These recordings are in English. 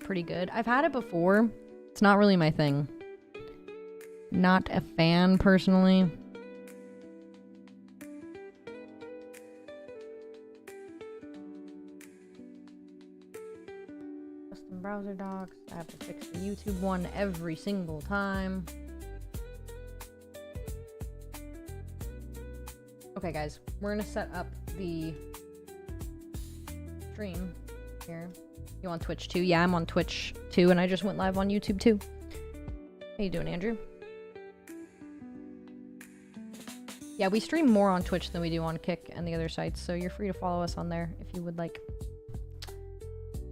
pretty good. I've had it before. It's not really my thing. Not a fan, personally. Custom browser docs. I have to fix the YouTube one every single time. Okay, guys. We're gonna set up the stream here. You on Twitch too? Yeah, I'm on Twitch too, and I just went live on YouTube too. How you doing, Andrew? Yeah, we stream more on Twitch than we do on Kick and the other sites, so you're free to follow us on there if you would like.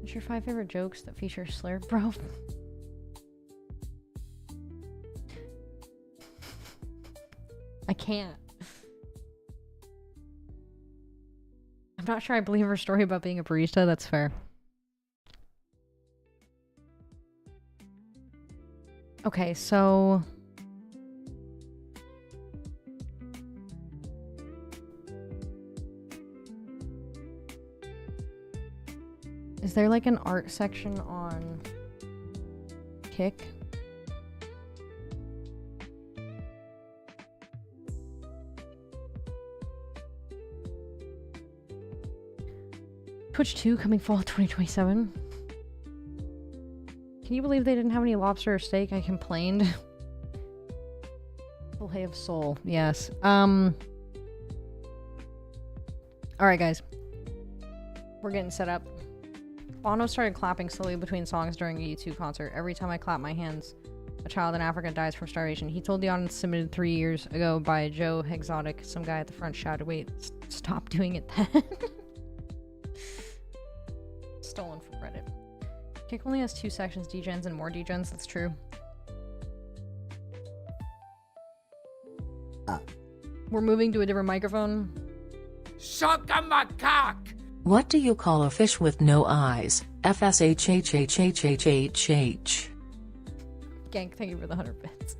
What's your 5 favorite jokes that feature slur, bro? I can't. I'm not sure I believe her story about being a barista. That's fair. Okay, so... is there like an art section on Kick? Twitch 2 coming fall 2027. Can you believe they didn't have any lobster or steak? I complained. Fillet of soul. Yes. Alright, guys. We're getting set up. Bono started clapping slowly between songs during a U2 concert. Every time I clap my hands, a child in Africa dies from starvation. He told the audience submitted 3 years ago by Joe Exotic. Some guy at the front shouted, wait, stop doing it then. Stolen from Reddit. Kick only has 2 sections, degens and more degens. That's true. We're moving to a different microphone. Suck a macaque! What do you call a fish with no eyes? FSHHHHHHH. Gank, thank you for the 100 bits.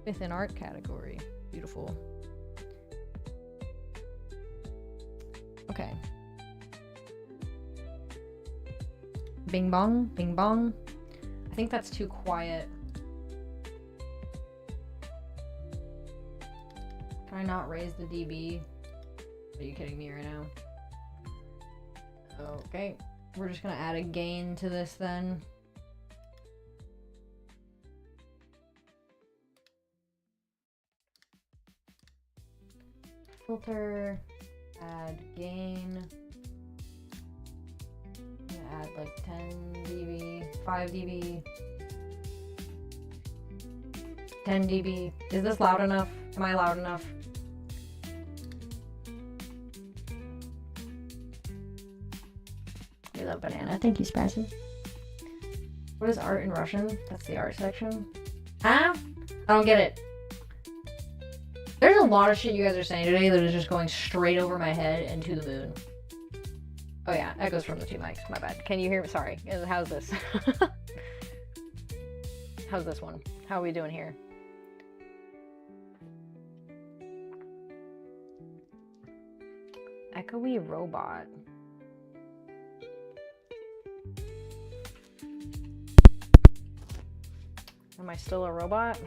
5th in art category. Beautiful. Okay. Bing bong, bing bong. I think that's too quiet. Can I not raise the dB? Are you kidding me right now? Okay, we're just gonna add a gain to this then. Filter, add gain. Add like 10 dB, 5 dB, 10 dB. Is this loud enough? Am I loud enough? We love banana. Thank you, Spicy. What is art in Russian? That's the art section. Huh? I don't get it. There's a lot of shit you guys are saying today that is just going straight over my head and to the moon. Oh yeah, echoes from the 2 mics. My bad. Can you hear me? Sorry. How's this? How's this one? How are we doing here? Echoey robot. Am I still a robot?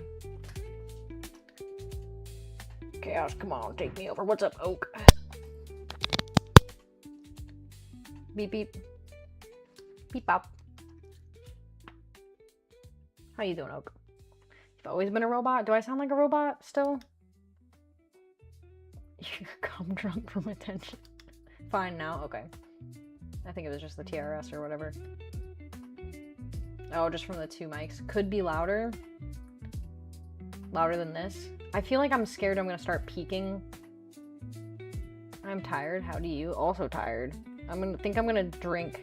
Chaos, come on, take me over. What's up, Oak? Beep beep. Beep bop. How you doing, Oak? You've always been a robot? Do I sound like a robot still? You come drunk from attention. Fine now? Okay. I think it was just the TRS or whatever. Oh, just from the 2 mics. Could be louder. Louder than this. I feel like I'm scared I'm gonna start peaking. I'm tired. How do you? Also tired. I'm gonna drink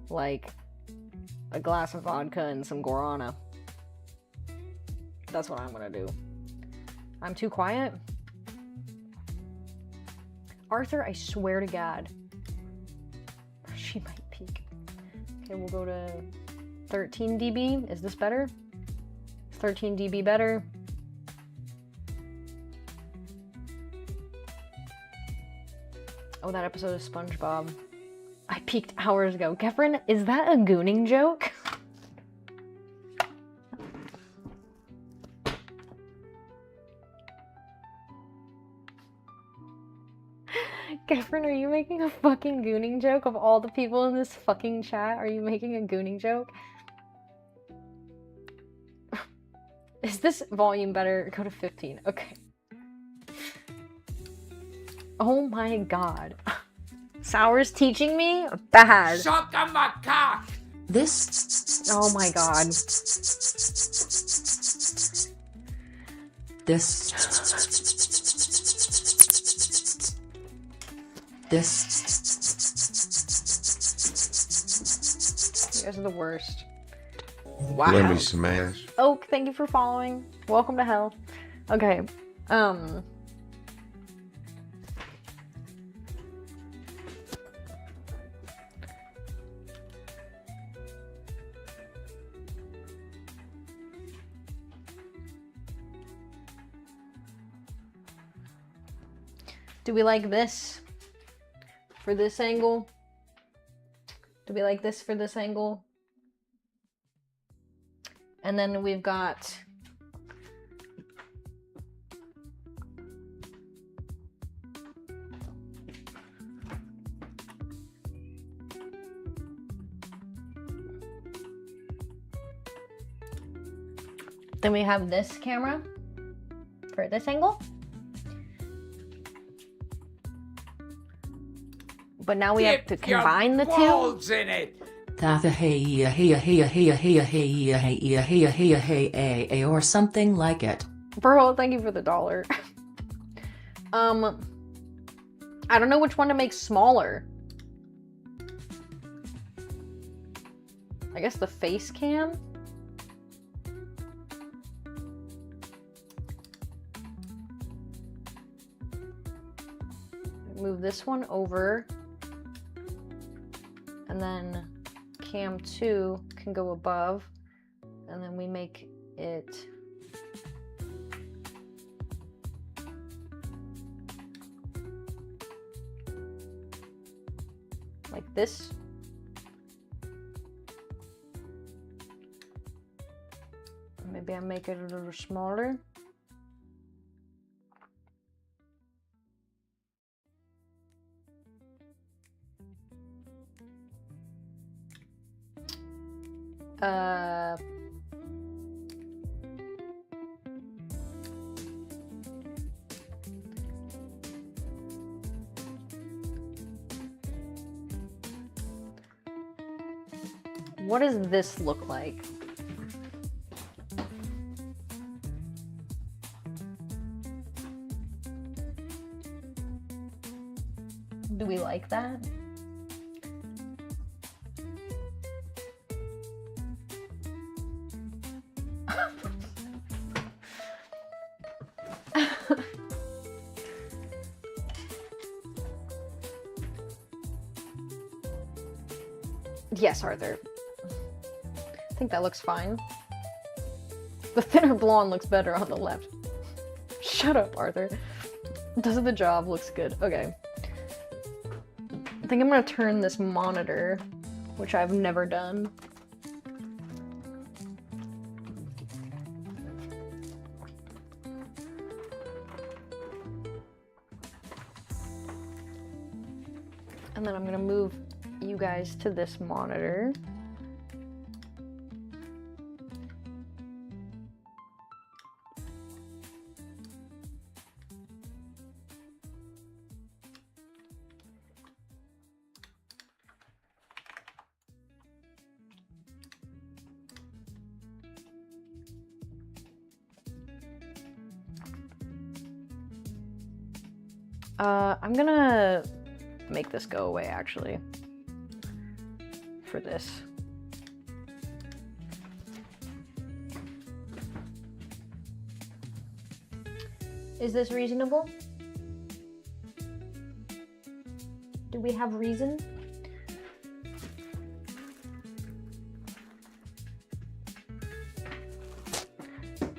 like a glass of vodka and some guarana. That's what I'm gonna do. I'm too quiet. Arthur, I swear to God. She might peak. Okay, we'll go to 13 dB. Is this better? Is 13 dB better? Oh, that episode of SpongeBob. I peeked hours ago. Kefren, is that a gooning joke? Kefren, are you making a fucking gooning joke? Of all the people in this fucking chat, are you making a gooning joke? Is this volume better? Go to 15. Okay. Oh my god. Sour's teaching me? Bad. Suck on my cock! This. Oh my god. This. This. You guys are the worst. Wow. Let me smash. Oak, thank you for following. Welcome to hell. Okay. Do we like this for this angle? Do we like this for this angle? And then we've got then we have this camera for this angle. But now we have to combine the two. Balls in it. Or something like it. Bro, thank you for the $1. I don't know which one to make smaller. I guess the face cam? Move this one over. And then cam 2 can go above. And then we make it like this. Maybe I make it a little smaller. What does this look like? Do we like that? Yes, Arthur. I think that looks fine. The thinner blonde looks better on the left. Shut up, Arthur. Does the job, looks good. Okay. I think I'm gonna turn this monitor, which I've never done. And then I'm gonna move you guys to this monitor. I'm gonna make this go away actually for this. Is this reasonable? Do we have reason?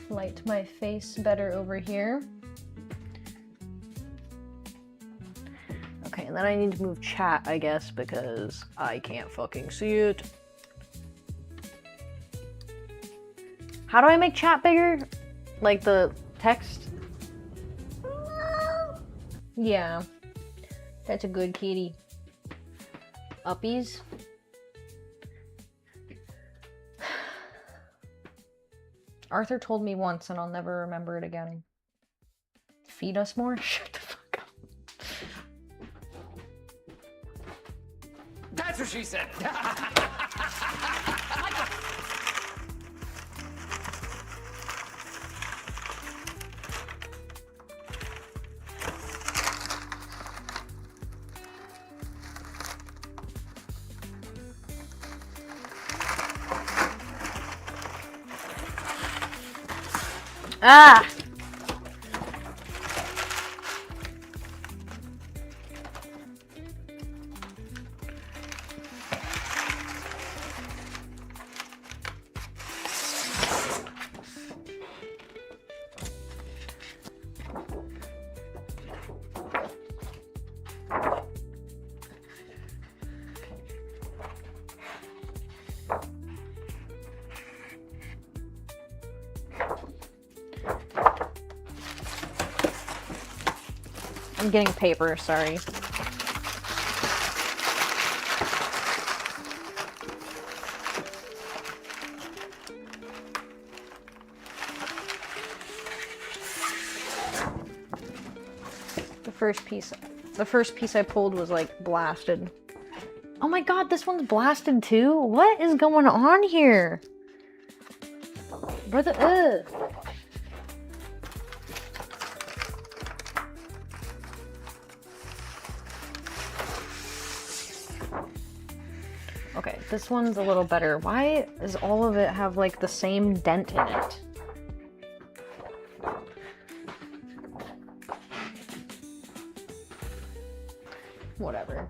Light my face better over here. Okay, and then I need to move chat, I guess, because I can't fucking see it. How do I make chat bigger? Like the text? Yeah. That's a good kitty. Uppies. Arthur told me once and I'll never remember it again. Feed us more? Shut the fuck up. That's what she said. Ah! I'm getting paper, sorry. The first piece I pulled was like blasted. Oh my god, this one's blasted too? What is going on here? Brother, ugh. Okay, this one's a little better. Why does all of it have like the same dent in it? Whatever.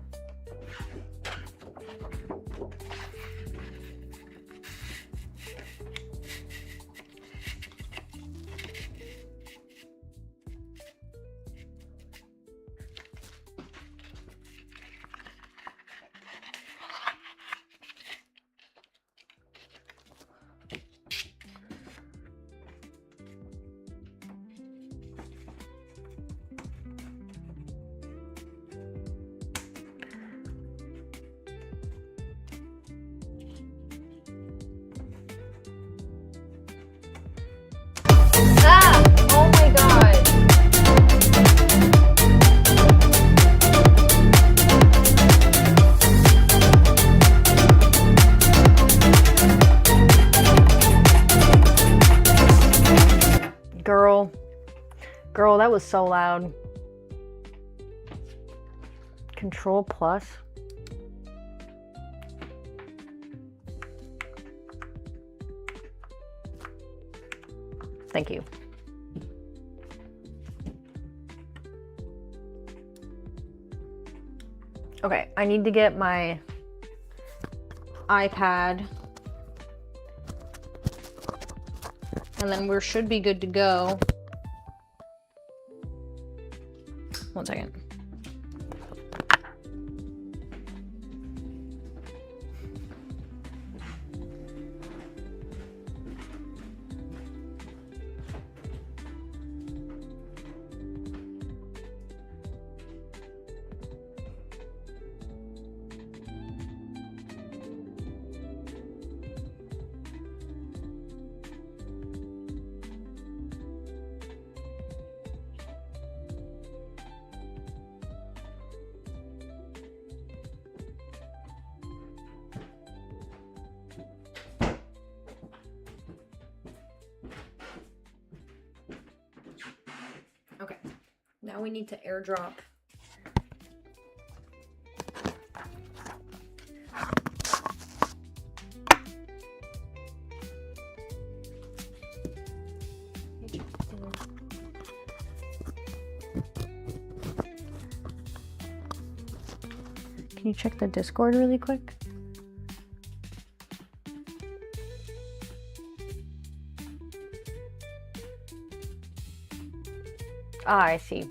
Ah! Oh my god! Girl, that was so loud. Control plus. Thank you. Okay, I need to get my iPad. And then we should be good to go. 1 second. Okay, now we need to airdrop. Can you check the Discord really quick? Ah, I see.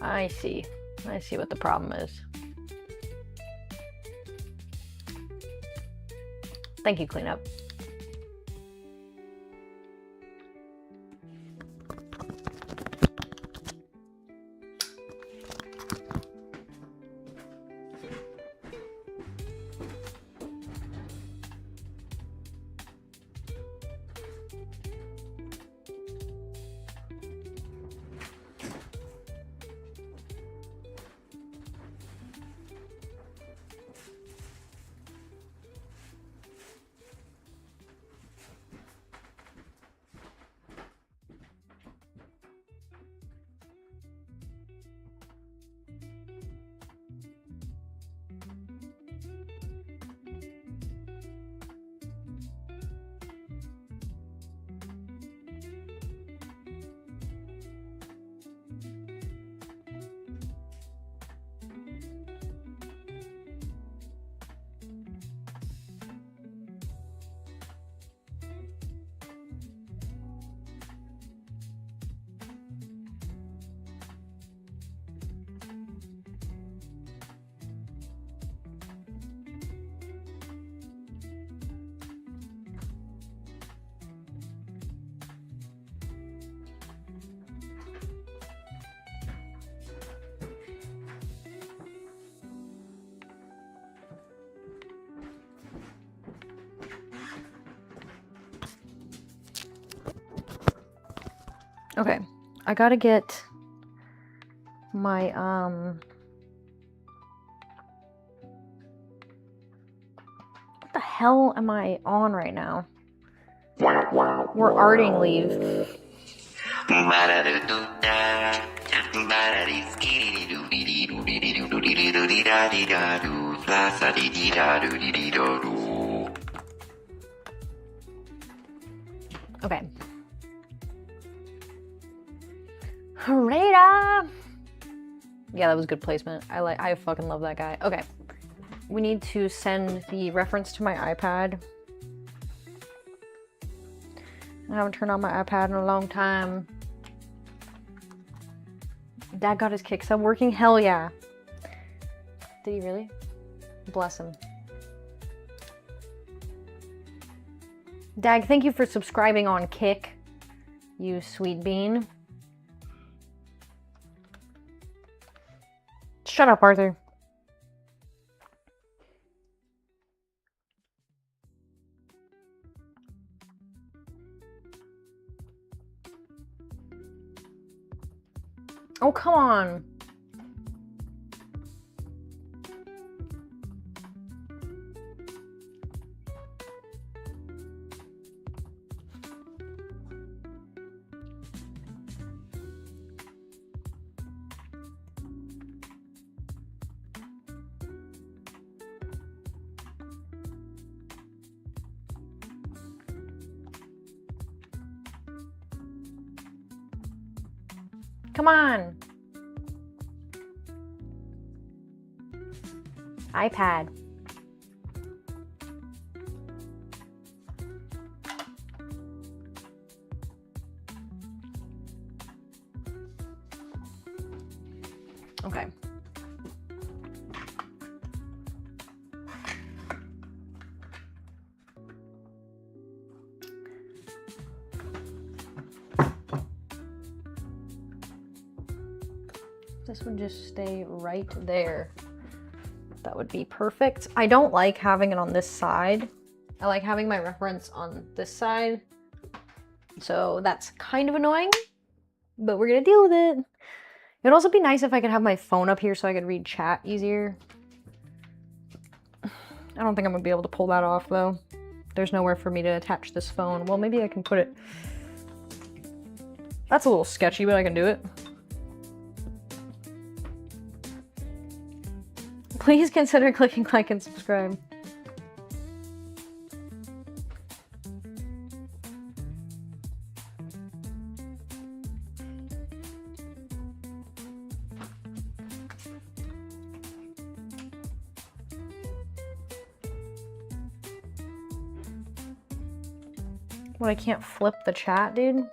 I see. I see what the problem is. Thank you, cleanup. Okay, I gotta get my, what the hell am I on right now? We're arting leave. Okay. Rita! Yeah, that was good placement. I fucking love that guy. Okay. We need to send the reference to my iPad. I haven't turned on my iPad in a long time. Dad got his kick sub working? Hell yeah. Did he really? Bless him. Dag, thank you for subscribing on Kick, you sweet bean. Shut up, Arthur. Oh, come on. Come on. iPad. Okay. This would just stay right there. That would be perfect. I don't like having it on this side. I like having my reference on this side. So that's kind of annoying, but we're gonna deal with it. It would also be nice if I could have my phone up here so I could read chat easier. I don't think I'm gonna be able to pull that off though. There's nowhere for me to attach this phone. Well, maybe I can put it... That's a little sketchy, but I can do it. Please consider clicking like and subscribe. What, I can't flip the chat, dude?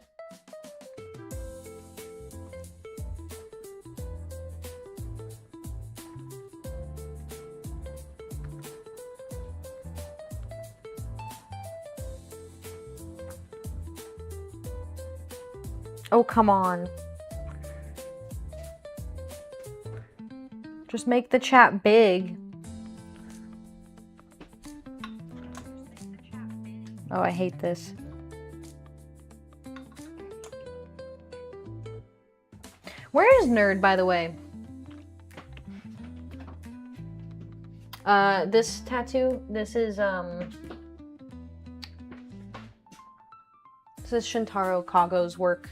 Oh, come on. Just make the chat big. Oh, I hate this. Where is Nerd, by the way? This tattoo, this is Shintaro Kago's work.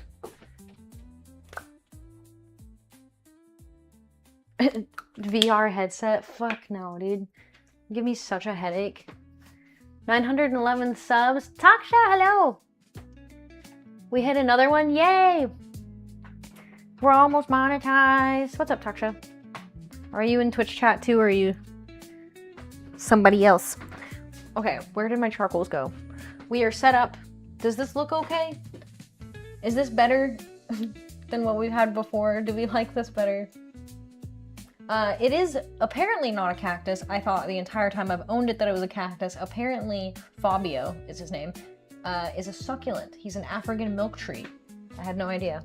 VR headset? Fuck no, dude. Give me such a headache. 911 subs. Taksha, hello! We hit another one, yay! We're almost monetized. What's up, Taksha? Are you in Twitch chat too, or are you somebody else? Okay, where did my charcoals go? We are set up. Does this look okay? Is this better than what we've had before? Do we like this better? It is apparently not a cactus. I thought the entire time I've owned it that it was a cactus. Apparently, Fabio is his name, is a succulent. He's an African milk tree. I had no idea.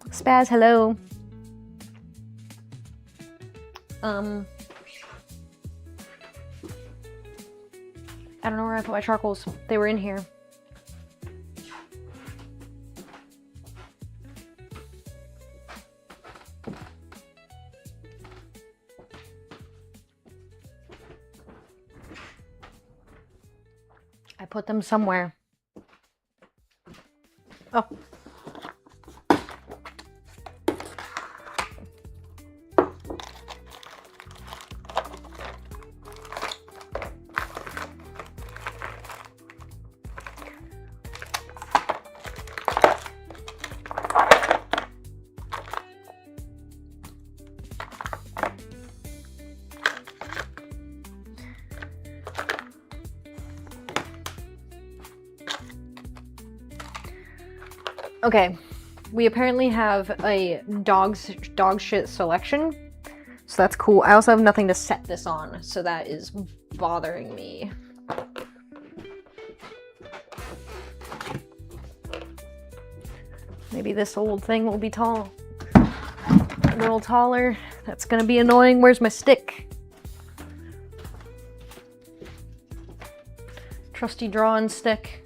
Spaz, hello. I don't know where I put my charcoals. They were in here. I put them somewhere. Oh. Okay, we apparently have a dog shit selection, so that's cool. I also have nothing to set this on, so that is bothering me. Maybe this old thing will be tall. A little taller. That's gonna be annoying. Where's my stick? Trusty drawing stick.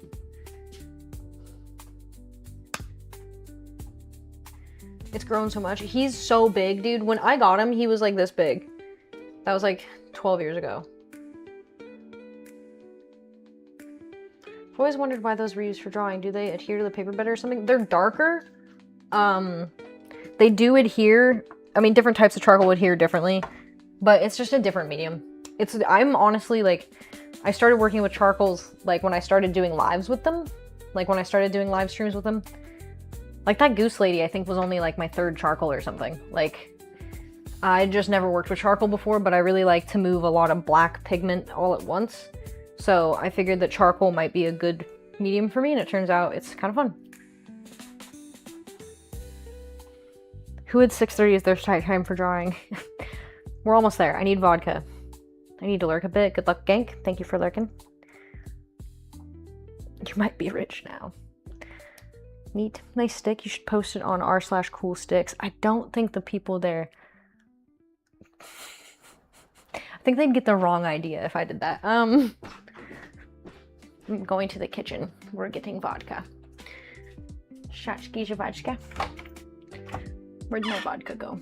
It's grown so much. He's so big, dude. When I got him, he was like this big. That was like 12 years ago. I've always wondered why those were used for drawing. Do they adhere to the paper better or something? They're darker. They do adhere. I mean, different types of charcoal adhere differently, but it's just a different medium. I'm honestly like, I started working with charcoals like when I started doing lives with them. Like when I started doing live streams with them. Like that goose lady, I think, was only like my third charcoal or something. Like, I just never worked with charcoal before, but I really like to move a lot of black pigment all at once. So I figured that charcoal might be a good medium for me, and it turns out it's kind of fun. Who at 6:30 is their time for drawing? We're almost there. I need vodka. I need to lurk a bit. Good luck, Gank. Thank you for lurking. You might be rich now. Neat. Nice stick. You should post it on r/coolsticks. I don't think the people there... I think they'd get the wrong idea if I did that. I'm going to the kitchen. We're getting vodka. Shachki Zhavachka. Where'd my vodka go?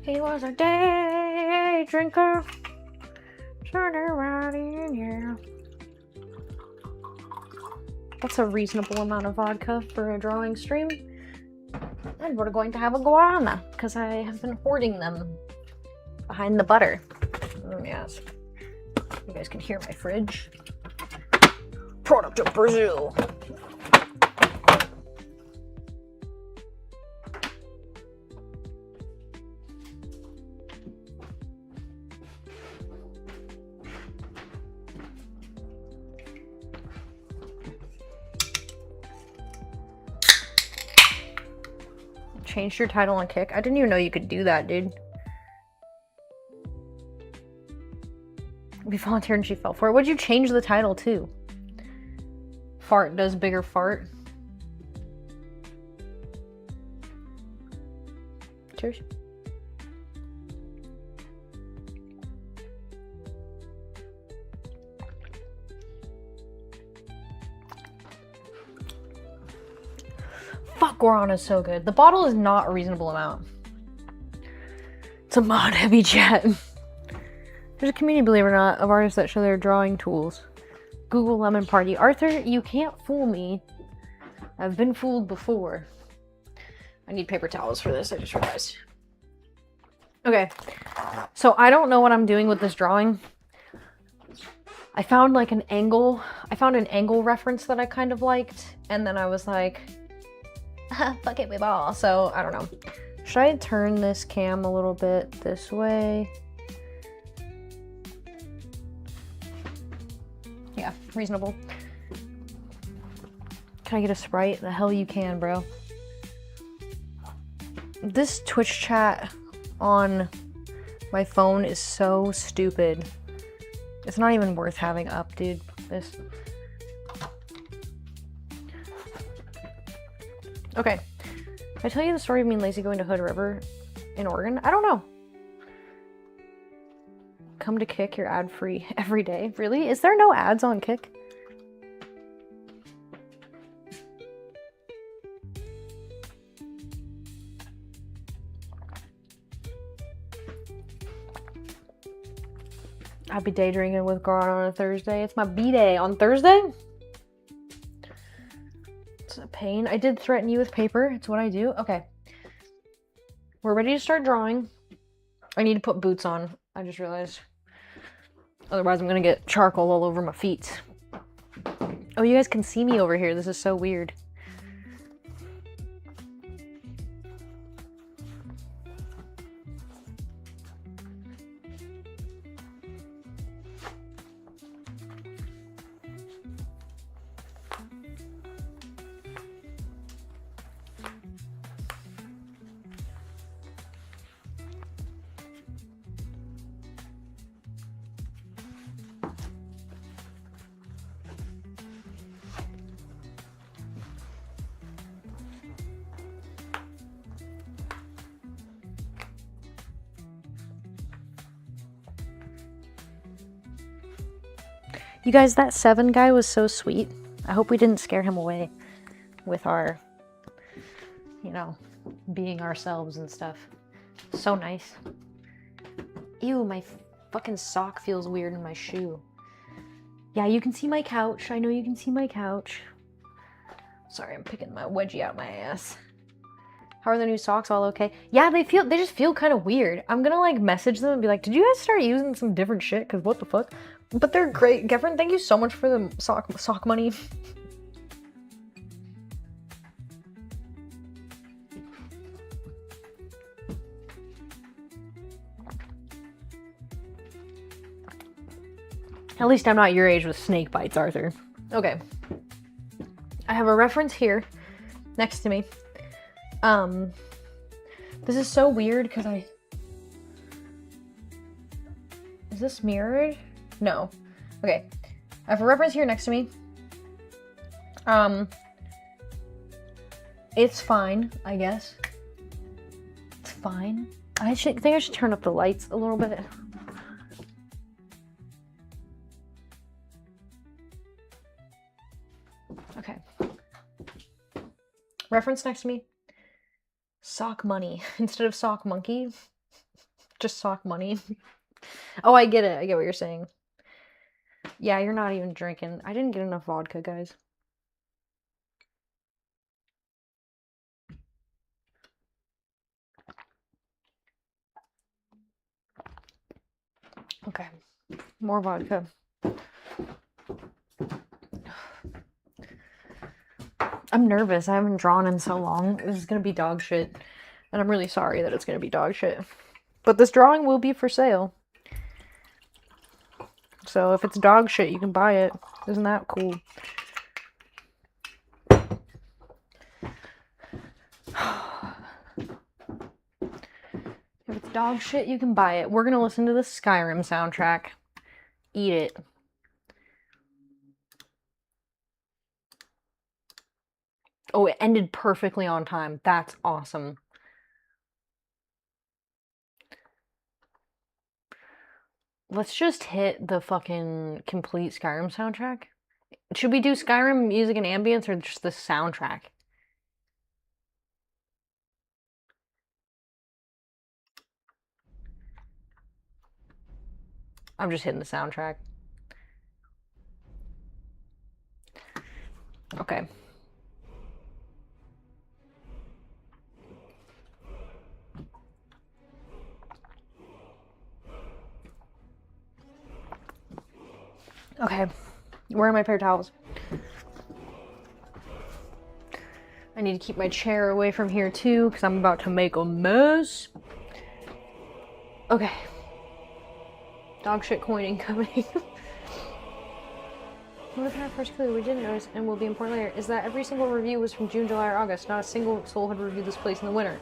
He was a day drinker, turn around in here. That's a reasonable amount of vodka for a drawing stream. And we're going to have a guarana, because I have been hoarding them behind the butter. Yes. You guys can hear my fridge. Product of Brazil. Changed your title on Kick? I didn't even know you could do that, dude. We volunteered and she fell for it. What'd you change the title to? Fart does bigger fart. Cheers. Fuck, Guarana is so good. The bottle is not a reasonable amount. It's a mod heavy chat. There's a community, believe it or not, of artists that show their drawing tools. Google Lemon Party. Arthur, you can't fool me. I've been fooled before. I need paper towels for this, I just realized. Okay, so I don't know what I'm doing with this drawing. I found like an angle. I found an angle reference that I kind of liked, and then I was like, fuck it, we ball. So I don't know. Should I turn this cam a little bit this way? Yeah, reasonable. Can I get a Sprite? The hell you can, bro. This Twitch chat on my phone is so stupid. It's not even worth having up, dude. This. Okay. Did I tell you the story of me and Lacey going to Hood River in Oregon? I don't know. Come to Kick, you're ad-free every day. Really? Is there no ads on Kick? I'll be day drinking with Garon on a Thursday. It's my B-day on Thursday. It's a pain. I did threaten you with paper. It's what I do. Okay. We're ready to start drawing. I need to put boots on. I just realized. Otherwise, I'm going to get charcoal all over my feet. Oh, you guys can see me over here. This is so weird. You guys, that 7 guy was so sweet. I hope we didn't scare him away with our, you know, being ourselves and stuff. So nice. Ew, my fucking sock feels weird in my shoe. Yeah, you can see my couch. I know you can see my couch. Sorry, I'm picking my wedgie out my ass. How are the new socks? All okay? Yeah, they just feel kind of weird. I'm gonna like message them and be like, did you guys start using some different shit? Cause what the fuck? But they're great. Geffron, thank you so much for the sock money. At least I'm not your age with snake bites, Arthur. Okay. I have a reference here next to me. This is so weird because is this mirrored? No. Okay. I have a reference here next to me. It's fine, I guess. It's fine. I think I should turn up the lights a little bit. Okay. Reference next to me. Sock money. Instead of sock monkey, just sock money. Oh, I get it. I get what you're saying. Yeah, you're not even drinking. I didn't get enough vodka, guys. Okay. More vodka. I'm nervous. I haven't drawn in so long. This is going to be dog shit. And I'm really sorry that it's going to be dog shit. But this drawing will be for sale. So if it's dog shit, you can buy it. Isn't that cool? If it's dog shit, you can buy it. We're going to listen to the Skyrim soundtrack. Eat it. Oh, it ended perfectly on time. That's awesome. Let's just hit the fucking complete Skyrim soundtrack. Should we do Skyrim music and ambience or just the soundtrack? I'm just hitting the soundtrack. Okay. Okay. Where are my pair of towels? I need to keep my chair away from here too, because I'm about to make a mess. Okay. Dog shit coin incoming. One of our first clue we didn't notice and will be important later is that every single review was from June, July, or August. Not a single soul had reviewed this place in the winter.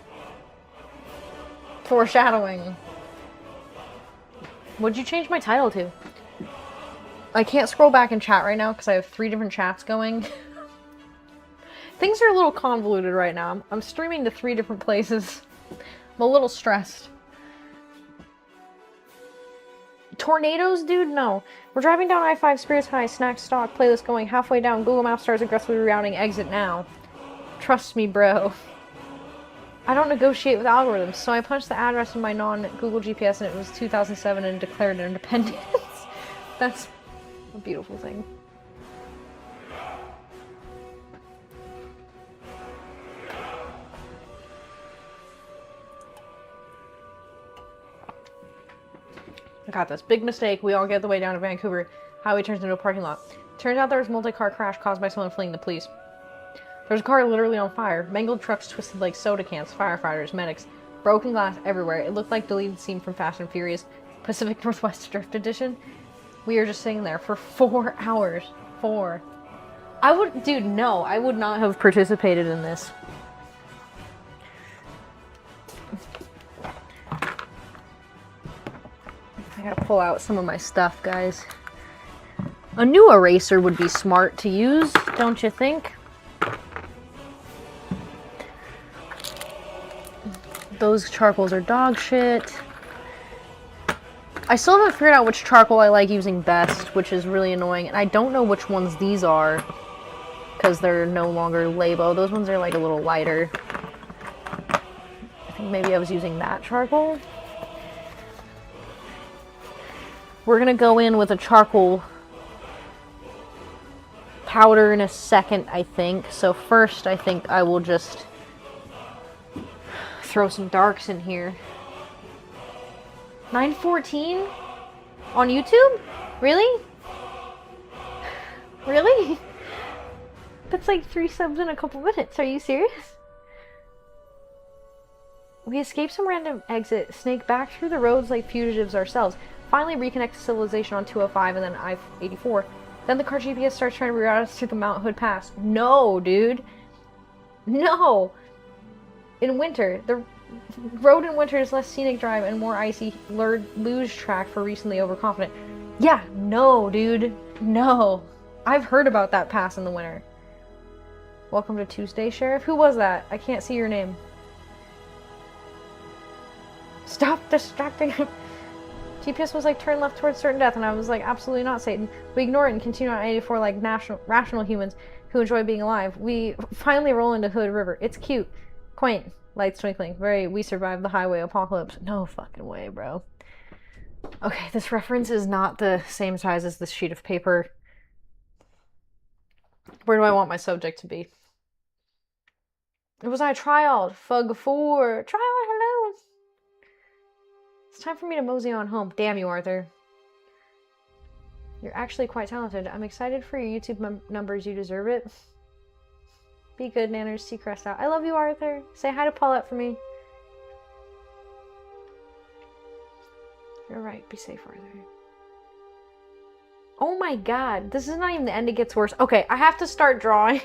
Foreshadowing. What'd you change my title to? I can't scroll back in chat right now because I have 3 different chats going. Things are a little convoluted right now. I'm streaming to 3 different places. I'm a little stressed. Tornadoes, dude? No. We're driving down I-5, Spirits High, snack stock, playlist going halfway down, Google Maps starts aggressively routing, exit now. Trust me, bro. I don't negotiate with algorithms, so I punched the address in my non-Google GPS and it was 2007 and declared independence. That's a beautiful thing. I got this. Big mistake. We all get the way down to Vancouver. Highway turns into a parking lot. Turns out there was a multi-car crash caused by someone fleeing the police. There's a car literally on fire. Mangled trucks twisted like soda cans. Firefighters, medics. Broken glass everywhere. It looked like deleted scene from Fast and Furious. Pacific Northwest Drift Edition. We were just sitting there for 4 hours. 4. I would... Dude, no. I would not have participated in this. I gotta pull out some of my stuff, guys. A new eraser would be smart to use, don't you think? Those charcoals are dog shit. I still haven't figured out which charcoal I like using best, which is really annoying. And I don't know which ones these are, because they're no longer Labo. Those ones are like a little lighter. I think maybe I was using that charcoal. We're gonna go in with a charcoal powder in a second, I think. So first, I think I will just throw some darks in here. 9:14 on YouTube? Really? Really? That's like 3 subs in a couple minutes. Are you serious? We escaped some random exit, snake back through the roads like fugitives ourselves. Finally reconnect to civilization on 205 and then I-84. Then the car GPS starts trying to reroute us through the Mount Hood Pass. No, dude. No. In winter, the road in winter is less scenic drive and more icy luge track for recently overconfident. Yeah, no, dude. No. I've heard about that pass in the winter. Welcome to Tuesday, Sheriff. Who was that? I can't see your name. Stop distracting him. GPS was like, turn left towards certain death, and I was like, absolutely not, Satan. We ignore it and continue on 84 like rational humans who enjoy being alive. We finally roll into Hood River. It's cute. Quaint. Lights twinkling. Very, we survived the highway apocalypse. No fucking way, bro. Okay, this reference is not the same size as this sheet of paper. Where do I want my subject to be? It was I trialed. Fug 4. Trial, hello. It's time for me to mosey on home. Damn you, Arthur. You're actually quite talented. I'm excited for your YouTube numbers. You deserve it. Be good, Nanners. Seacrest out. I love you, Arthur. Say hi to Paulette for me. You're right. Be safe, Arthur. Oh my god. This is not even the end. It gets worse. Okay, I have to start drawing.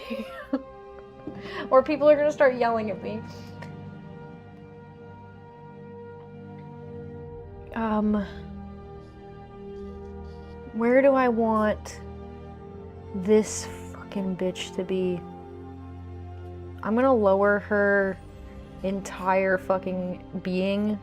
Or people are going to start yelling at me. Where do I want this fucking bitch to be? I'm gonna lower her entire fucking being.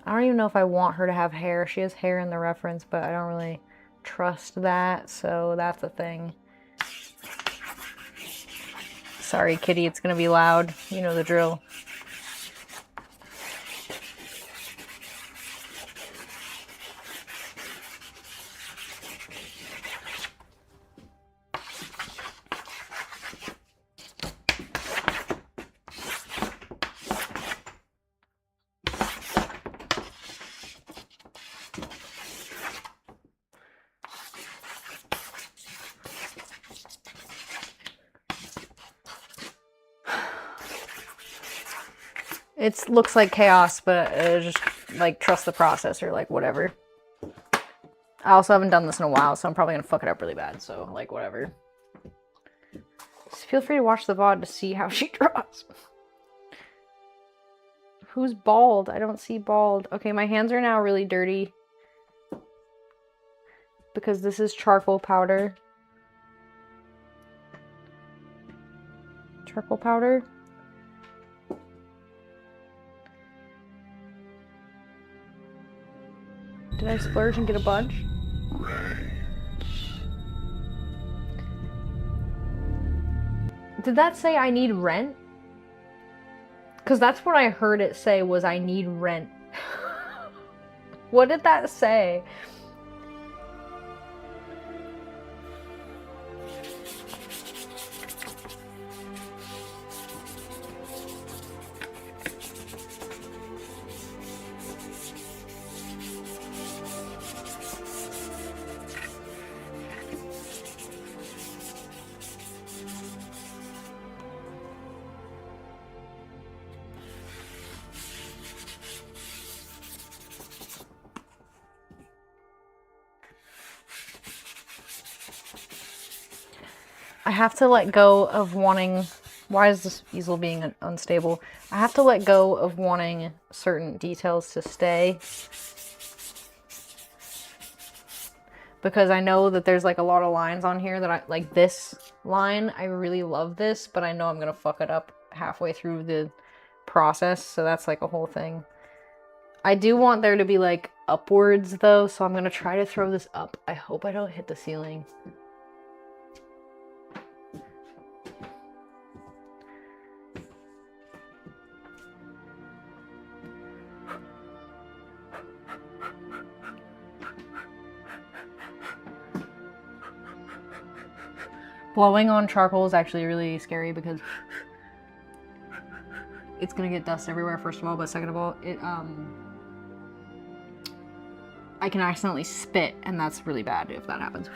I don't even know if I want her to have hair. She has hair in the reference, but I don't really trust that, so that's a thing. Sorry, kitty, it's gonna be loud. You know the drill. It looks like chaos, but just like trust the process or like whatever. I also haven't done this in a while, so I'm probably gonna fuck it up really bad, so like whatever. Just feel free to watch the VOD to see how she draws. Who's bald? I don't see bald. Okay, my hands are now really dirty because this is charcoal powder. Charcoal powder. Did I splurge and get a bunch? Did that say I need rent? Because that's what I heard it say was I need rent. What did that say? I have to let go of wanting... Why is this easel being unstable? I have to let go of wanting certain details to stay. Because I know that there's like a lot of lines on here that I... Like this line, I really love this, but I know I'm gonna fuck it up halfway through the process, so that's like a whole thing. I do want there to be like upwards though, so I'm gonna try to throw this up. I hope I don't hit the ceiling. Blowing on charcoal is actually really scary because it's gonna get dust everywhere, first of all, but second of all, I can accidentally spit, and that's really bad if that happens.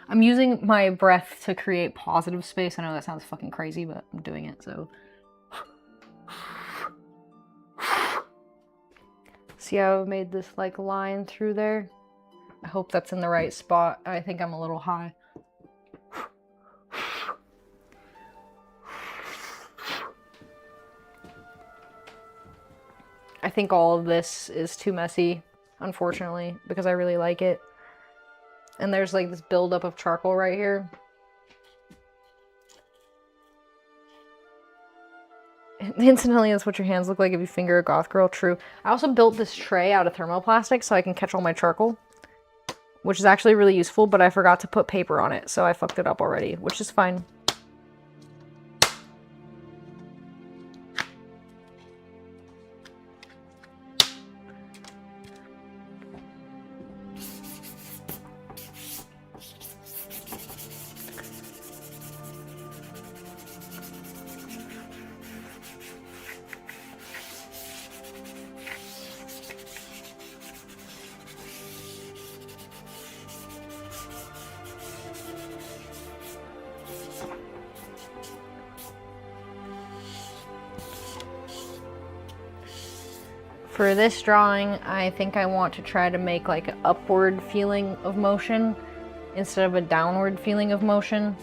I'm using my breath to create positive space. I know that sounds fucking crazy, but I'm doing it, so. See how I've made this like line through there? I hope that's in the right spot. I think I'm a little high. I think all of this is too messy, unfortunately, because I really like it. And there's like this buildup of charcoal right here. Incidentally, that's what your hands look like if you finger a goth girl. True. I also built this tray out of thermoplastic so I can catch all my charcoal, which is actually really useful, but I forgot to put paper on it, so I fucked it up already, which is fine. For this drawing, I think I want to try to make like an upward feeling of motion instead of a downward feeling of motion.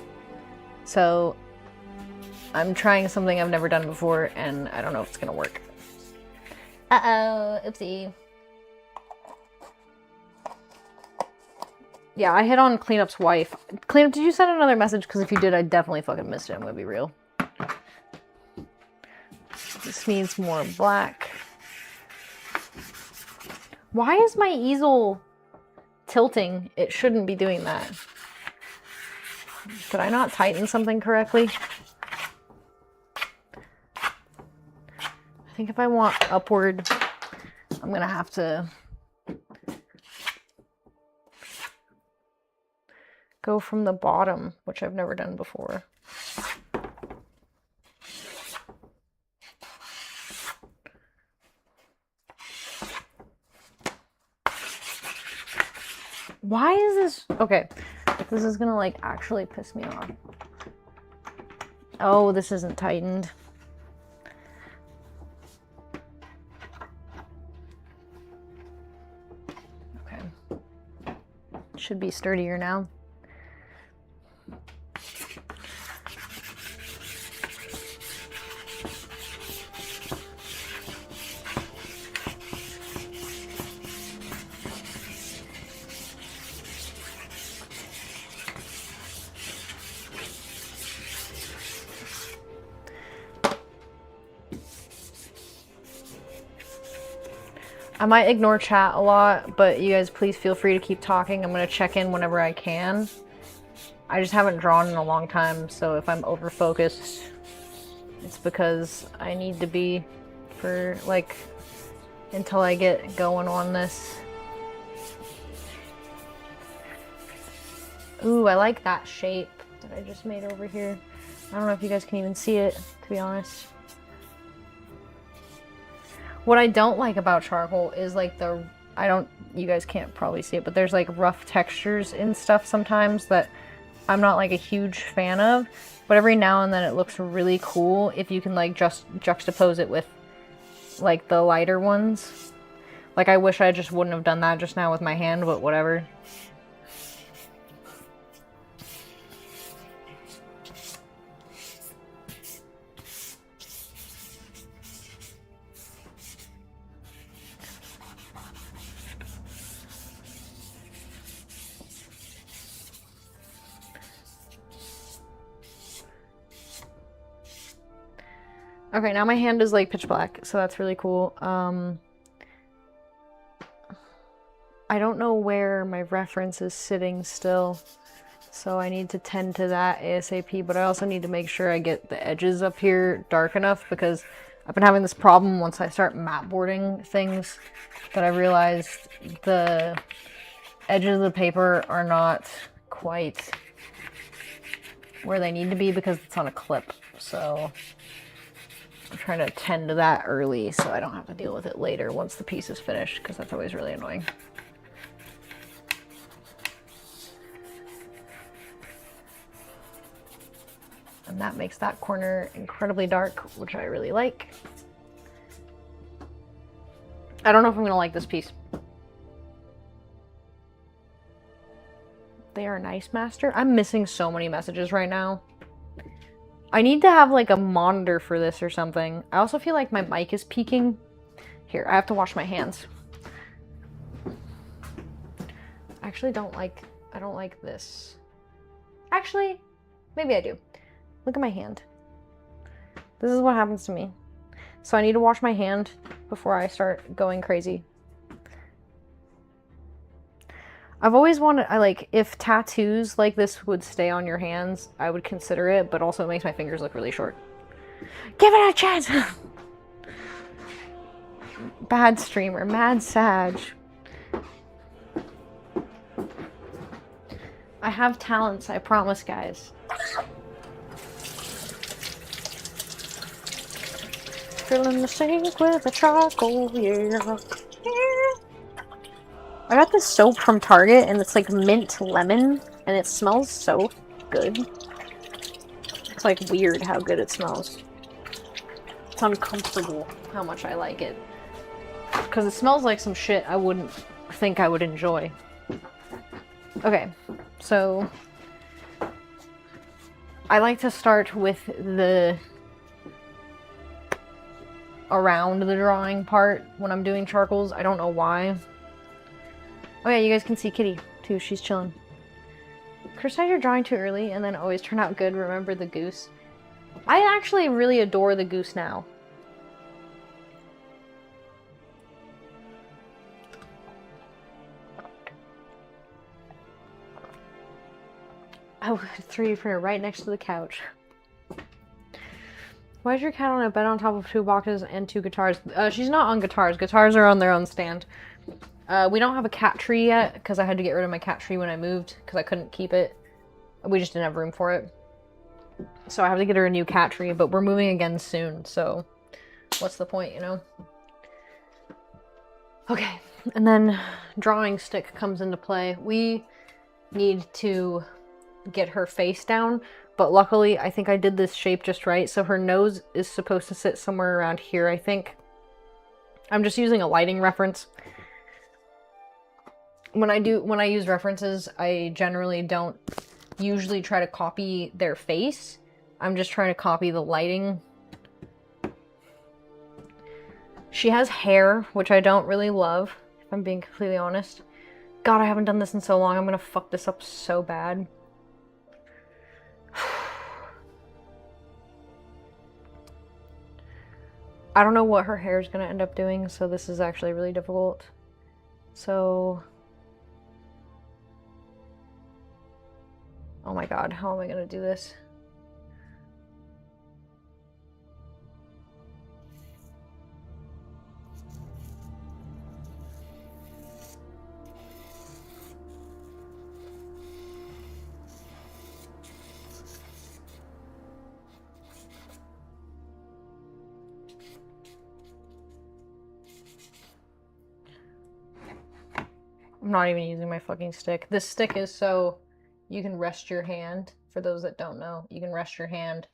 So I'm trying something I've never done before, and I don't know if it's gonna work. Uh-oh, oopsie. Yeah, I hit on Cleanup's wife. Cleanup, did you send another message? Because if you did, I definitely fucking missed it, I'm gonna be real. This needs more black. Why is my easel tilting? It shouldn't be doing that. Did I not tighten something correctly? I think if I want upward, I'm gonna have to go from the bottom, which I've never done before. Why is this? Okay, this is gonna like actually piss me off. Oh, this isn't tightened. Okay. Should be sturdier now. I might ignore chat a lot, but you guys please feel free to keep talking. I'm going to check in whenever I can. I just haven't drawn in a long time, so if I'm over focused, it's because I need to be for like until I get going on this. Ooh, I like that shape that I just made over here. I don't know if you guys can even see it, to be honest. What I don't like about charcoal is like you guys can't probably see it, but there's like rough textures and stuff sometimes that I'm not like a huge fan of, but every now and then it looks really cool if you can like just juxtapose it with like the lighter ones. Like I wish I just wouldn't have done that just now with my hand, but whatever. Okay, now my hand is like pitch black, so that's really cool. I don't know where my reference is sitting still, so I need to tend to that ASAP, but I also need to make sure I get the edges up here dark enough because I've been having this problem once I start matte boarding things that I realized the edges of the paper are not quite where they need to be because it's on a clip, so I'm trying to tend to that early so I don't have to deal with it later once the piece is finished, because that's always really annoying. And that makes that corner incredibly dark, which I really like. I don't know if I'm gonna like this piece. They are nice, master. I'm missing so many messages right now. I need to have like a monitor for this or something. I also feel like my mic is peaking. Here, I have to wash my hands. I actually don't like this. Actually, maybe I do. Look at my hand. This is what happens to me. So I need to wash my hand before I start going crazy. I've always wanted, if tattoos like this would stay on your hands, I would consider it, but also it makes my fingers look really short. Give it a chance! Bad streamer, mad sag. I have talents, I promise, guys. Filling the sink with a charcoal, yeah. I got this soap from Target, and it's like mint lemon, and it smells so good. It's like weird how good it smells. It's uncomfortable how much I like it. Because it smells like some shit I wouldn't think I would enjoy. Okay, so I like to start with the around the drawing part when I'm doing charcoals. I don't know why. Oh yeah, you guys can see Kitty too. She's chilling. Chris said you're drawing too early and then always turn out good. Remember the goose? I actually really adore the goose now. Oh, 3D printer right next to the couch. Why is your cat on a bed on top of 2 boxes and 2 guitars? She's not on guitars. Guitars are on their own stand. We don't have a cat tree yet because I had to get rid of my cat tree when I moved because I couldn't keep it. We just didn't have room for it. So I have to get her a new cat tree, but we're moving again soon, so what's the point, you know? Okay, and then drawing stick comes into play. We need to get her face down, but luckily I think I did this shape just right, so her nose is supposed to sit somewhere around here, I think. I'm just using a lighting reference. When I use references, I generally don't usually try to copy their face. I'm just trying to copy the lighting. She has hair, which I don't really love, if I'm being completely honest. God, I haven't done this in so long. I'm gonna fuck this up so bad. I don't know what her hair is gonna end up doing, so this is actually really difficult. So... oh my god, how am I gonna do this? I'm not even using my fucking stick. This stick is so you can rest your hand. For those that don't know, you can rest your hand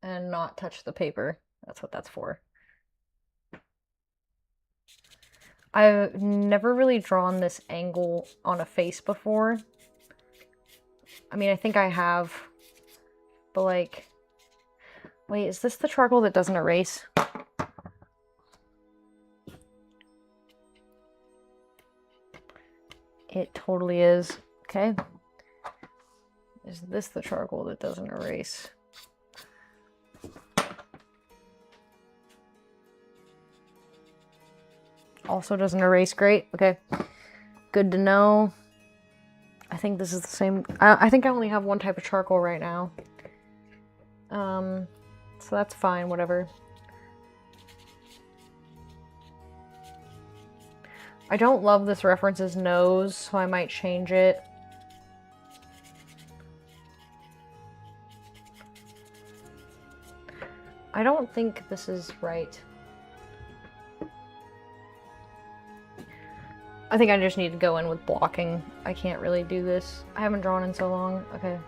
and not touch the paper. That's what that's for. I've never really drawn this angle on a face before. I mean, I think I have, but like, wait, is this the charcoal that doesn't erase? It totally is. Okay. Is this the charcoal that doesn't erase? Also doesn't erase. Great. Okay. Good to know. I think this is the same. I think I only have one type of charcoal right now. So that's fine, whatever. I don't love this reference's nose, so I might change it. I don't think this is right. I think I just need to go in with blocking. I can't really do this. I haven't drawn in so long. Okay.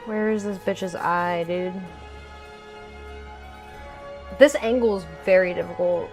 Where is this bitch's eye, dude? This angle is very difficult.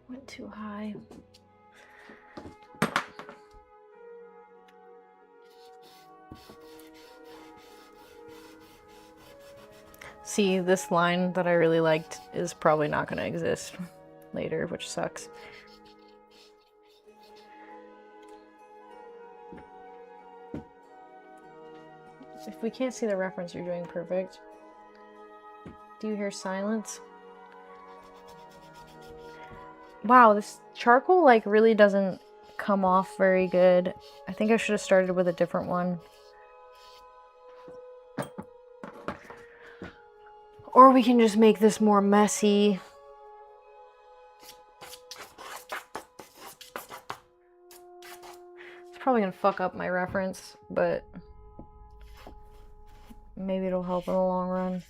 Went too high. See, this line that I really liked is probably not going to exist later, which sucks. If we can't see the reference, you're doing perfect. Do you hear silence? Wow, this charcoal like really doesn't come off very good. I think I should have started with a different one. Or we can just make this more messy. It's probably gonna fuck up my reference, but maybe it'll help in the long run.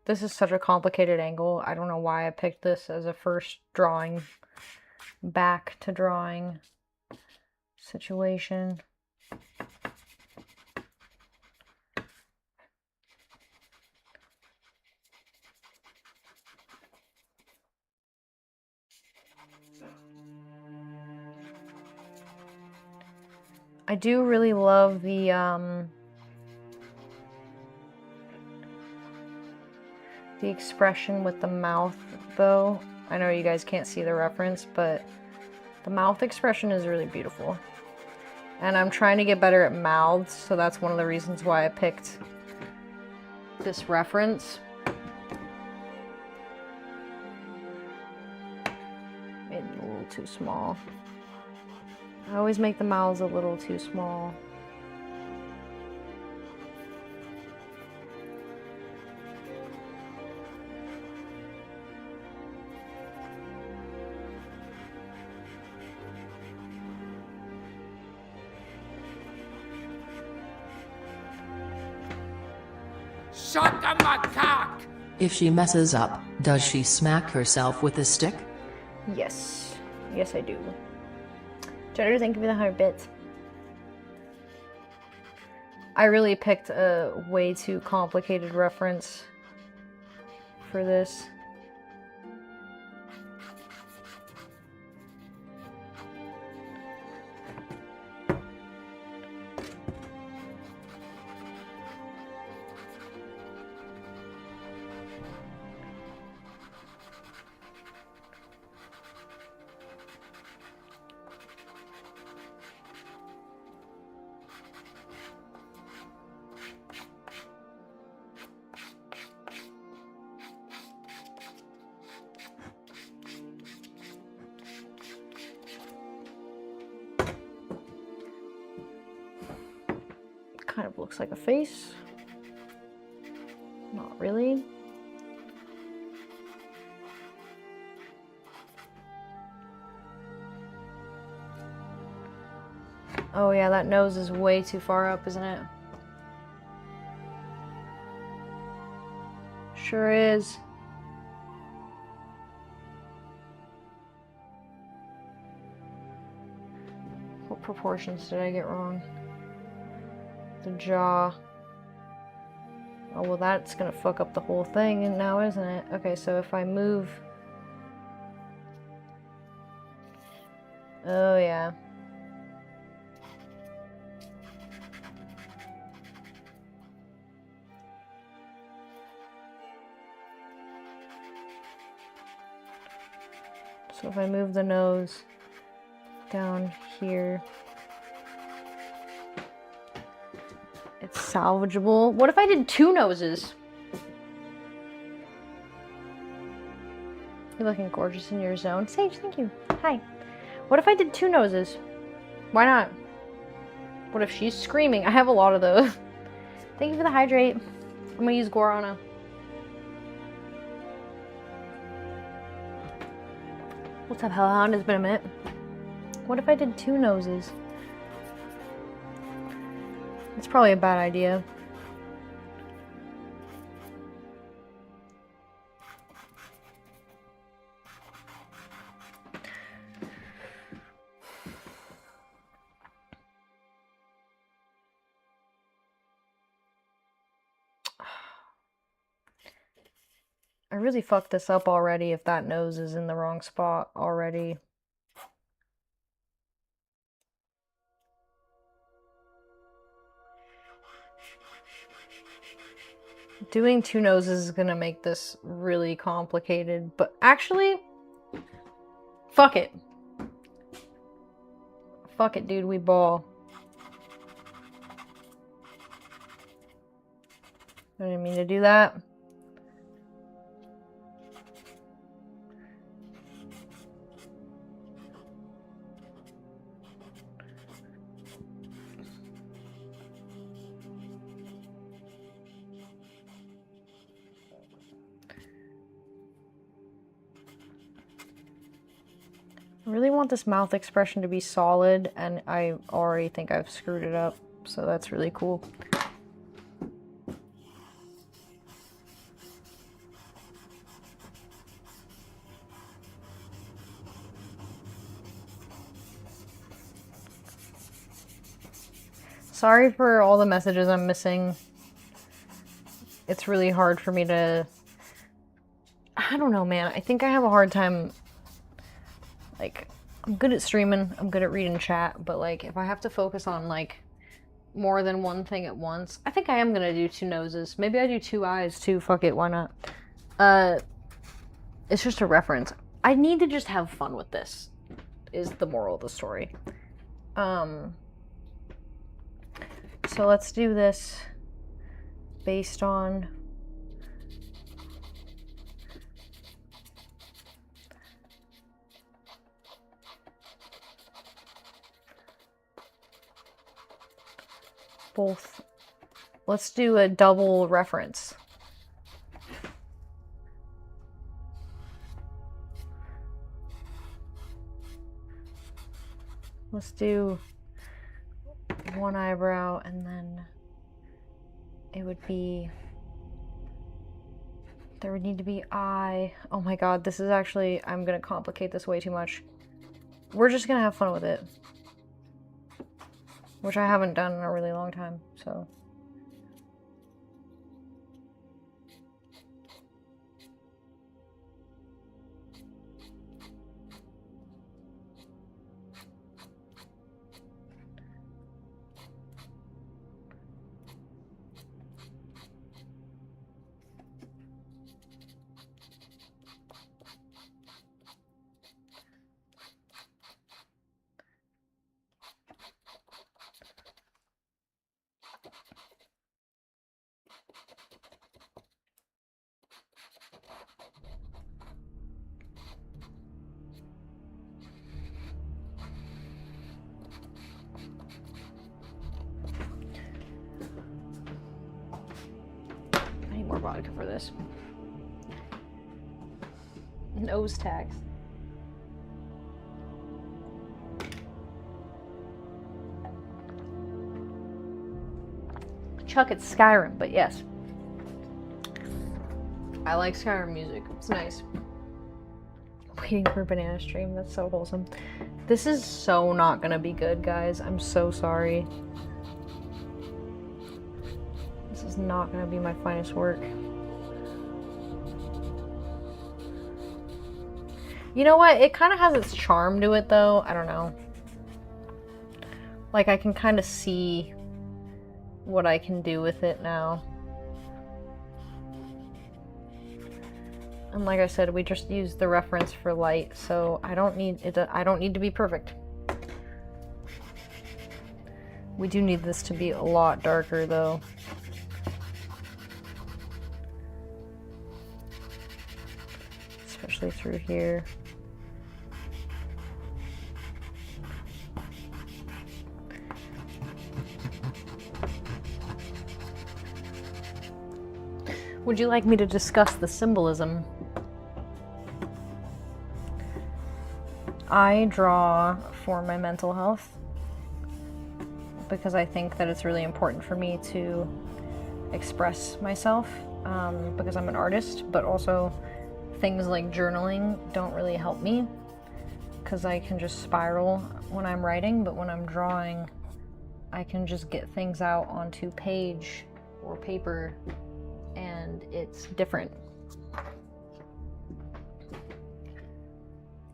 This is such a complicated angle. I don't know why I picked this as a first drawing, back to drawing situation. I do really love the expression with the mouth, though. I know you guys can't see the reference, but the mouth expression is really beautiful. And I'm trying to get better at mouths, so that's one of the reasons why I picked this reference. Made it a little too small. I always make the mouths a little too small. Shut the macaque! If she messes up, does she smack herself with a stick? Yes. Yes, I do. Jennifer, thank you for the 100 bits. I really picked a way too complicated reference for this. Kind of looks like a face. Not really. Oh yeah, that nose is way too far up, isn't it? Sure is. What proportions did I get wrong? The jaw. Oh, well, that's gonna fuck up the whole thing now, isn't it? Okay, so if I move... Oh, yeah. So if I move the nose down here... It's salvageable. What if I did two noses? You're looking gorgeous in your zone. Sage, thank you. Hi. What if I did 2 noses? Why not? What if she's screaming? I have a lot of those. Thank you for the hydrate. I'm gonna use guarana. What's up, Hellhound? It's been a minute. What if I did 2 noses? It's probably a bad idea. I really fucked this up already if that nose is in the wrong spot already. Doing 2 noses is gonna make this really complicated, but actually, fuck it. Fuck it, dude, we ball. I didn't mean to do that. I really want this mouth expression to be solid, and I already think I've screwed it up, so that's really cool. Sorry for all the messages I'm missing. It's really hard for me to... I don't know, man. I think I have a hard time... Like, I'm good at streaming, I'm good at reading chat, but like, if I have to focus on like more than one thing at once, I think I am gonna do 2 noses. Maybe I do 2 eyes too, fuck it, why not? It's just a reference. I need to just have fun with this, is the moral of the story. So let's do this based on... both. Let's do a double reference. Let's do 1 eyebrow, and then it would be... There would need to be eye. Oh my god, this is actually... I'm gonna complicate this way too much. We're just gonna have fun with it. Which I haven't done in a really long time, so... More vodka for this. Nose tags. Chuck, it's Skyrim, but yes. I like Skyrim music. It's nice. Waiting for a banana stream. That's so wholesome. This is so not gonna be good, guys. I'm so sorry. This is not gonna be my finest work. You know what? It kind of has its charm to it, though. I don't know. Like, I can kind of see what I can do with it now. And like I said, we just used the reference for light, so I don't need it. I don't need to be perfect. We do need this to be a lot darker, though. especially through here. Would you like me to discuss the symbolism? I draw for my mental health because I think that it's really important for me to express myself because I'm an artist, but also things like journaling don't really help me because I can just spiral when I'm writing, but when I'm drawing, I can just get things out onto page or paper and it's different.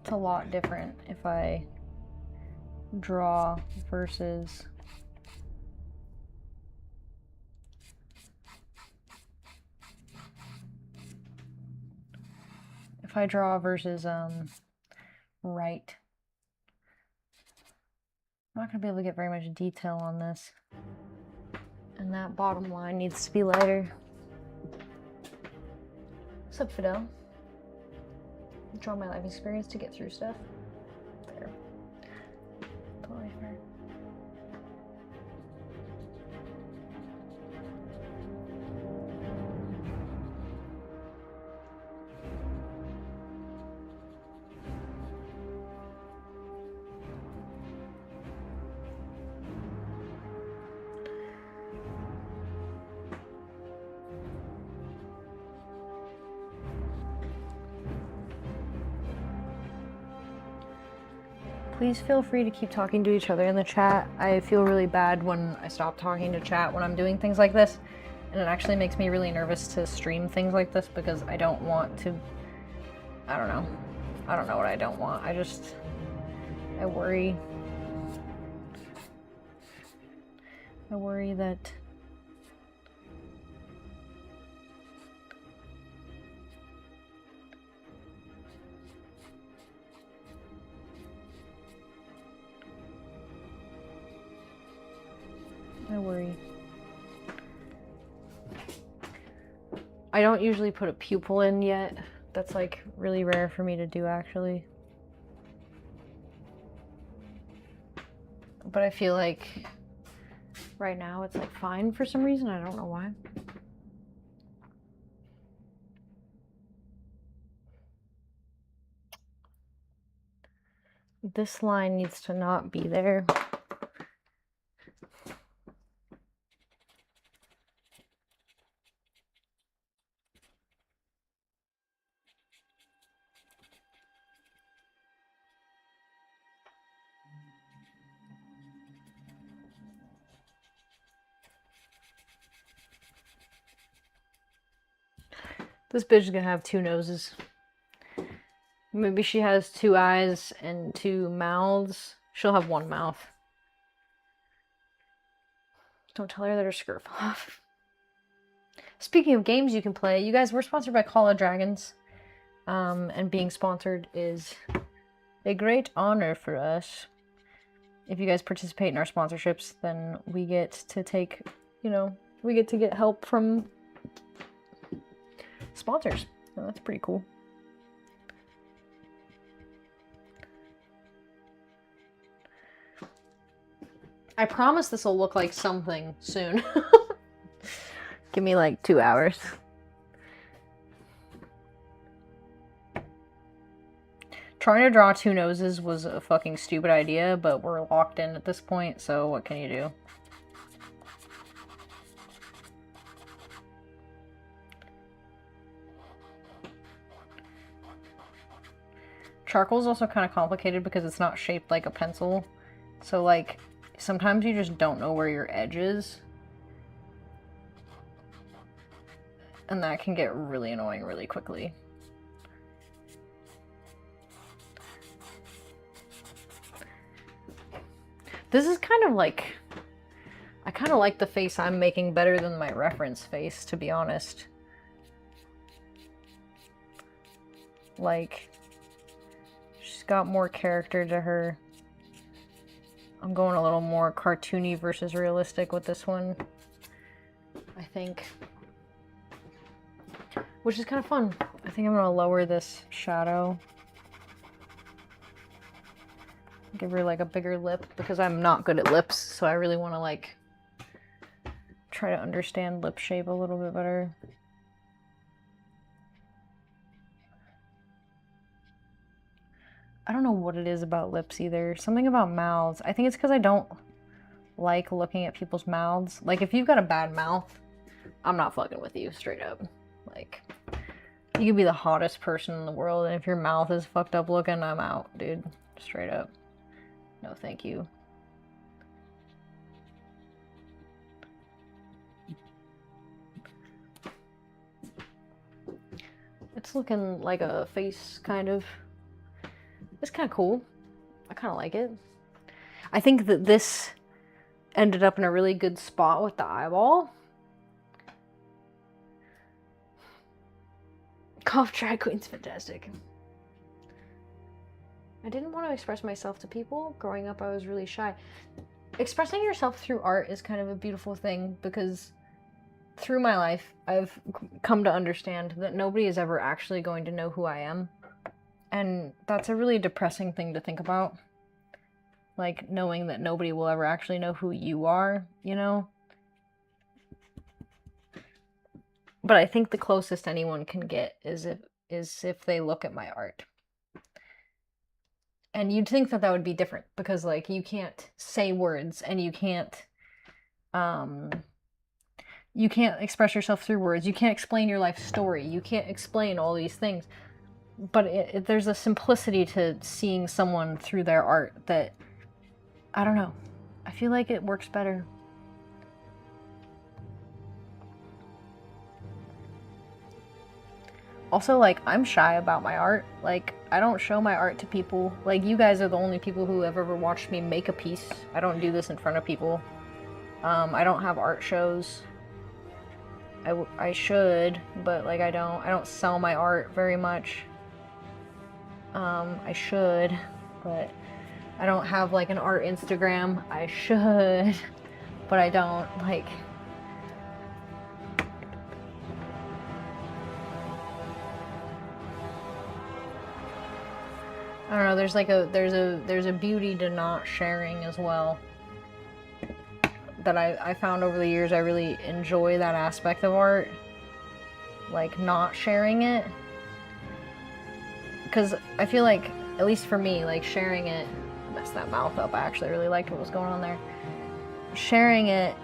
It's a lot different if I draw versus write. I'm not gonna be able to get very much detail on this. And that bottom line needs to be lighter. What's up, Fidel? Draw my life experience to get through stuff. There. Totally fair. Please feel free to keep talking to each other in the chat. I feel really bad when I stop talking to chat when I'm doing things like this. And it actually makes me really nervous to stream things like this because I don't want to... I don't know. I don't know what I don't want. I worry. I worry that... I worry. I don't usually put a pupil in yet. That's like really rare for me to do actually. But I feel like right now it's like fine for some reason. I don't know why. This line needs to not be there. This bitch is gonna have two noses. Maybe she has two eyes and two mouths. She'll have one mouth. Don't tell her that her skirt fell off. Speaking of games you can play, you guys, we're sponsored by Call of Dragons. And being sponsored is a great honor for us. If you guys participate in our sponsorships, then we get to take, you know, we get to get help from sponsors. So that's pretty cool. I promise this will look like something soon. Give me like 2 hours. Trying to draw two noses was a fucking stupid idea, but we're locked in at this point, so what can you do? Charcoal is also kind of complicated because it's not shaped like a pencil. So like, sometimes you just don't know where your edge is. And that can get really annoying really quickly. This is kind of like, I kind of like the face I'm making better than my reference face, to be honest. Like, she's got more character to her. I'm going a little more cartoony versus realistic with this one, I think. Which is kind of fun. I think I'm gonna lower this shadow. Give her like a bigger lip because I'm not good at lips, so I really want to like try to understand lip shape a little bit better. I don't know what it is about lips either. Something about mouths. I think it's because I don't like looking at people's mouths. Like, if you've got a bad mouth, I'm not fucking with you, straight up. Like, you could be the hottest person in the world, and if your mouth is fucked up looking, I'm out, dude. Straight up. No, thank you. It's looking like a face, kind of. It's kind of cool. I kind of like it. I think that this ended up in a really good spot with the eyeball. Cough drag queen's fantastic. I didn't want to express myself to people. Growing up, I was really shy. Expressing yourself through art is kind of a beautiful thing because through my life, I've come to understand that nobody is ever actually going to know who I am. And that's a really depressing thing to think about. Like, knowing that nobody will ever actually know who you are, you know? But I think the closest anyone can get is if they look at my art. And you'd think that that would be different because, like, you can't say words and you can't express yourself through words. You can't explain your life story. You can't explain all these things. But there's a simplicity to seeing someone through their art that, I don't know. I feel like it works better. Also, like, I'm shy about my art. Like, I don't show my art to people. Like, you guys are the only people who have ever watched me make a piece. I don't do this in front of people. I don't have art shows. I should, but, like, I don't sell my art very much. I should, but I don't have, like, an art Instagram. I should, but I don't, like... I don't know, there's a beauty to not sharing as well. That I found over the years. I really enjoy that aspect of art. Like, not sharing it. Because I feel like, at least for me, like, sharing it... Messed that mouth up. I actually really liked what was going on there. Sharing it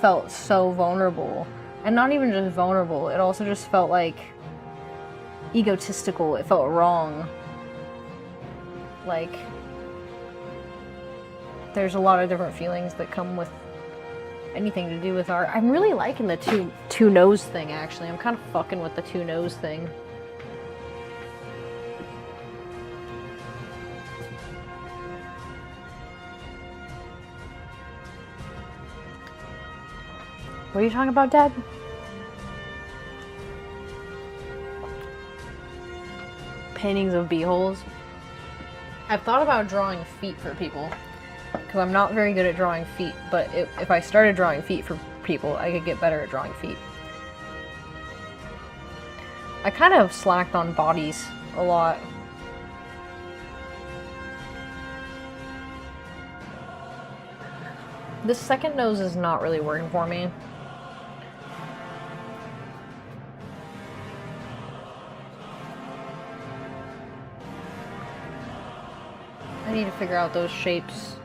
felt so vulnerable. And not even just vulnerable, it also just felt like egotistical. It felt wrong. Like, there's a lot of different feelings that come with anything to do with art. I'm really liking the two nose thing, actually. I'm kind of fucking with the two nose thing. What are you talking about, Dad? Paintings of beeholes. I've thought about drawing feet for people, because I'm not very good at drawing feet, but if I started drawing feet for people, I could get better at drawing feet. I kind of slacked on bodies a lot. This second nose is not really working for me. I need to figure out those shapes.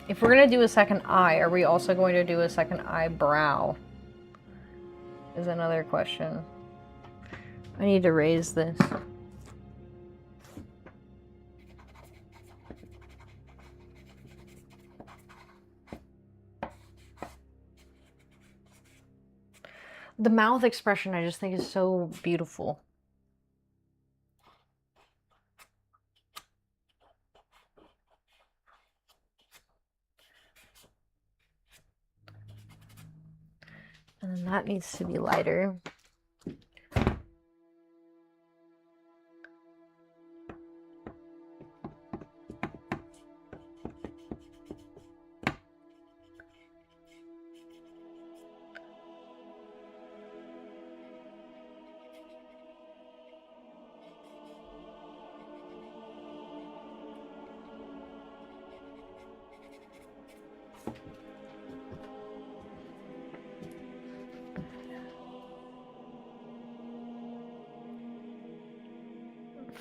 If we're gonna do a second eye, are we also going to do a second eyebrow? Is another question. I need to raise this. The mouth expression I just think is so beautiful. And then that needs to be lighter.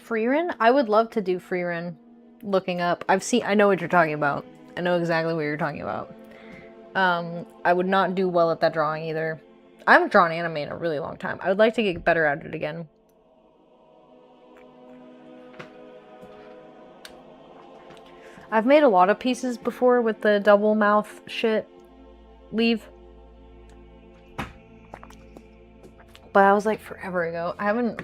Freerun? I would love to do Freerun. Looking up. I know what you're talking about. I know exactly what you're talking about. I would not do well at that drawing either. I haven't drawn anime in a really long time. I would like to get better at it again. I've made a lot of pieces before with the double mouth shit. Leave. But I was like forever ago. I haven't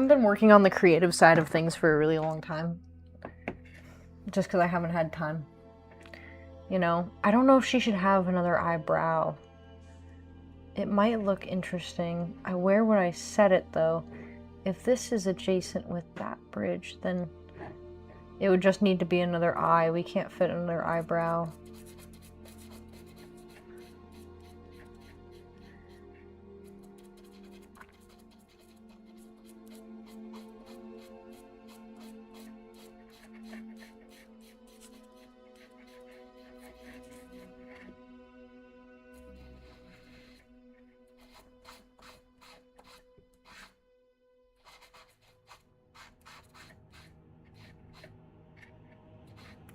been working on the creative side of things for a really long time. Just because I haven't had time. You know? I don't know if she should have another eyebrow. It might look interesting. I wear what I set it though. If this is adjacent with that bridge, then it would just need to be another eye. We can't fit another eyebrow.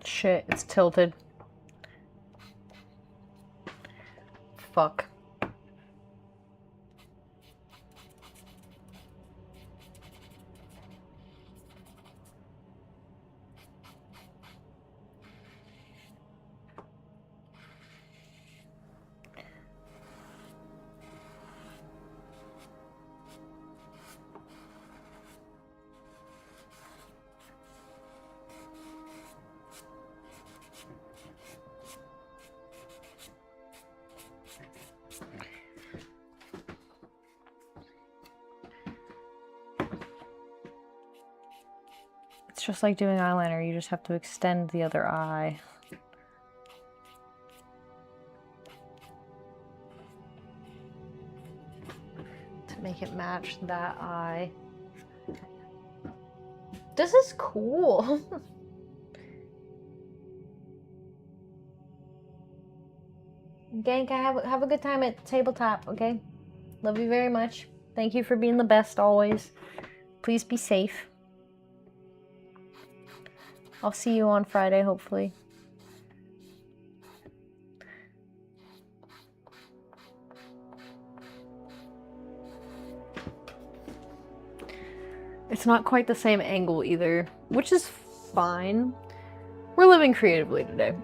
Shit, it's tilted. Fuck. It's just like doing eyeliner, you just have to extend the other eye. To make it match that eye. This is cool. Gang, have a good time at tabletop, okay? Love you very much. Thank you for being the best always. Please be safe. I'll see you on Friday, hopefully. It's not quite the same angle either, which is fine. We're living creatively today.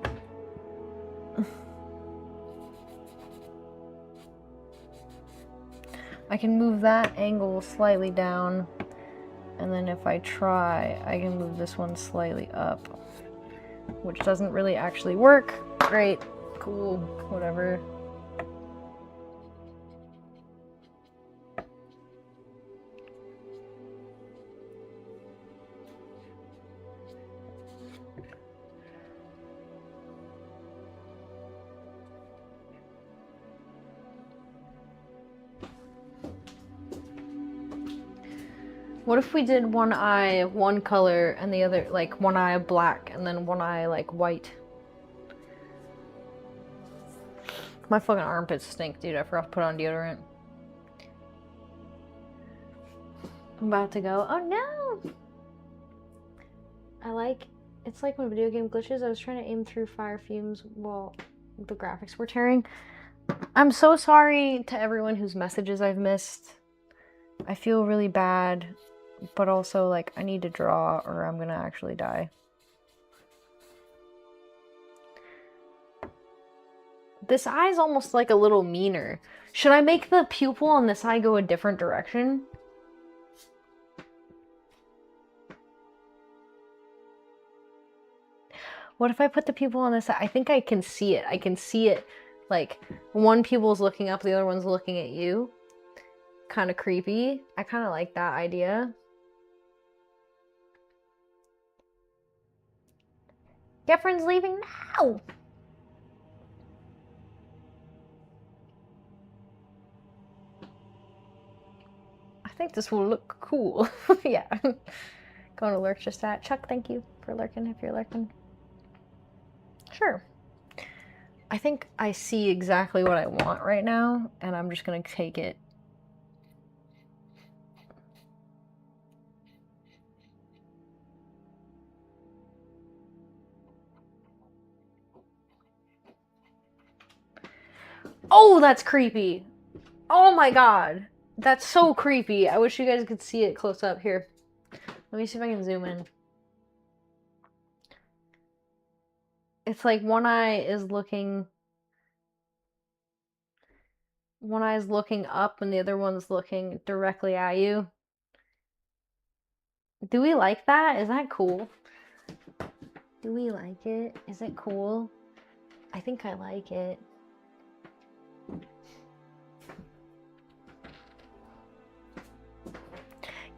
I can move that angle slightly down, and then if I try, I can move this one slightly up, which doesn't really actually work. Great, cool, whatever. What if we did one eye one color and the other, like one eye black and then one eye like white? My fucking armpits stink, dude. I forgot to put on deodorant. I'm about to go. Oh no! It's like when video game glitches. I was trying to aim through fire fumes while the graphics were tearing. I'm so sorry to everyone whose messages I've missed. I feel really bad. But also, like, I need to draw or I'm gonna actually die. This eye is almost like a little meaner. Should I make the pupil on this eye go a different direction? What if I put the pupil on this eye? I think I can see it. I can see it, like, one pupil's looking up, the other one's looking at you. Kind of creepy. I kind of like that idea. Gefren's leaving now! I think this will look cool. Yeah. Going to lurk just that. Chuck, thank you for lurking if you're lurking. Sure. I think I see exactly what I want right now, and I'm just gonna take it. Oh, that's creepy. Oh my god. That's so creepy. I wish you guys could see it close up. Here. Let me see if I can zoom in. It's like one eye is looking up and the other one's looking directly at you. Do we like that? Is that cool? Do we like it? Is it cool? I think I like it.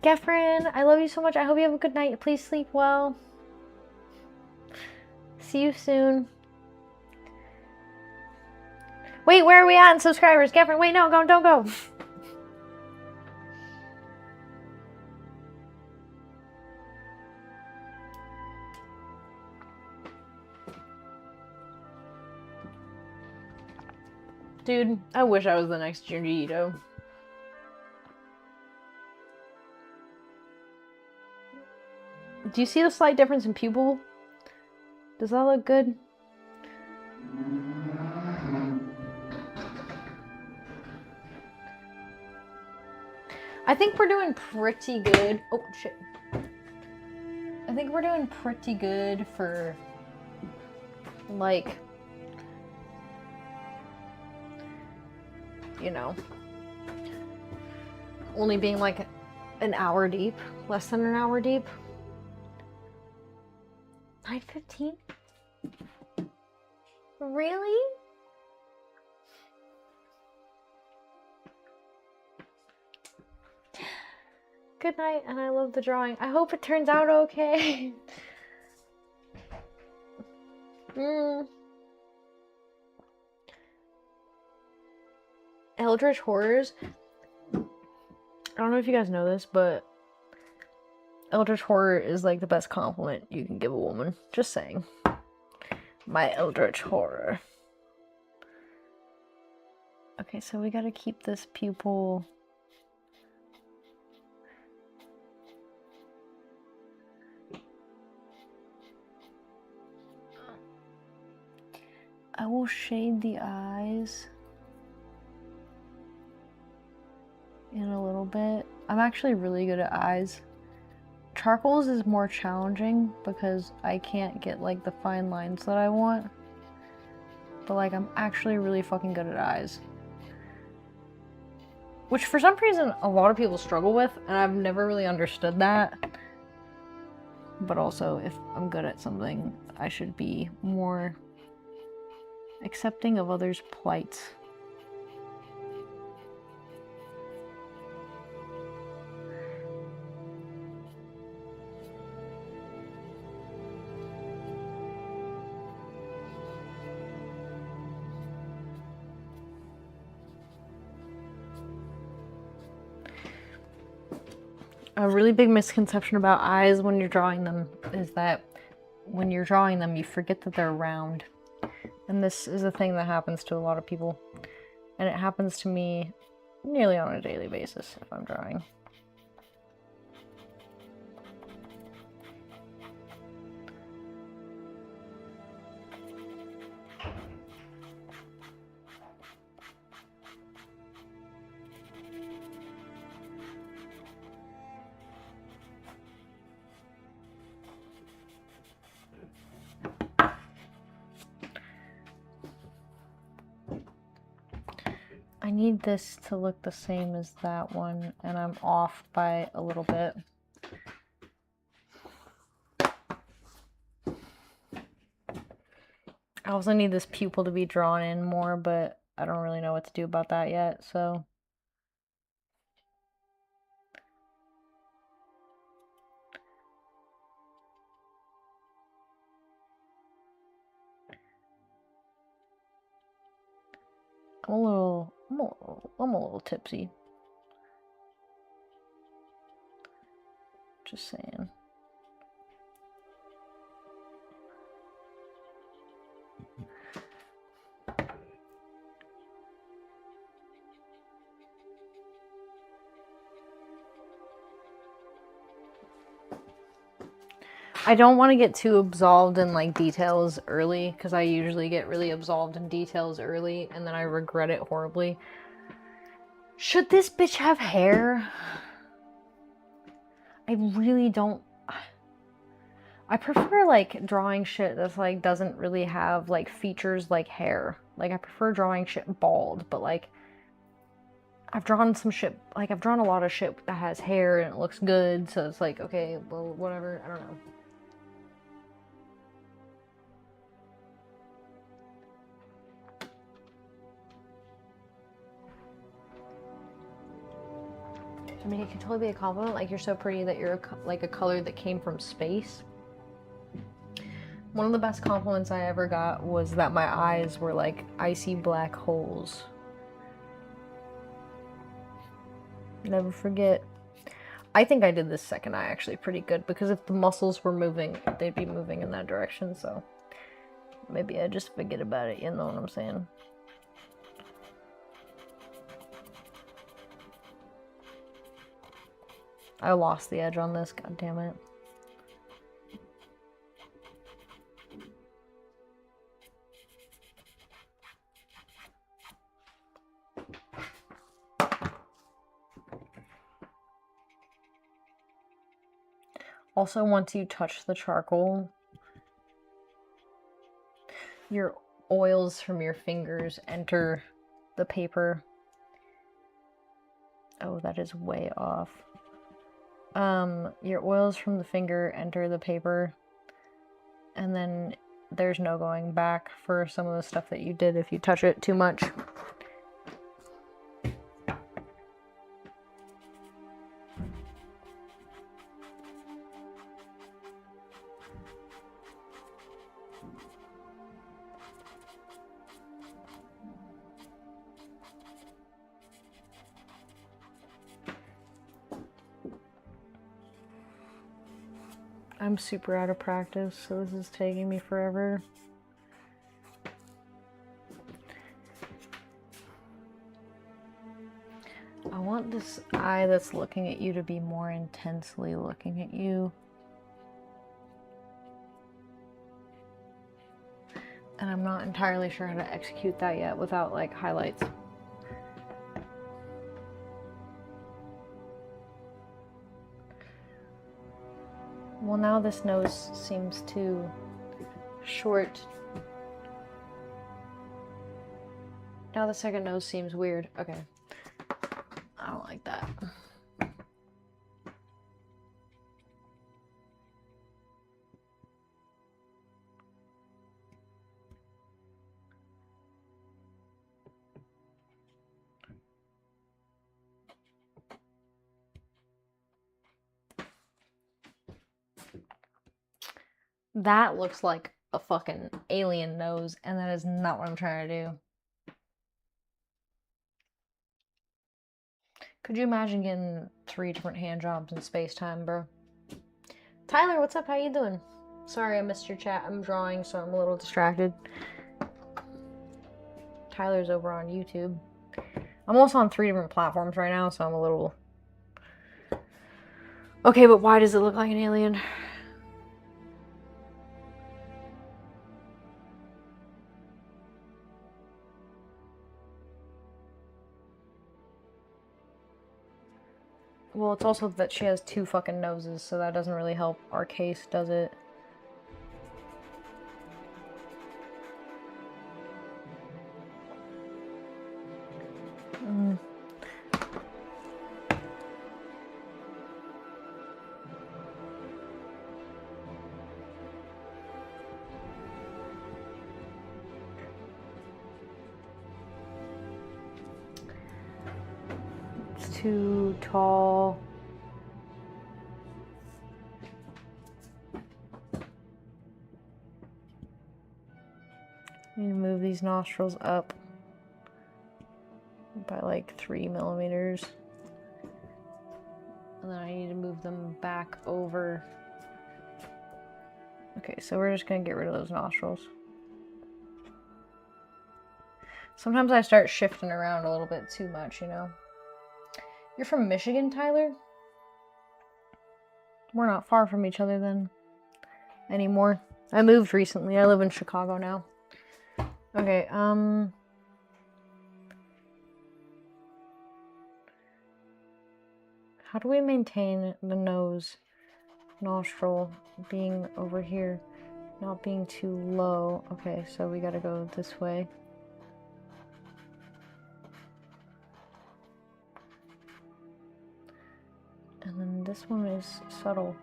Gefren, I love you so much. I hope you have a good night. Please sleep well. See you soon. Wait, where are we at in subscribers? Gefren, wait, no, don't go. Dude, I wish I was the next Junji Ito. Do you see the slight difference in pupil? Does that look good? I think we're doing pretty good. Oh, shit. I think we're doing pretty good for, like, you know, only being like an hour deep, less than an hour deep. 9:15? Really? Good night, and I love the drawing. I hope it turns out okay. Eldritch Horrors. I don't know if you guys know this, but Eldritch Horror is like the best compliment you can give a woman. Just saying. My Eldritch Horror. Okay, so we gotta keep this pupil. I will shade the eyes in a little bit. I'm actually really good at eyes. Charcoals is more challenging because I can't get like the fine lines that I want. But like I'm actually really fucking good at eyes. Which for some reason a lot of people struggle with, and I've never really understood that. But also if I'm good at something, I should be more accepting of others' plights. A really big misconception about eyes when you're drawing them is that when you're drawing them, you forget that they're round. And this is a thing that happens to a lot of people. And it happens to me nearly on a daily basis if I'm drawing. I need this to look the same as that one, and I'm off by a little bit. I also need this pupil to be drawn in more, but I don't really know what to do about that yet, so. I'm a little tipsy. Just saying. I don't want to get too absolved in like details early, because I usually get really absolved in details early and then I regret it horribly. Should this bitch have hair? I really don't. I prefer like drawing shit that's like doesn't really have like features like hair. Like I prefer drawing shit bald, but like I've drawn some shit, like I've drawn a lot of shit that has hair and it looks good, so it's like, okay, well, whatever, I don't know. I mean, it can totally be a compliment, like you're so pretty that you're like a color that came from space. One of the best compliments I ever got was that my eyes were like icy black holes. Never forget. I think I did this second eye actually pretty good, because if the muscles were moving, they'd be moving in that direction, so maybe I just forget about it, you know what I'm saying? I lost the edge on this, god damn it. Also, once you touch the charcoal, your oils from your fingers enter the paper. Oh, that is way off. Your oils from the finger enter the paper, and then there's no going back for some of the stuff that you did if you touch it too much. I'm super out of practice, so this is taking me forever. I want this eye that's looking at you to be more intensely looking at you. And I'm not entirely sure how to execute that yet without like highlights. Well, now this nose seems too short. Now the second nose seems weird. Okay. I don't like that. That looks like a fucking alien nose, and that is not what I'm trying to do. Could you imagine getting 3 different hand jobs in space-time, bro? Tyler, what's up? How you doing? Sorry I missed your chat. I'm drawing, so I'm a little distracted. Tyler's over on YouTube. I'm also on 3 different platforms right now, so I'm a little... Okay, but why does it look like an alien? Well, it's also that she has 2 fucking noses, so that doesn't really help our case, does it? It's too tall. I need to move these nostrils up by like 3 millimeters. And then I need to move them back over. Okay, so we're just gonna get rid of those nostrils. Sometimes I start shifting around a little bit too much, you know? You're from Michigan, Tyler? We're not far from each other then. anymore. I moved recently. I live in Chicago now. Okay, how do we maintain the nose nostril being over here, not being too low? Okay, so we gotta go this way. And then this one is subtle.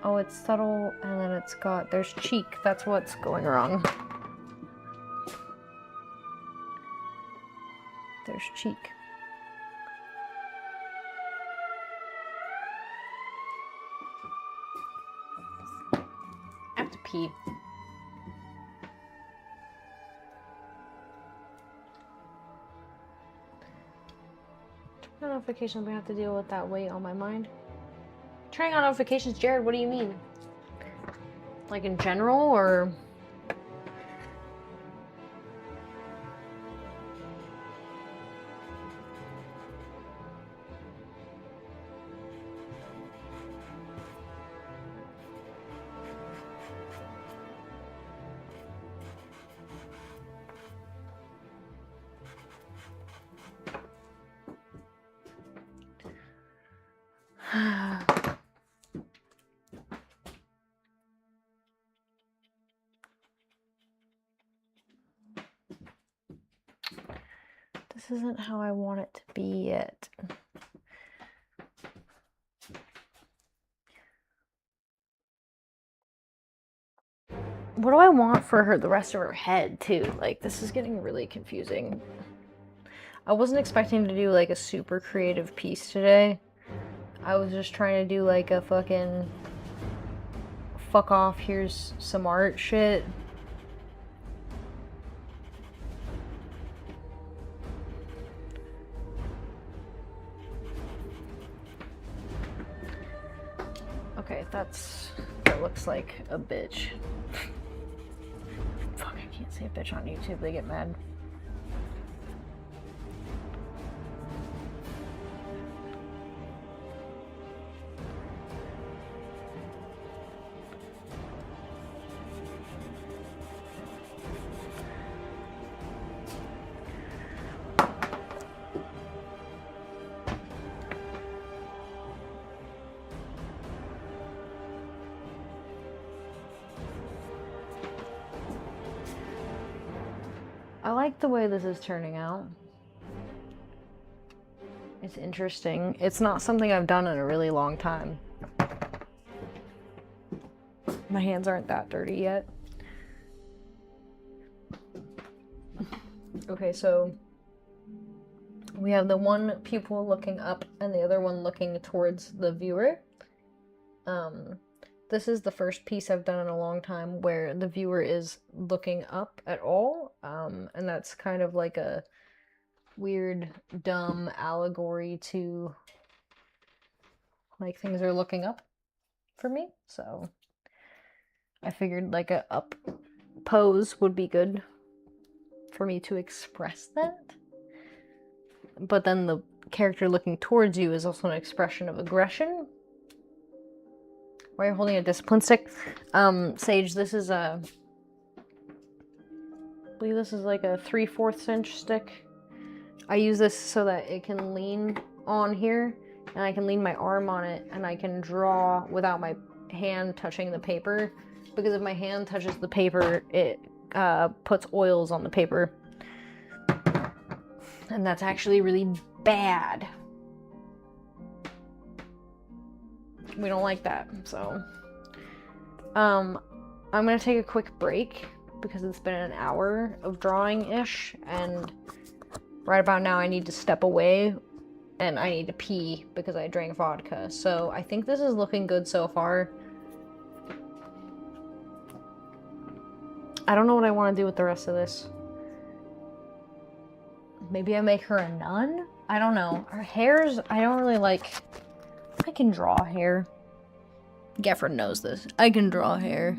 Oh, it's subtle, and then it's got, there's cheek. That's what's going wrong. There's cheek. I have to pee. Notifications, we have to deal with that weight on my mind. Turning on notifications, Jared, what do you mean? Like in general, or? This isn't how I want it to be yet. What do I want for her, the rest of her head, too? Like, this is getting really confusing. I wasn't expecting to do, like, a super creative piece today. I was just trying to do, like, a fucking fuck off, here's some art shit. Okay, that looks like a bitch. Fuck, I can't say bitch on YouTube, they get mad. I like the way this is turning out. It's interesting. It's not something I've done in a really long time. My hands aren't that dirty yet. Okay, so we have the one pupil looking up and the other one looking towards the viewer. This is the first piece I've done in a long time where the viewer is looking up at all, and that's kind of like a weird, dumb allegory to, like, things are looking up for me, so I figured like a up pose would be good for me to express that. But then the character looking towards you is also an expression of aggression. Why are you holding a discipline stick? Sage, this is a... I believe this is like a 3/4 inch stick. I use this so that it can lean on here, and I can lean my arm on it, and I can draw without my hand touching the paper. Because if my hand touches the paper, it puts oils on the paper. And that's actually really bad. We don't like that, so I'm gonna take a quick break because it's been an hour of drawing-ish, and right about now I need to step away and I need to pee because I drank vodka. So I think this is looking good so far. I don't know what I want to do with the rest of this. Maybe I make her a nun? I don't know. Her hair's, I don't really like... I can draw hair. Gefford knows this. I can draw hair.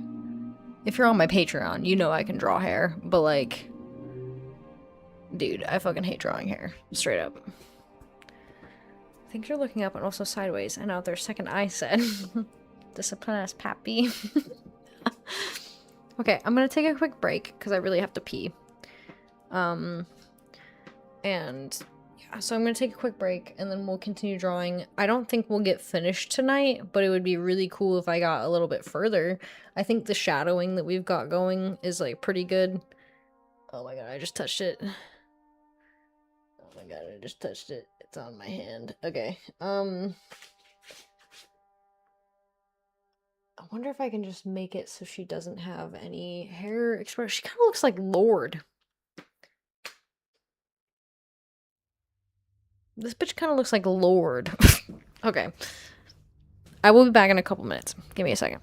If you're on my Patreon, you know I can draw hair. But like... Dude, I fucking hate drawing hair. Straight up. I think you're looking up and also sideways. And out their second eye said. Discipline as Pappy. Okay, I'm gonna take a quick break because I really have to pee. And yeah, so I'm gonna take a quick break and then we'll continue drawing. I don't think we'll get finished tonight, but it would be really cool if I got a little bit further. I think the shadowing that we've got going is like pretty good. Oh my god, I just touched it. Oh my god, I just touched it. It's on my hand. Okay. I wonder if I can just make it so she doesn't have any hair expression. She kind of looks like Lord. This bitch kind of looks like Lord. Okay. I will be back in a couple minutes. Give me a second.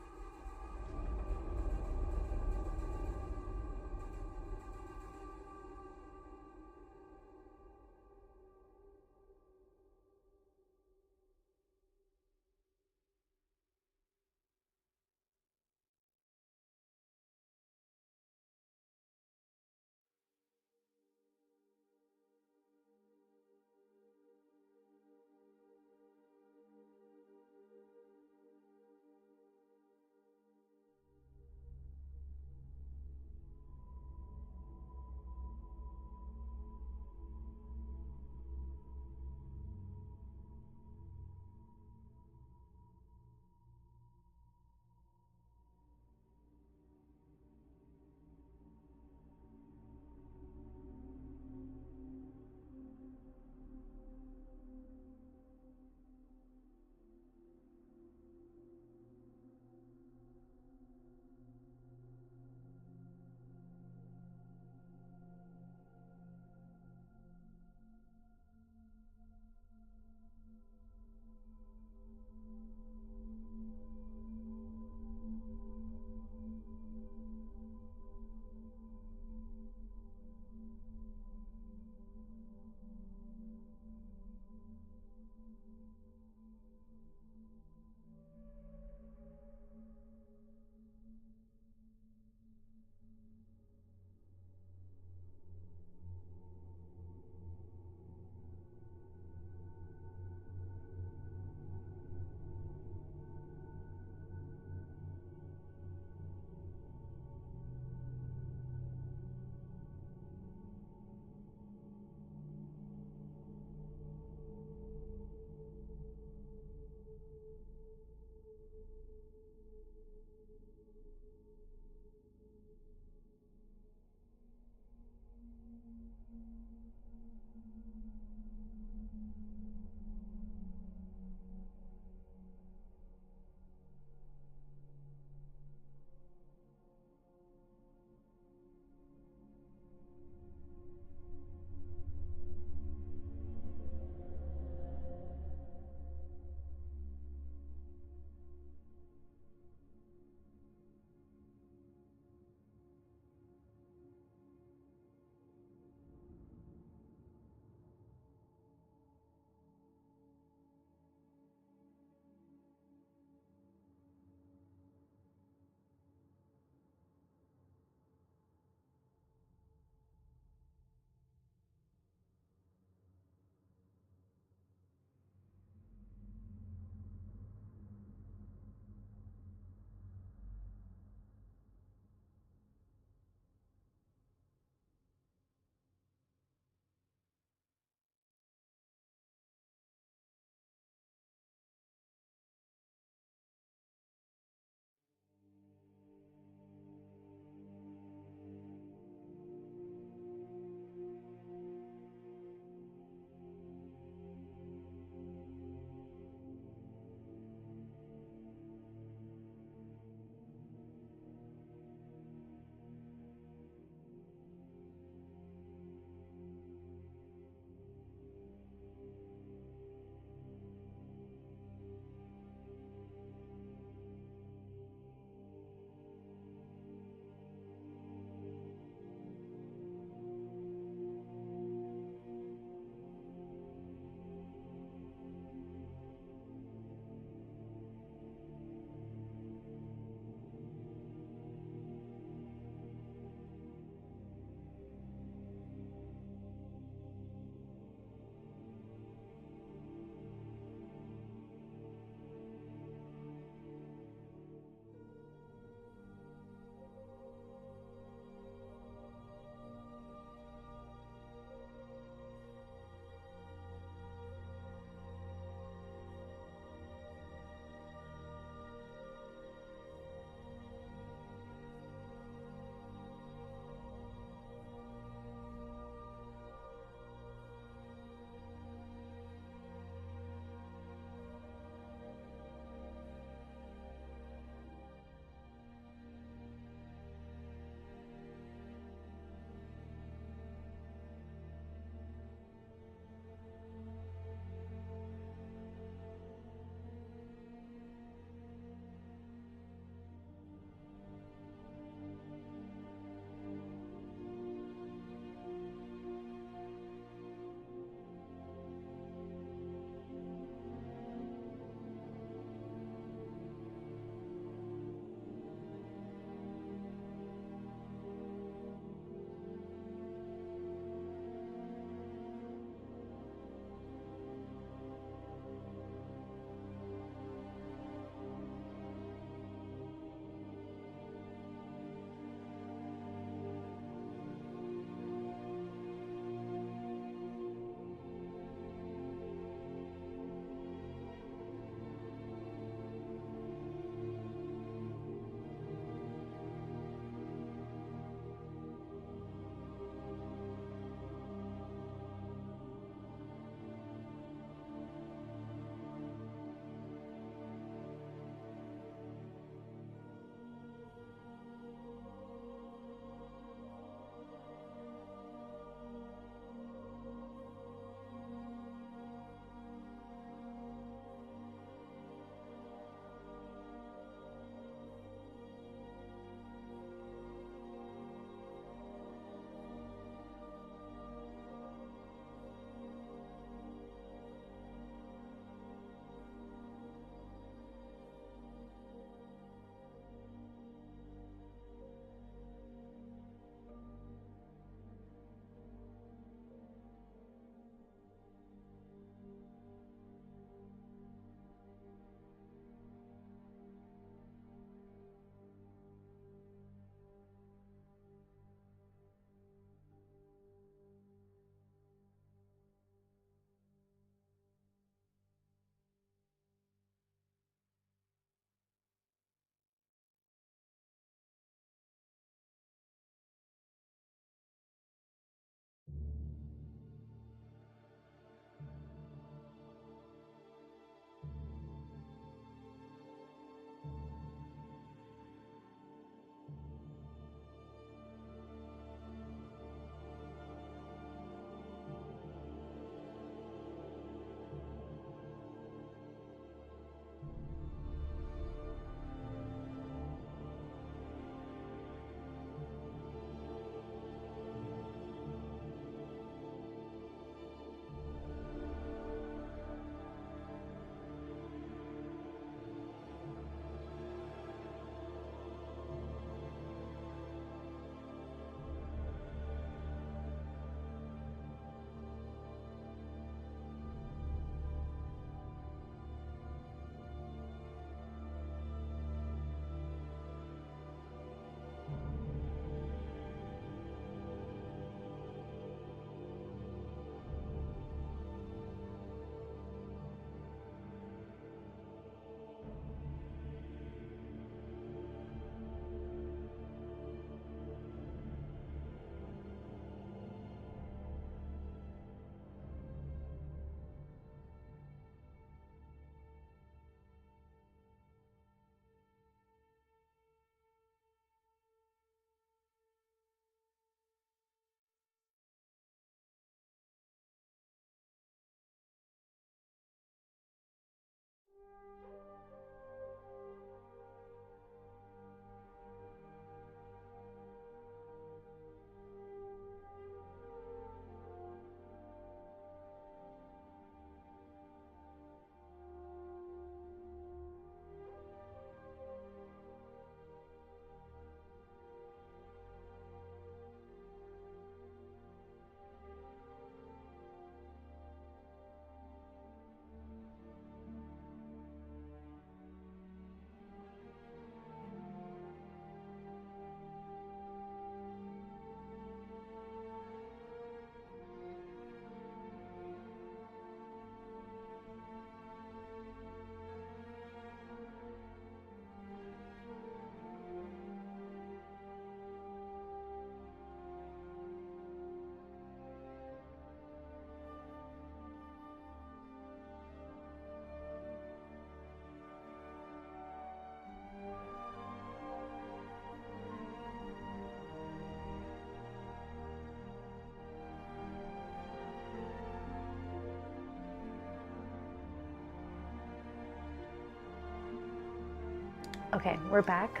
Okay, we're back.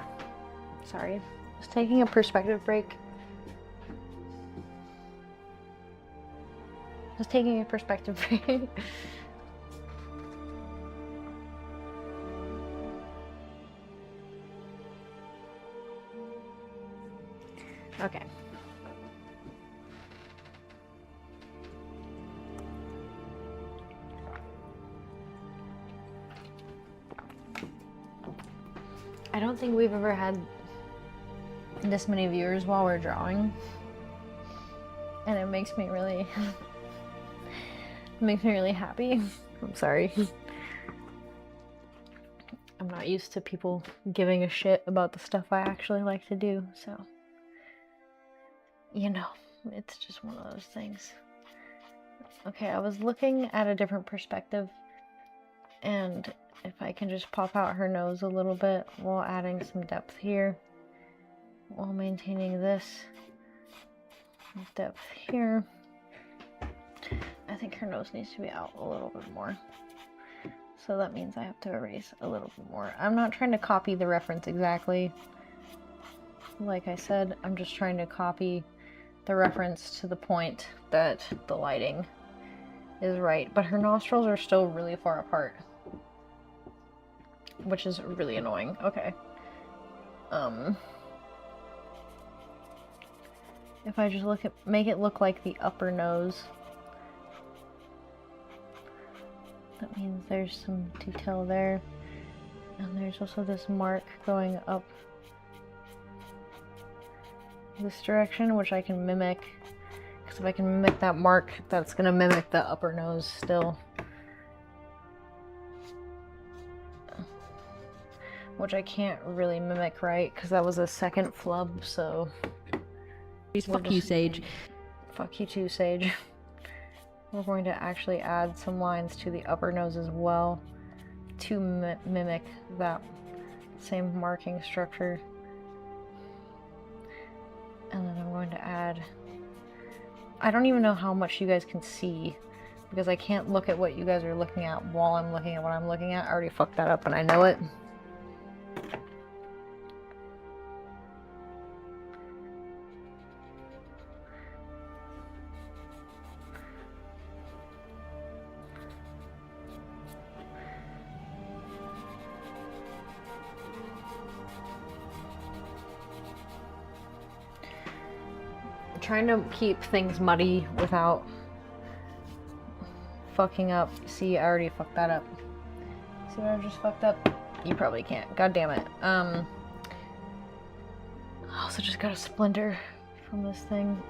Sorry. Just taking a perspective break. Just taking a perspective break. Okay. I don't think we've ever had this many viewers while we're drawing, and it makes me really happy. I'm sorry. I'm not used to people giving a shit about the stuff I actually like to do, so you know, it's just one of those things. Okay, I was looking at a different perspective, and if I can just pop out her nose a little bit while adding some depth here, while maintaining this depth here. I think her nose needs to be out a little bit more. So that means I have to erase a little bit more. I'm not trying to copy the reference exactly. Like I said, I'm just trying to copy the reference to the point that the lighting is right. But her nostrils are still really far apart, which is really annoying. Okay. If I just make it look like the upper nose, that means there's some detail there. And there's also this mark going up this direction, which I can mimic. Because if I can mimic that mark, that's gonna mimic the upper nose still. Which I can't really mimic right, because that was a second flub, so... Fuck you, Sage. Fuck you too, Sage. We're going to actually add some lines to the upper nose as well to mimic that same marking structure. And then I'm going to add... I don't even know how much you guys can see, because I can't look at what you guys are looking at while I'm looking at what I'm looking at. I already fucked that up and I know it. Trying to keep things muddy without fucking up. See, I already fucked that up. See what I just fucked up? You probably can't. God damn it. I also just got a splinter from this thing.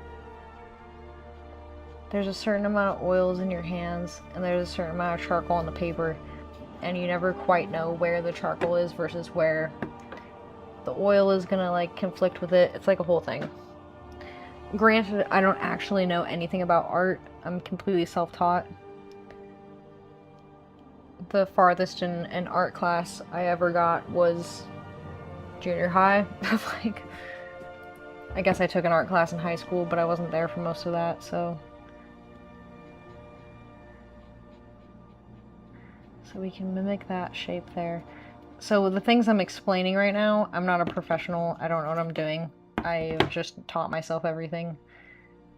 There's a certain amount of oils in your hands, and there's a certain amount of charcoal on the paper, and you never quite know where the charcoal is versus where the oil is gonna like conflict with it. It's like a whole thing. Granted, I don't actually know anything about art. I'm completely self-taught. The farthest in an art class I ever got was junior high. Like, I guess I took an art class in high school, but I wasn't there for most of that, so So we can mimic that shape there. So the things I'm explaining right now, I'm not a professional. I don't know what I'm doing. I've just taught myself everything.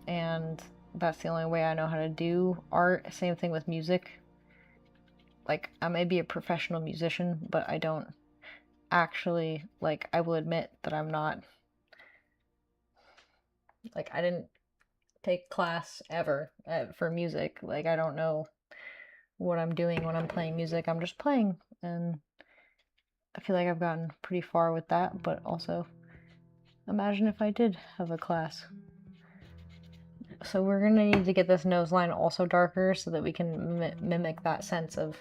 And that's the only way I know how to do art. Same thing with music. Like, I may be a professional musician, but I don't actually, like, I will admit that I'm not, like, I didn't take class ever for music. Like, I don't know what I'm doing when I'm playing music. I'm just playing, and I feel like I've gotten pretty far with that, but also imagine if I did have a class. So we're gonna need to get this nose line also darker so that we can mimic that sense of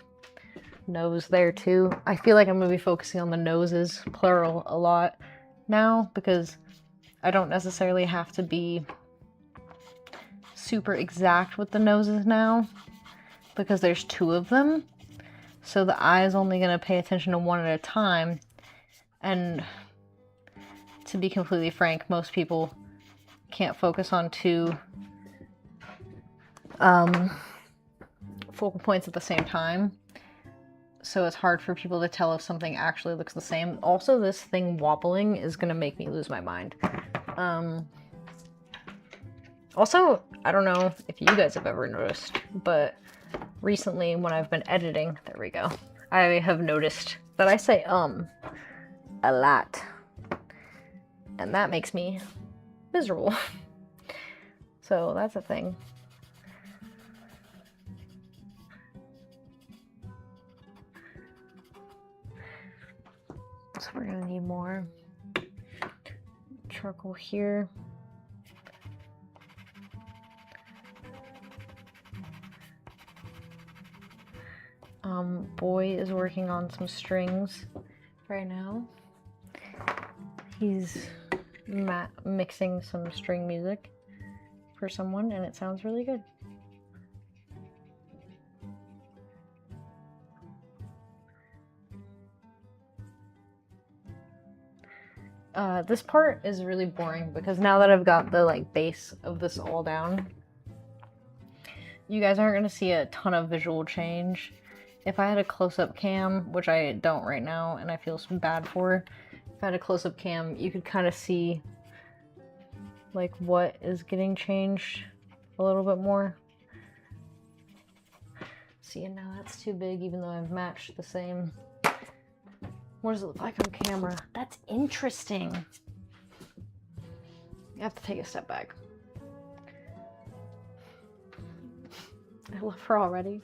nose there too. I feel like I'm gonna be focusing on the noses, plural, a lot now, because I don't necessarily have to be super exact with the noses now, because there's two of them. So the eye is only gonna pay attention to one at a time, and to be completely frank, most people can't focus on two focal points at the same time. So it's hard for people to tell if something actually looks the same. Also, this thing wobbling is gonna make me lose my mind. Also, I don't know if you guys have ever noticed, but recently when I've been editing, there we go, I have noticed that I say a lot. And that makes me miserable. So that's a thing. So we're gonna need more charcoal here. Boy is working on some strings right now. He's mixing some string music for someone, and it sounds really good. This part is really boring because now that I've got the like base of this all down, you guys aren't going to see a ton of visual change. If I had a close-up cam, which I don't right now and I feel bad for, if I had a close-up cam, you could kind of see like what is getting changed a little bit more. See, and now that's too big even though I've matched the same. What does it look like on camera? That's interesting. You have to take a step back. I love her already.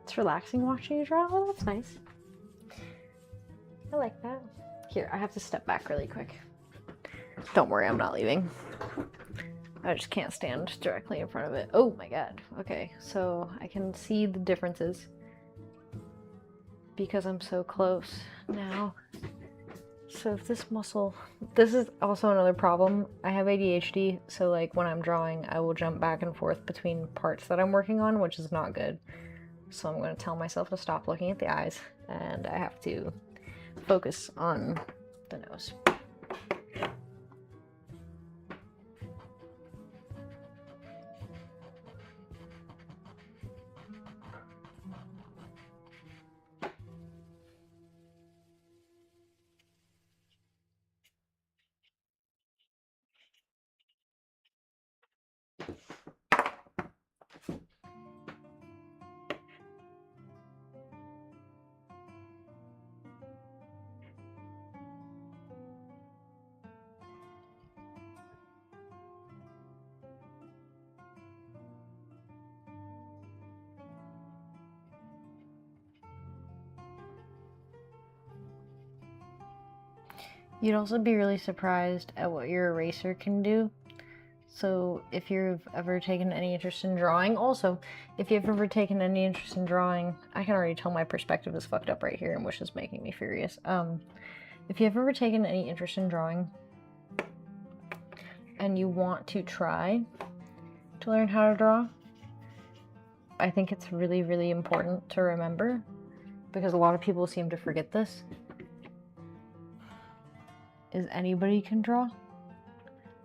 It's relaxing watching you draw. Oh, that's nice. I like that. Here, I have to step back really quick. Don't worry, I'm not leaving. I just can't stand directly in front of it. Oh my god. Okay, so I can see the differences because I'm so close now. So if this muscle, this is also another problem. I have ADHD, so like when I'm drawing, I will jump back and forth between parts that I'm working on, which is not good. So I'm going to tell myself to stop looking at the eyes, and I have to focus on the nose. You'd also be really surprised at what your eraser can do. So if you've ever taken any interest in drawing, also, if you've ever taken any interest in drawing, I can already tell my perspective is fucked up right here, and which is making me furious. If you've ever taken any interest in drawing, and you want to try to learn how to draw, I think it's really, really important to remember, because a lot of people seem to forget this, is anybody can draw.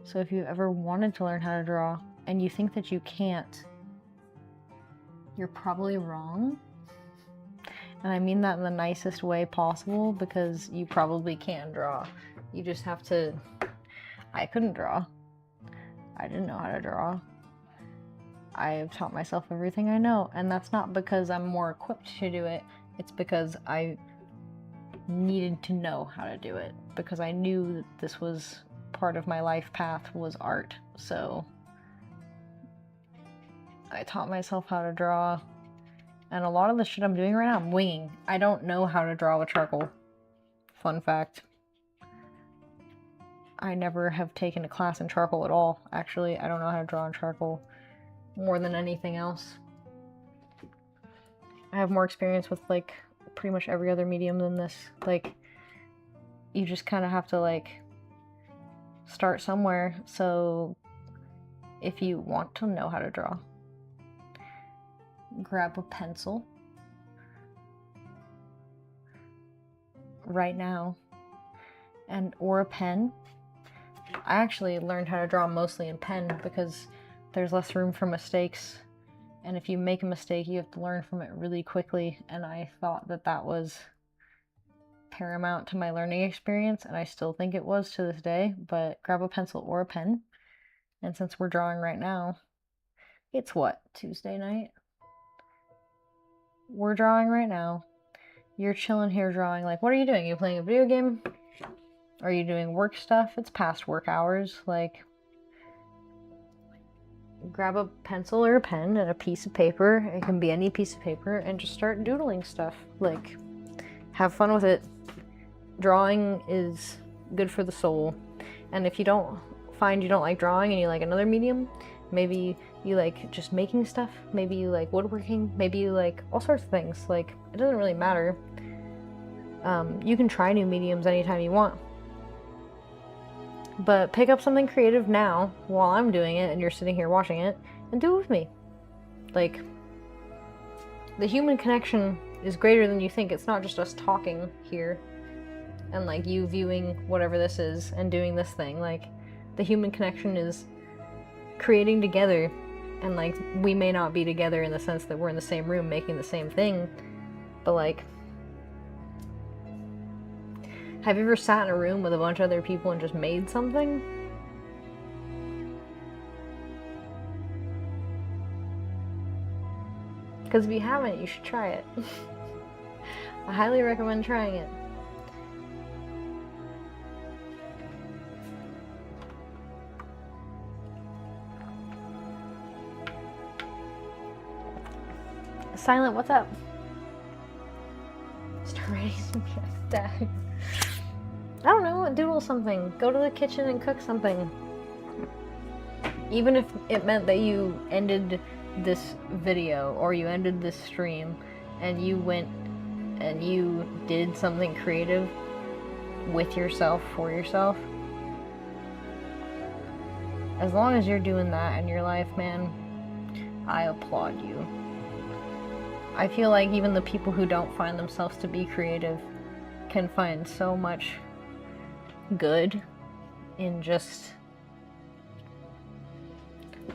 So if you ever wanted to learn how to draw and you think that you can't, you're probably wrong. And I mean that in the nicest way possible, because you probably can draw. You just have to... I couldn't draw. I didn't know how to draw. I've taught myself everything I know, and that's not because I'm more equipped to do it. It's because I needed to know how to do it, because I knew that this was part of my life path was art. So I taught myself how to draw, and a lot of the shit I'm doing right now I'm winging. I don't know how to draw with charcoal. Fun fact. I never have taken a class in charcoal at all. Actually, I don't know how to draw in charcoal more than anything else. I have more experience with like pretty much every other medium than this. Like, you just kind of have to like start somewhere. So if you want to know how to draw, grab a pencil right now or a pen. I actually learned how to draw mostly in pen because there's less room for mistakes, and if you make a mistake you have to learn from it really quickly, and I thought that that was paramount to my learning experience, and I still think it was to this day. But grab a pencil or a pen, and since we're drawing right now, it's what, Tuesday night? We're drawing right now. You're chilling here drawing. Like, what are you doing? Are you playing a video game? Are you doing work stuff? It's past work hours. Like, grab a pencil or a pen and a piece of paper. It can be any piece of paper, and just start doodling stuff. Like, have fun with it. Drawing is good for the soul. And if you don't find you don't like drawing and you like another medium, maybe you like just making stuff, maybe you like woodworking, maybe you like all sorts of things. Like, it doesn't really matter. You can try new mediums anytime you want. But pick up something creative now while I'm doing it and you're sitting here watching it, and do it with me. Like, the human connection is greater than you think. It's not just us talking here and like you viewing whatever this is and doing this thing. Like, the human connection is creating together, and like, we may not be together in the sense that we're in the same room making the same thing, but like, have you ever sat in a room with a bunch of other people and just made something? Because if you haven't, you should try it. I highly recommend trying it. Silent, what's up? Start writing some shit down. I don't know, doodle something. Go to the kitchen and cook something. Even if it meant that you ended this video or you ended this stream and you went and you did something creative with yourself, for yourself. As long as you're doing that in your life, man, I applaud you. I feel like even the people who don't find themselves to be creative can find so much good in just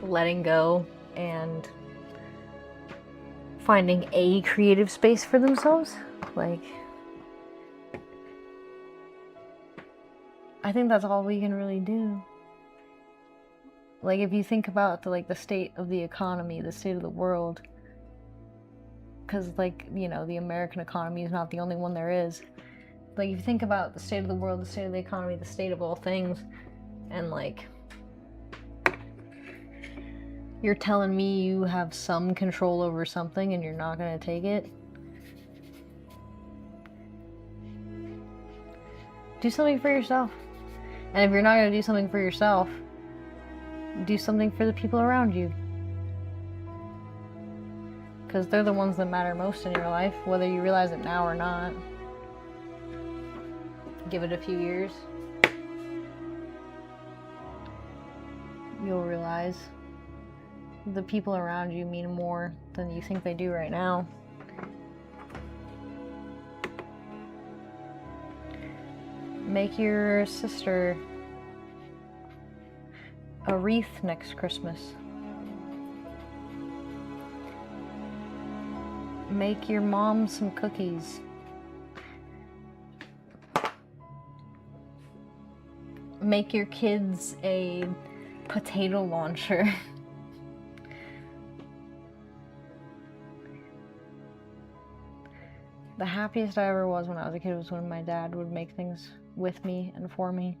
letting go and finding a creative space for themselves. Like, I think that's all we can really do. Like, if you think about the state of the economy, the state of the world, because, like, you know, the American economy is not the only one there is. Like, if you think about the state of the world, the state of the economy, the state of all things, and, like, you're telling me you have some control over something and you're not gonna take it? Do something for yourself. And if you're not gonna do something for yourself, do something for the people around you. Because they're the ones that matter most in your life, whether you realize it now or not. Give it a few years. You'll realize the people around you mean more than you think they do right now. Make your sister a wreath next Christmas. Make your mom some cookies. Make your kids a potato launcher. The happiest I ever was when I was a kid was when my dad would make things with me and for me.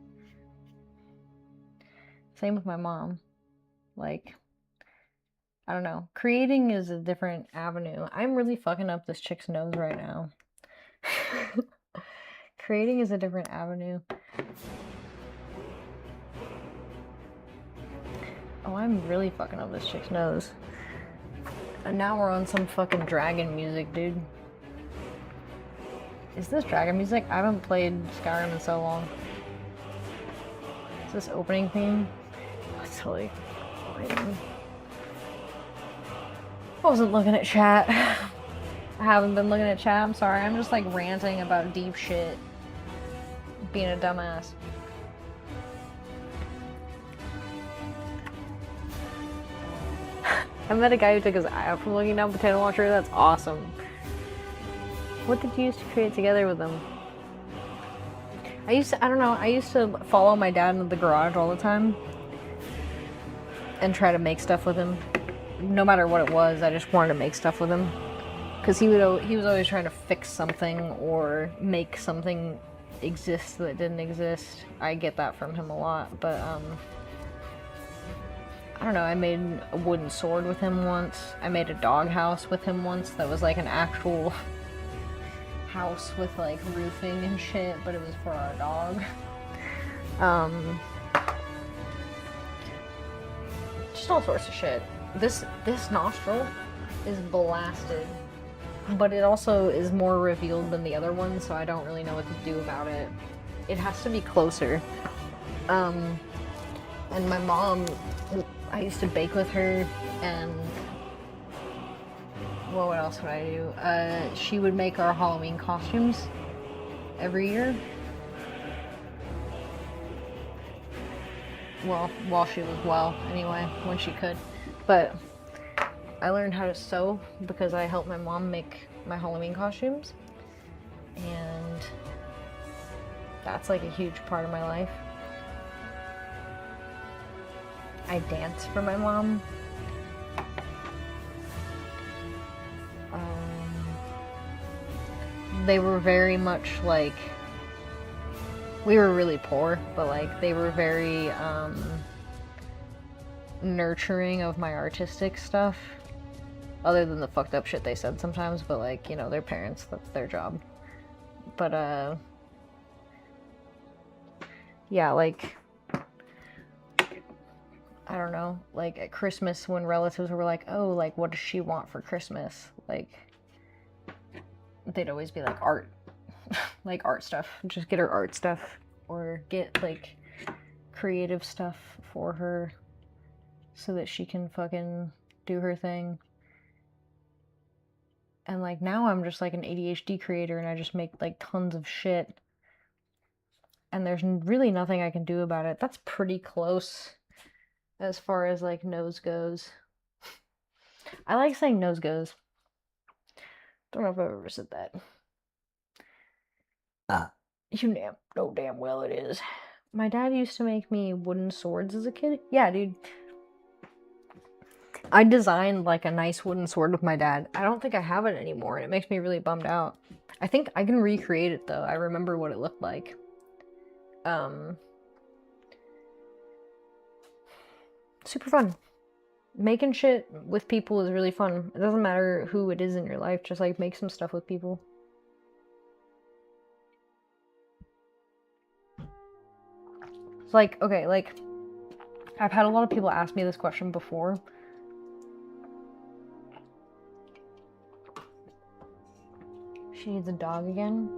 Same with my mom. Like, I don't know. Creating is a different avenue. I'm really fucking up this chick's nose right now. Creating is a different avenue. Oh, I'm really fucking up this chick's nose. And now we're on some fucking dragon music, dude. Is this dragon music? I haven't played Skyrim in so long. Is this opening theme? Oh, it's totally random. I wasn't looking at chat. I haven't been looking at chat. I'm sorry. I'm just like ranting about deep shit. Being a dumbass. I met a guy who took his eye out from looking down potato launcher. That's awesome. What did you use to create together with them? I don't know, I used to follow my dad into the garage all the time and try to make stuff with him. No matter what it was, I just wanted to make stuff with him. Because he was always trying to fix something or make something exist that didn't exist. I get that from him a lot, but I don't know, I made a wooden sword with him once. I made a dog house with him once that was like an actual house with like roofing and shit, but it was for our dog. Just all sorts of shit. This nostril is blasted, but it also is more revealed than the other one, so I don't really know what to do about it. It has to be closer. And my mom, I used to bake with her, and well, what else would I do? She would make our Halloween costumes every year. Well, while she was well, anyway, when she could. But I learned how to sew because I helped my mom make my Halloween costumes. And that's like a huge part of my life. I dance for my mom. They were very much like, we were really poor, but like they were very nurturing of my artistic stuff, other than the fucked up shit they said sometimes, but like, you know, they're parents, that's their job. But yeah, like, I don't know, like at Christmas when relatives were like, oh, like what does she want for Christmas, like they'd always be like art. Like art stuff. Just get her art stuff. Or get like creative stuff for her so that she can fucking do her thing. And like now I'm just like an ADHD creator and I just make like tons of shit. And there's really nothing I can do about it. That's pretty close as far as like nose goes. I like saying nose goes. Don't know if I've ever said that. You know damn well it is. My dad used to make me wooden swords as a kid. Yeah, dude. I designed like a nice wooden sword with my dad. I don't think I have it anymore, and it makes me really bummed out. I think I can recreate it though. I remember what it looked like. Super fun. Making shit with people is really fun. It doesn't matter who it is in your life, just like make some stuff with people. It's like, okay, like, I've had a lot of people ask me this question before. She needs a dog again.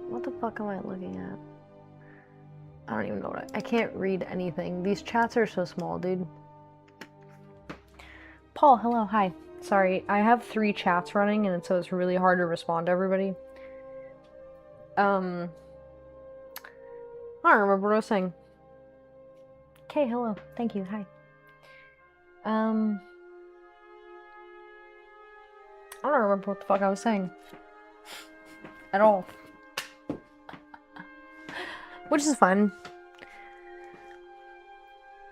What the fuck am I looking at? I don't even know what I can't read anything. These chats are so small, dude. Paul, hello, hi. Sorry, I have 3 chats running, and so it's really hard to respond to everybody. Hi, I don't remember what I was saying. Okay, hello. Thank you. Hi. I don't remember what the fuck I was saying. At all. Which is fun.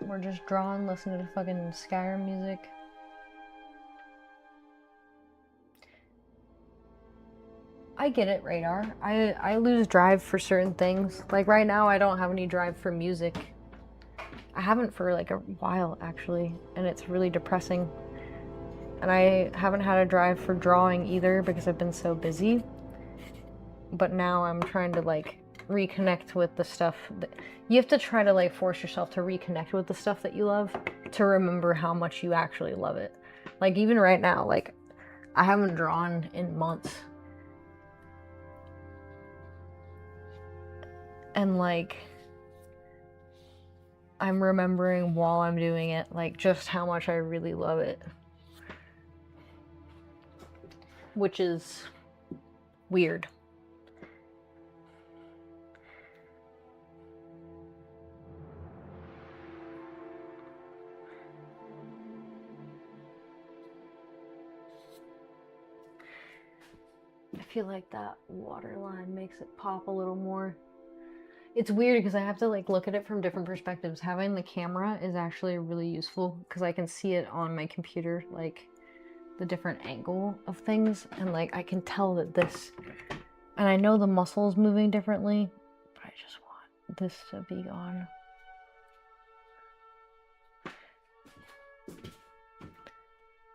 We're just drawing, listening to fucking Skyrim music. I get it, Radar. I lose drive for certain things. Like right now, I don't have any drive for music. I haven't for like a while, actually, and it's really depressing. And I haven't had a drive for drawing either because I've been so busy. But now I'm trying to like reconnect with the stuff that you have to try to like force yourself to reconnect with the stuff that you love to remember how much you actually love it. Like even right now, like I haven't drawn in months. And like I'm remembering while I'm doing it, like just how much I really love it. Which is weird. I feel like that water line makes it pop a little more. It's weird because I have to like look at it from different perspectives. Having the camera is actually really useful because I can see it on my computer, like the different angle of things, and like I can tell that this, and I know the muscles moving differently, but I just want this to be gone.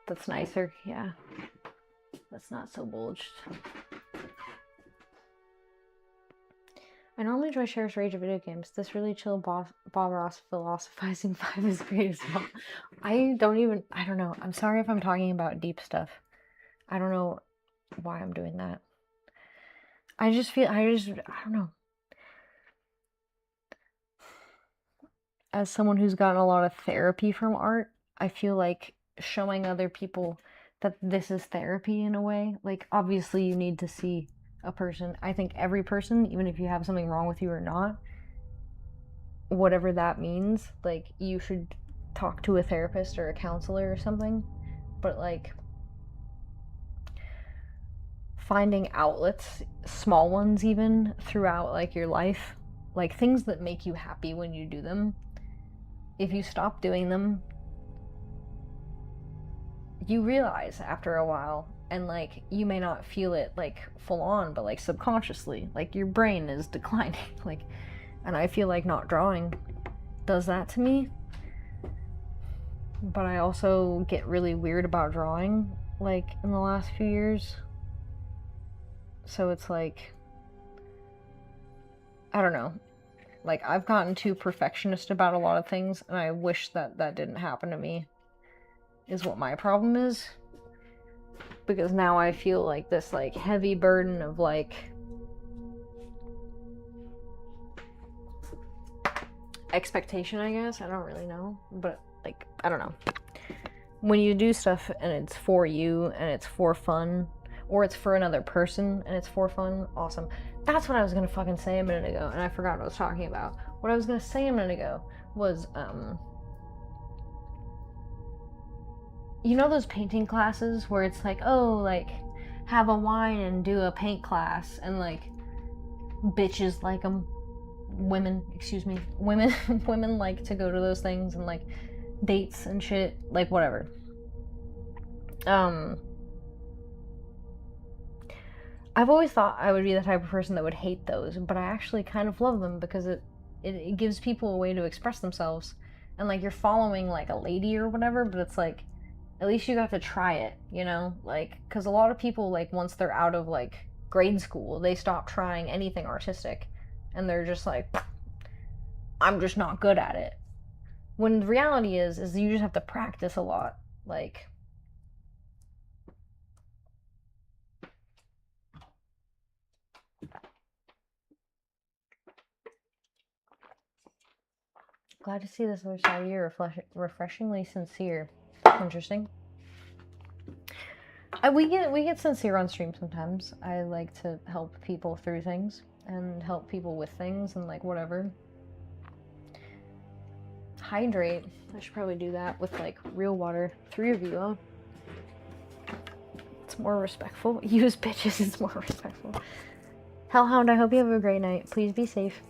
That's nicer, yeah. That's not so bulged. I normally enjoy Sheriff's Rage of video games. This really chill Bob Ross philosophizing vibe is great as well. I don't know. I'm sorry if I'm talking about deep stuff. I don't know why I'm doing that. I don't know. As someone who's gotten a lot of therapy from art, I feel like showing other people that this is therapy in a way. Like, obviously you need to see a person. I think every person, even if you have something wrong with you or not, whatever that means, like, you should talk to a therapist or a counselor or something. But, like, finding outlets, small ones even, throughout, like, your life, like, things that make you happy when you do them, if you stop doing them, you realize after a while, and like you may not feel it like full on, but like subconsciously, like your brain is declining. Like, and I feel like not drawing does that to me. But I also get really weird about drawing, like in the last few years. So it's like, I don't know. Like I've gotten too perfectionist about a lot of things, and I wish that that didn't happen to me. Is what my problem is, because now I feel like this like heavy burden of like expectation, I guess. I don't really know, but like I don't know, when you do stuff and it's for you and it's for fun, or it's for another person and it's for fun, awesome. That's what I was gonna fucking say a minute ago, and I forgot what I was talking about. What I was gonna say a minute ago was you know those painting classes where it's like, oh, like, have a wine and do a paint class, and like, bitches like them, women like to go to those things, and like, dates and shit, like, whatever. I've always thought I would be the type of person that would hate those, but I actually kind of love them because it gives people a way to express themselves, and like, you're following like a lady or whatever, but it's like, at least you got to try it, you know? Like, because a lot of people, like, once they're out of, like, grade school, they stop trying anything artistic. And they're just like, I'm just not good at it. When the reality is you just have to practice a lot. Like, glad to see this other side of you, refreshingly sincere. Interesting. We get sincere on stream sometimes. I like to help people through things and help people with things and like whatever. hydrate. I should probably do that with like real water. 3 of you, huh? It's more respectful. Use bitches, it's more respectful. Hellhound, I hope you have a great night. Please be safe.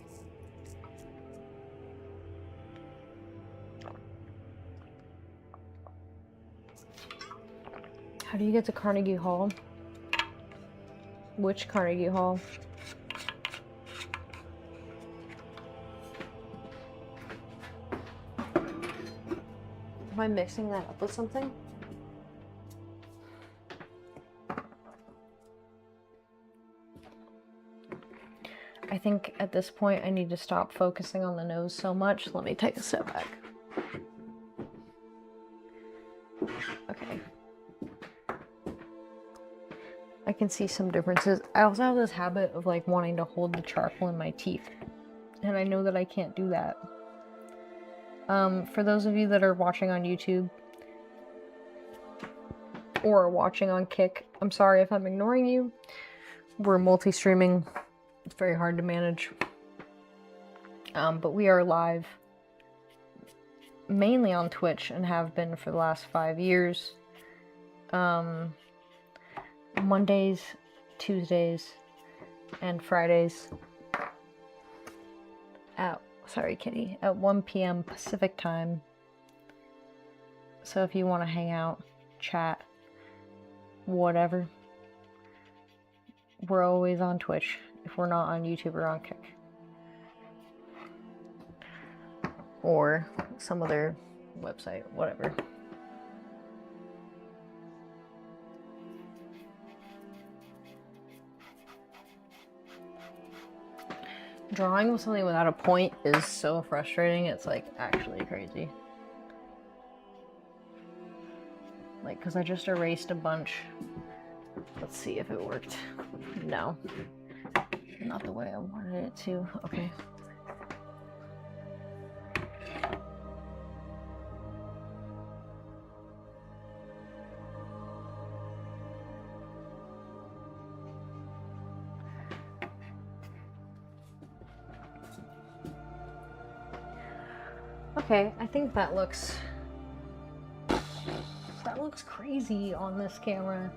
How do you get to Carnegie Hall? Which Carnegie Hall? Am I mixing that up with something? I think at this point I need to stop focusing on the nose so much. Let me take a step back. Okay. I can see some differences. I also have this habit of like wanting to hold the charcoal in my teeth. And I know that I can't do that. For those of you that are watching on YouTube or watching on Kick, I'm sorry if I'm ignoring you. We're multi-streaming. It's very hard to manage. But we are live mainly on Twitch and have been for the last 5 years. Mondays, Tuesdays, and Fridays at, sorry kitty, at 1 p.m. Pacific time. So if you want to hang out, chat, whatever, we're always on Twitch. If we're not on YouTube or on Kick. Or some other website, whatever. Drawing with something without a point is so frustrating, it's like actually crazy. Like, because I just erased a bunch. Let's see if it worked. No. Not the way I wanted it to. Okay. Okay, I think that looks crazy on this camera.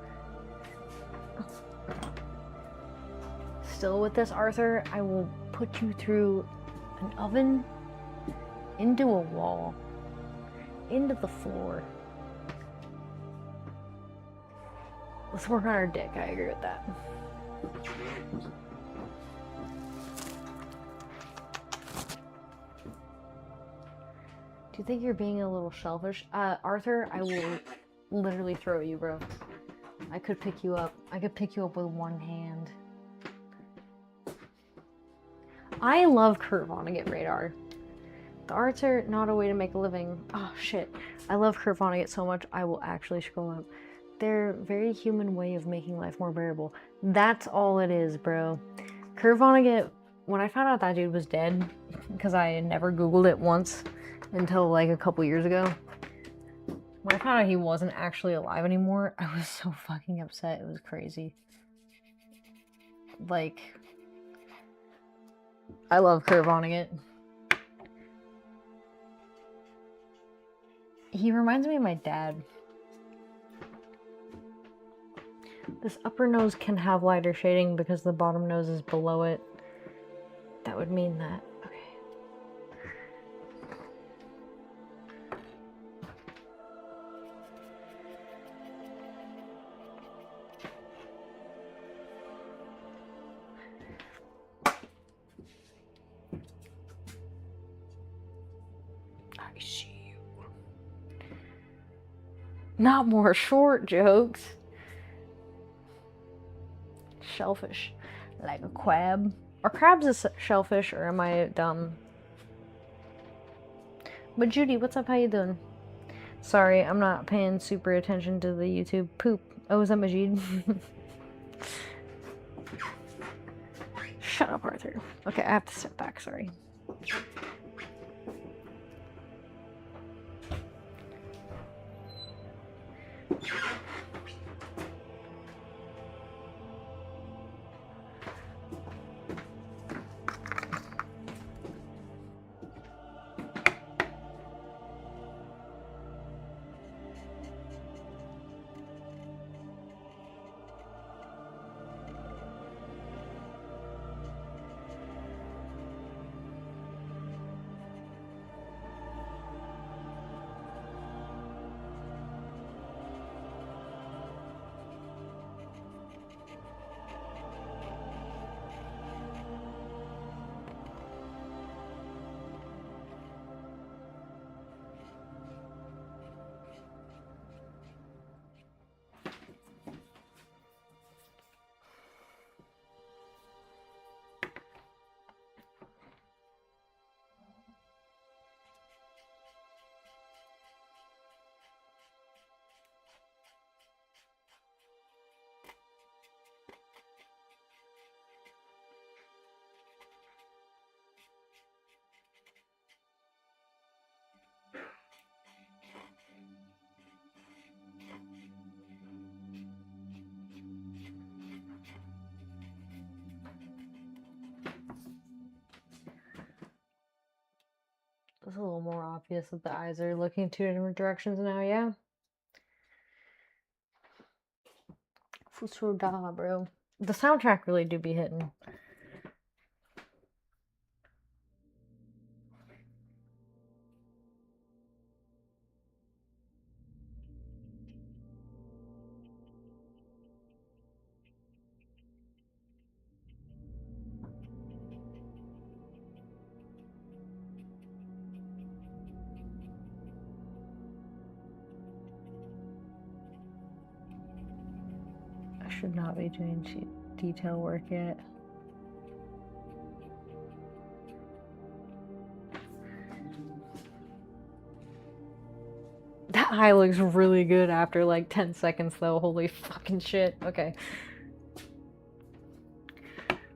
Still with this, Arthur, I will put you through an oven, into a wall, into the floor. Let's work on our dick, I agree with that. Do you think you're being a little selfish? Arthur, I will literally throw you, bro. I could pick you up. I could pick you up with one hand. I love Kurt Vonnegut radar. The arts are not a way to make a living. Oh shit. I love Kurt Vonnegut so much I will actually scroll up. They're a very human way of making life more bearable. That's all it is, bro. Kurt Vonnegut, when I found out that dude was dead, because I had never Googled it once until like a couple years ago. When I found out he wasn't actually alive anymore, I was so fucking upset. It was crazy. Like, I love Kurt Vonnegut. He reminds me of my dad. This upper nose can have lighter shading because the bottom nose is below it. That would mean that. Okay. I see you. Not more short jokes. Shellfish. Like a crab. Are crabs a shellfish or am I dumb? But Judy, what's up? How you doing? Sorry, I'm not paying super attention to the YouTube poop. Oh, is that Majid? Shut up, Arthur. Okay, I have to step back, sorry. It's a little more obvious that the eyes are looking two different directions now, yeah? Fusuda, bro. The soundtrack really do be hitting. I should not be doing detail work yet. That eye looks really good after like 10 seconds though. Holy fucking shit. Okay.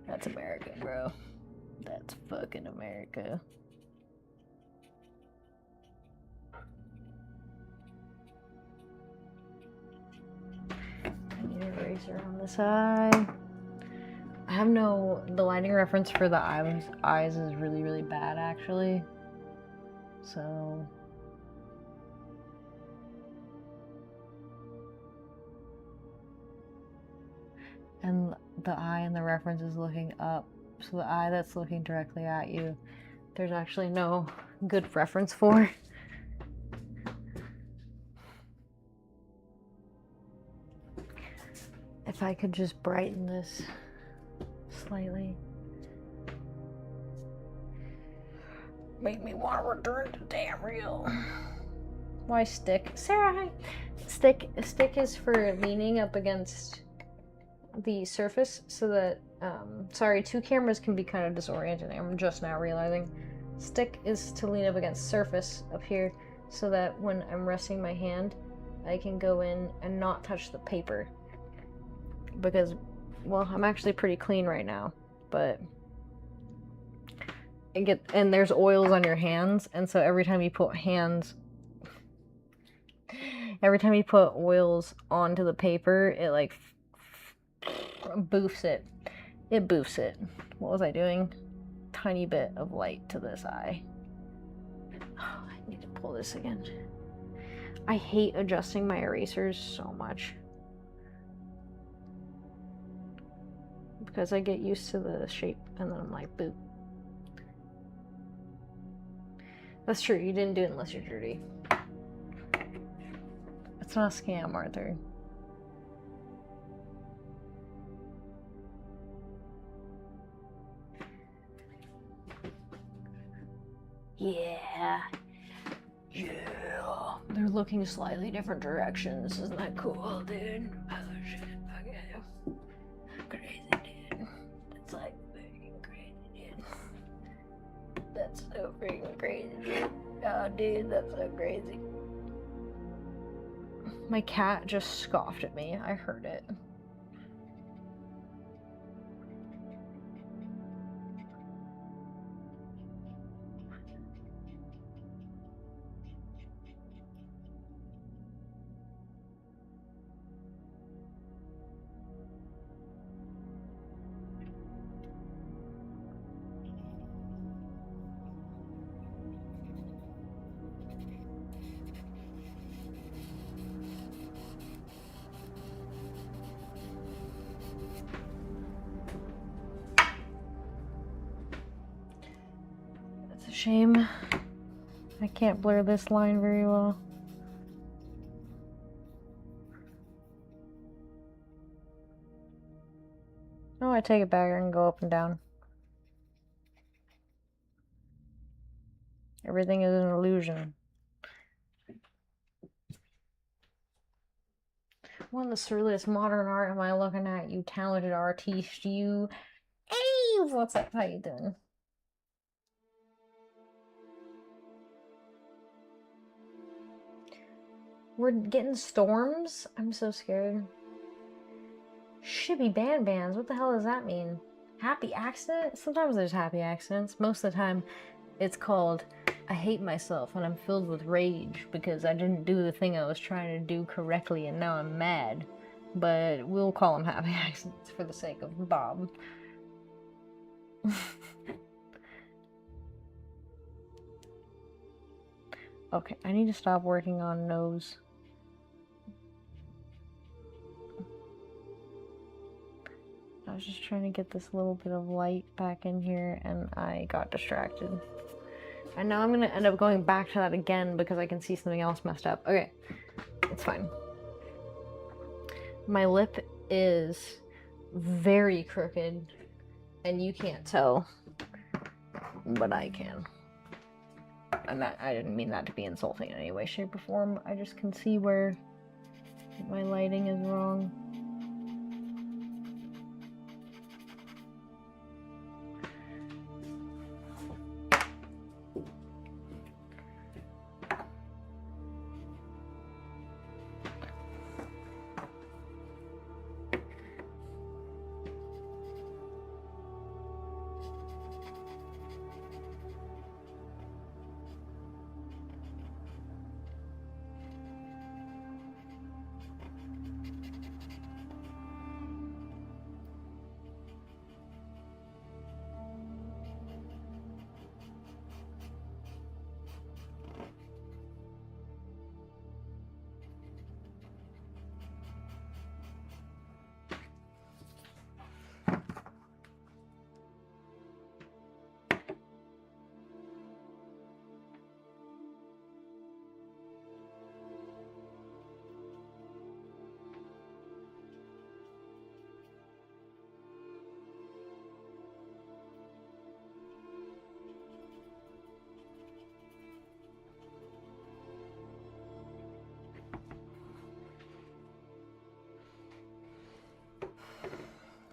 That's America, bro. That's fucking America. I need an eraser on this eye. I have the lighting reference for the eyes is really, really bad actually. So and the eye in the reference is looking up. So the eye that's looking directly at you, there's actually no good reference for. If I could just brighten this slightly. Make me want to return to damn real. Why stick? Sarah, hi. Stick is for leaning up against the surface so that, sorry, two cameras can be kind of disorienting. I'm just now realizing. Stick is to lean up against surface up here so that when I'm resting my hand, I can go in and not touch the paper. Because, well, I'm actually pretty clean right now, but and there's oils on your hands, and so every time you put oils onto the paper, it like boofs it. It boofs it. What was I doing? Tiny bit of light to this eye. Oh, I need to pull this again. I hate adjusting my erasers so much. Because I get used to the shape and then I'm like, boop. That's true, you didn't do it unless you're dirty. It's not a scam, Arthur. Yeah. Yeah. They're looking slightly different directions. Isn't that cool, dude? Oh shit. Okay. Crazy, dude. It's like freaking crazy, dude. That's so freaking crazy, dude. Oh, dude, that's so crazy. My cat just scoffed at me. I heard it. Shame. I can't blur this line very well. Oh, I take it back. I can go up and down. Everything is an illusion. What in the surliest modern art am I looking at, you talented artiste? You. Hey, what's up? How you doing? We're getting storms? I'm so scared. Shibby bands. What the hell does that mean? Happy accident? Sometimes there's happy accidents. Most of the time, it's called I hate myself and I'm filled with rage because I didn't do the thing I was trying to do correctly and now I'm mad. But we'll call them happy accidents for the sake of Bob. Okay, I need to stop working on nose. I was just trying to get this little bit of light back in here and I got distracted. And now I'm gonna end up going back to that again because I can see something else messed up. Okay, it's fine. My lip is very crooked and you can't tell, but I can. And that, I didn't mean that to be insulting in any way, shape, or form. I just can see where my lighting is wrong.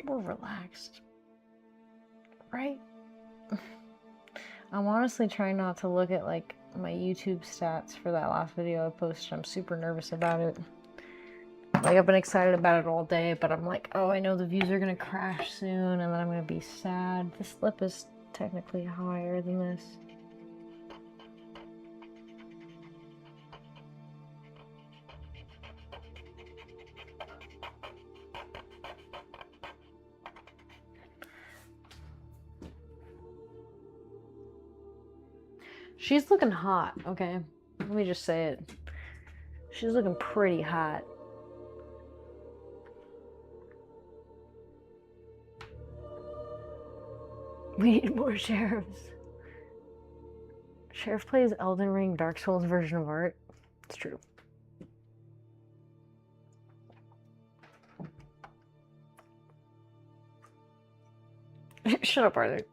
More relaxed, right? I'm honestly trying not to look at like my YouTube stats for that last video I posted. I'm super nervous about it. Like I've been excited about it all day, but I'm like, oh, I know the views are gonna crash soon and then I'm gonna be sad. This lip is technically higher than this. She's looking hot, okay? Let me just say it. She's looking pretty hot. We need more sheriffs. Sheriff plays Elden Ring Dark Souls version of art. It's true. Shut up, Arthur.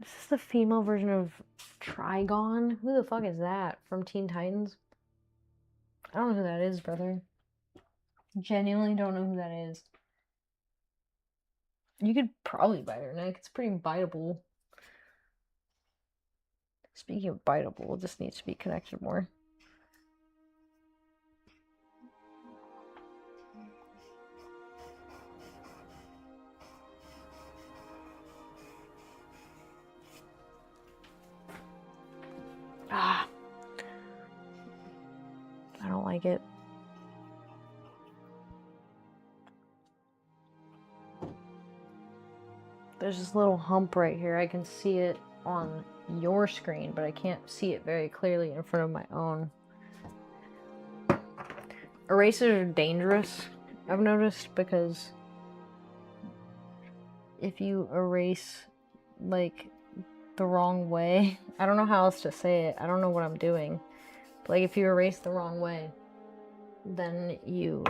Is this the female version of Trigon? Who the fuck is that? From Teen Titans? I don't know who that is, brother. Genuinely don't know who that is. You could probably bite her neck. It's pretty biteable. Speaking of biteable, it just needs to be connected more. Ah. I don't like it. There's this little hump right here. I can see it on your screen, but I can't see it very clearly in front of my own. Erasers are dangerous, I've noticed, because if you erase, like, the wrong way, I don't know how else to say it. I don't know what I'm doing. But, like, if you erase the wrong way, then you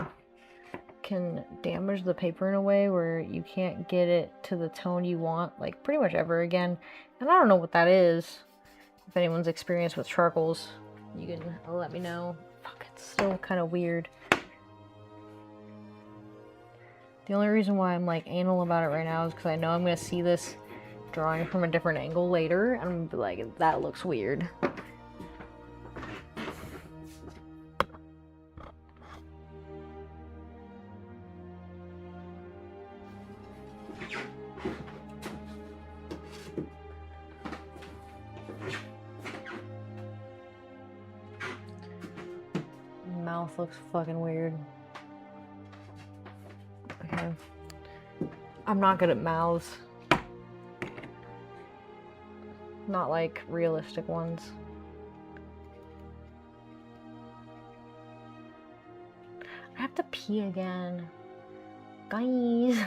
can damage the paper in a way where you can't get it to the tone you want, like, pretty much ever again. And I don't know what that is. If anyone's experienced with charcoals, you can let me know. Fuck, it's still kind of weird. The only reason why I'm, like, anal about it right now is because I know I'm going to see this drawing from a different angle later, and I'm going to be like, that looks weird. Mouth looks fucking weird. Okay. I'm not good at mouths. not like realistic ones. I have to pee again. Guys.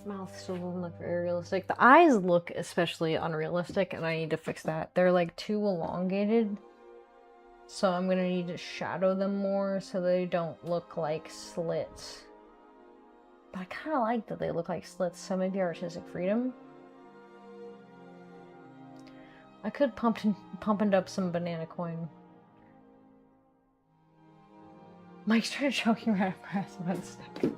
Mouth still doesn't look very realistic. The eyes look especially unrealistic, and I need to fix that. They're like too elongated. So I'm gonna need to shadow them more so they don't look like slits. But I kind of like that they look like slits, so maybe artistic freedom. I could pump up some banana coin. Mike started choking right after I asked about a stick.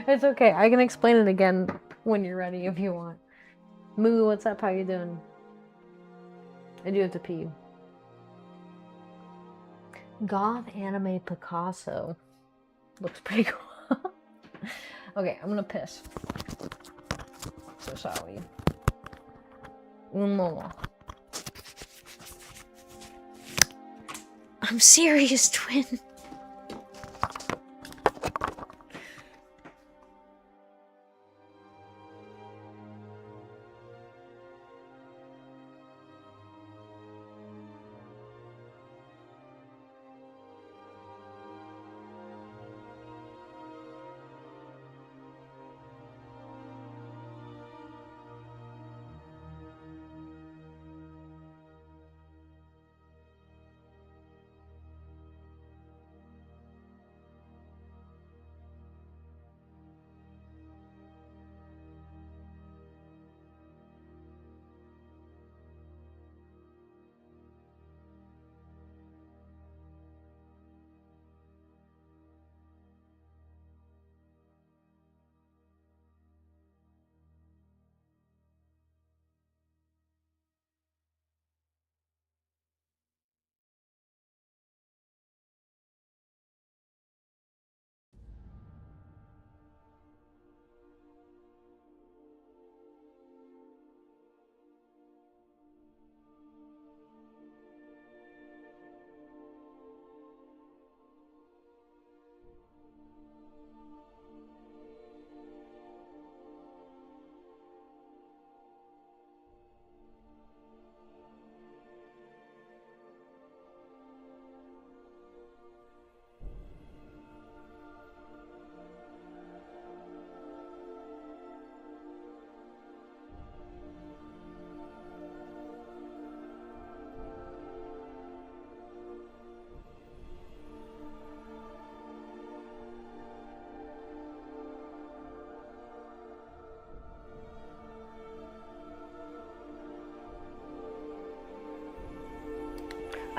It's okay. I can explain it again when you're ready if you want. Moo, what's up? How you doing? I do have to pee. Goth anime Picasso. Looks pretty cool. Okay, I'm gonna piss. So sorry. Un moment. I'm serious, twin.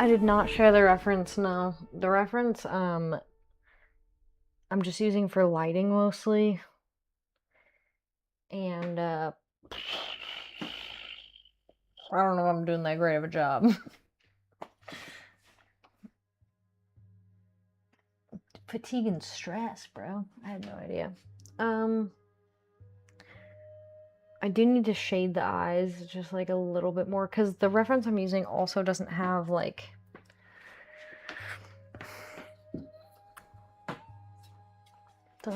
I did not share the reference, no. The reference, I'm just using for lighting mostly. And, I don't know if I'm doing that great of a job. Fatigue and stress, bro. I had no idea. I do need to shade the eyes just like a little bit more, because the reference I'm using also doesn't have like a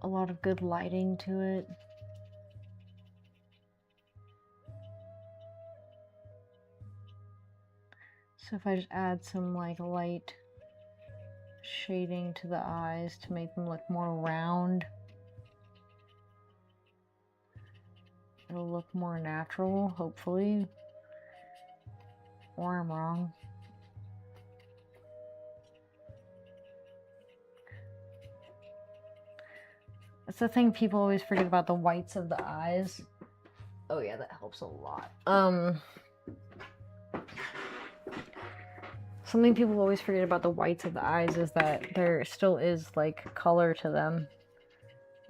lot of good lighting to it. So if I just add some like light shading to the eyes to make them look more round, it'll look more natural, hopefully. Or I'm wrong. That's the thing people always forget about, the whites of the eyes. Oh yeah, that helps a lot. Something people always forget about the whites of the eyes is that there still is like color to them.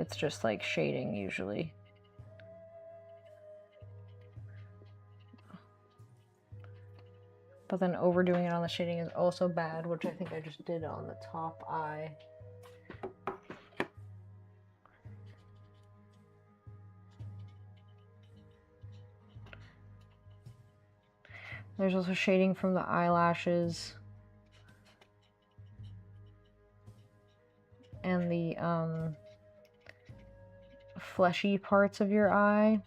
It's just like shading usually. But then overdoing it on the shading is also bad, which I think I just did on the top eye. There's also shading from the eyelashes and the fleshy parts of your eye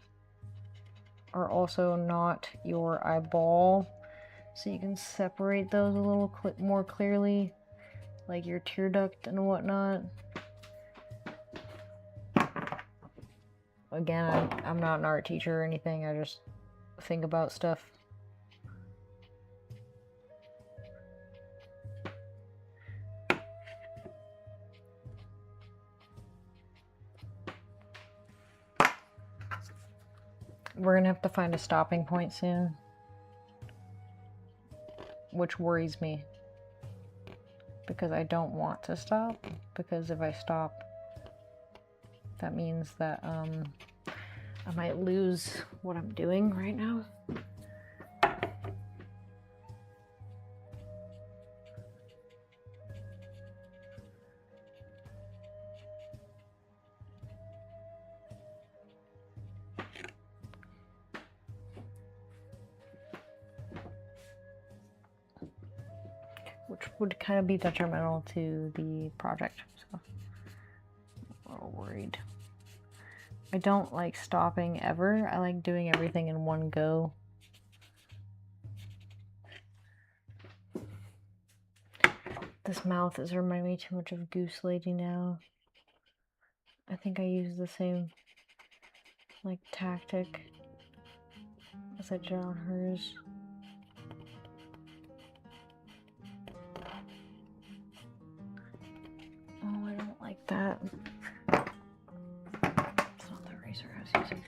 are also not your eyeball, so you can separate those a little more clearly, like your tear duct and whatnot. Again, I'm not an art teacher or anything, I just think about stuff. We're gonna have to find a stopping point soon, which worries me because I don't want to stop, because if I stop, that means that I might lose what I'm doing right now. Which would kind of be detrimental to the project, so I'm a little worried. I don't like stopping ever. I like doing everything in one go. This mouth is reminding me too much of Goose Lady now. I think I use the same like tactic as I did on hers. Oh, I don't like that. It's not the eraser I was using.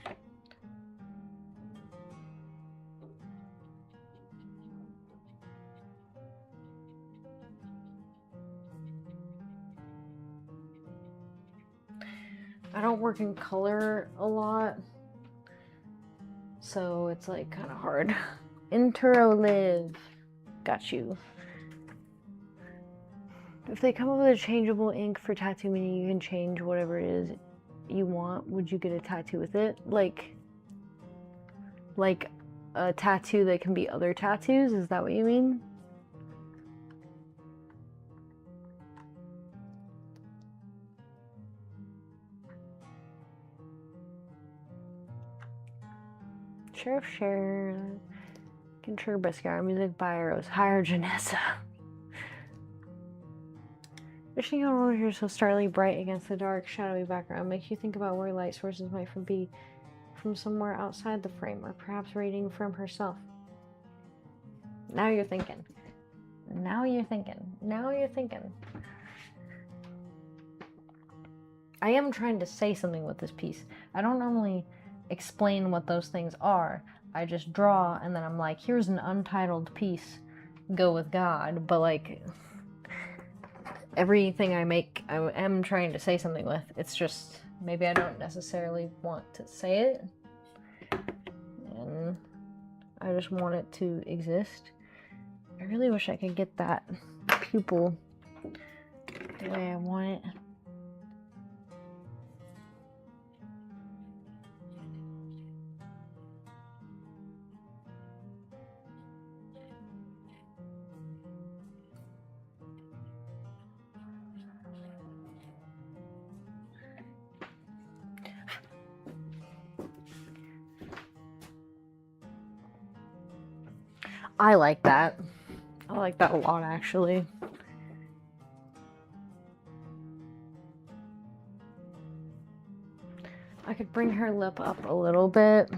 I don't work in color a lot, so it's like kind of hard. Intro live. Got you. If they come up with a changeable ink for tattoo, meaning you can change whatever it is you want, would you get a tattoo with it? Like a tattoo that can be other tattoos? Is that what you mean? Sheriff Share. Control by Scar Music by Rose. Hire Janessa. Wishing on roller here so starly bright against the dark, shadowy background makes you think about where light sources might be from somewhere outside the frame, or perhaps radiating from herself. Now you're thinking. Now you're thinking. Now you're thinking. I am trying to say something with this piece. I don't normally explain what those things are. I just draw and then I'm like, here's an untitled piece. Go with God. But like, everything I make, I am trying to say something with. It's just, maybe I don't necessarily want to say it. And I just want it to exist. I really wish I could get that pupil the way I want it. I like that. I like that a lot, actually. I could bring her lip up a little bit.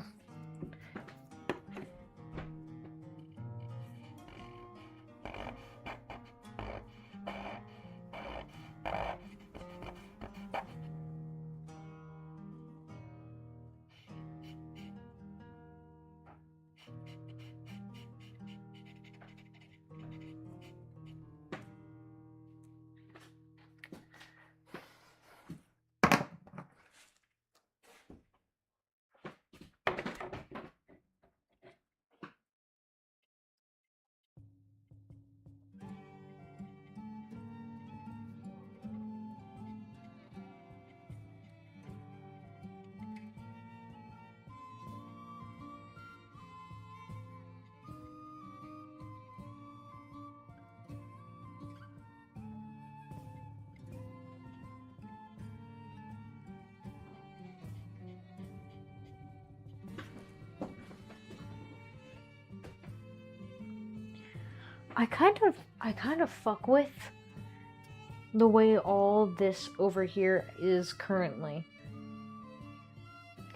I kind of fuck with the way all this over here is currently.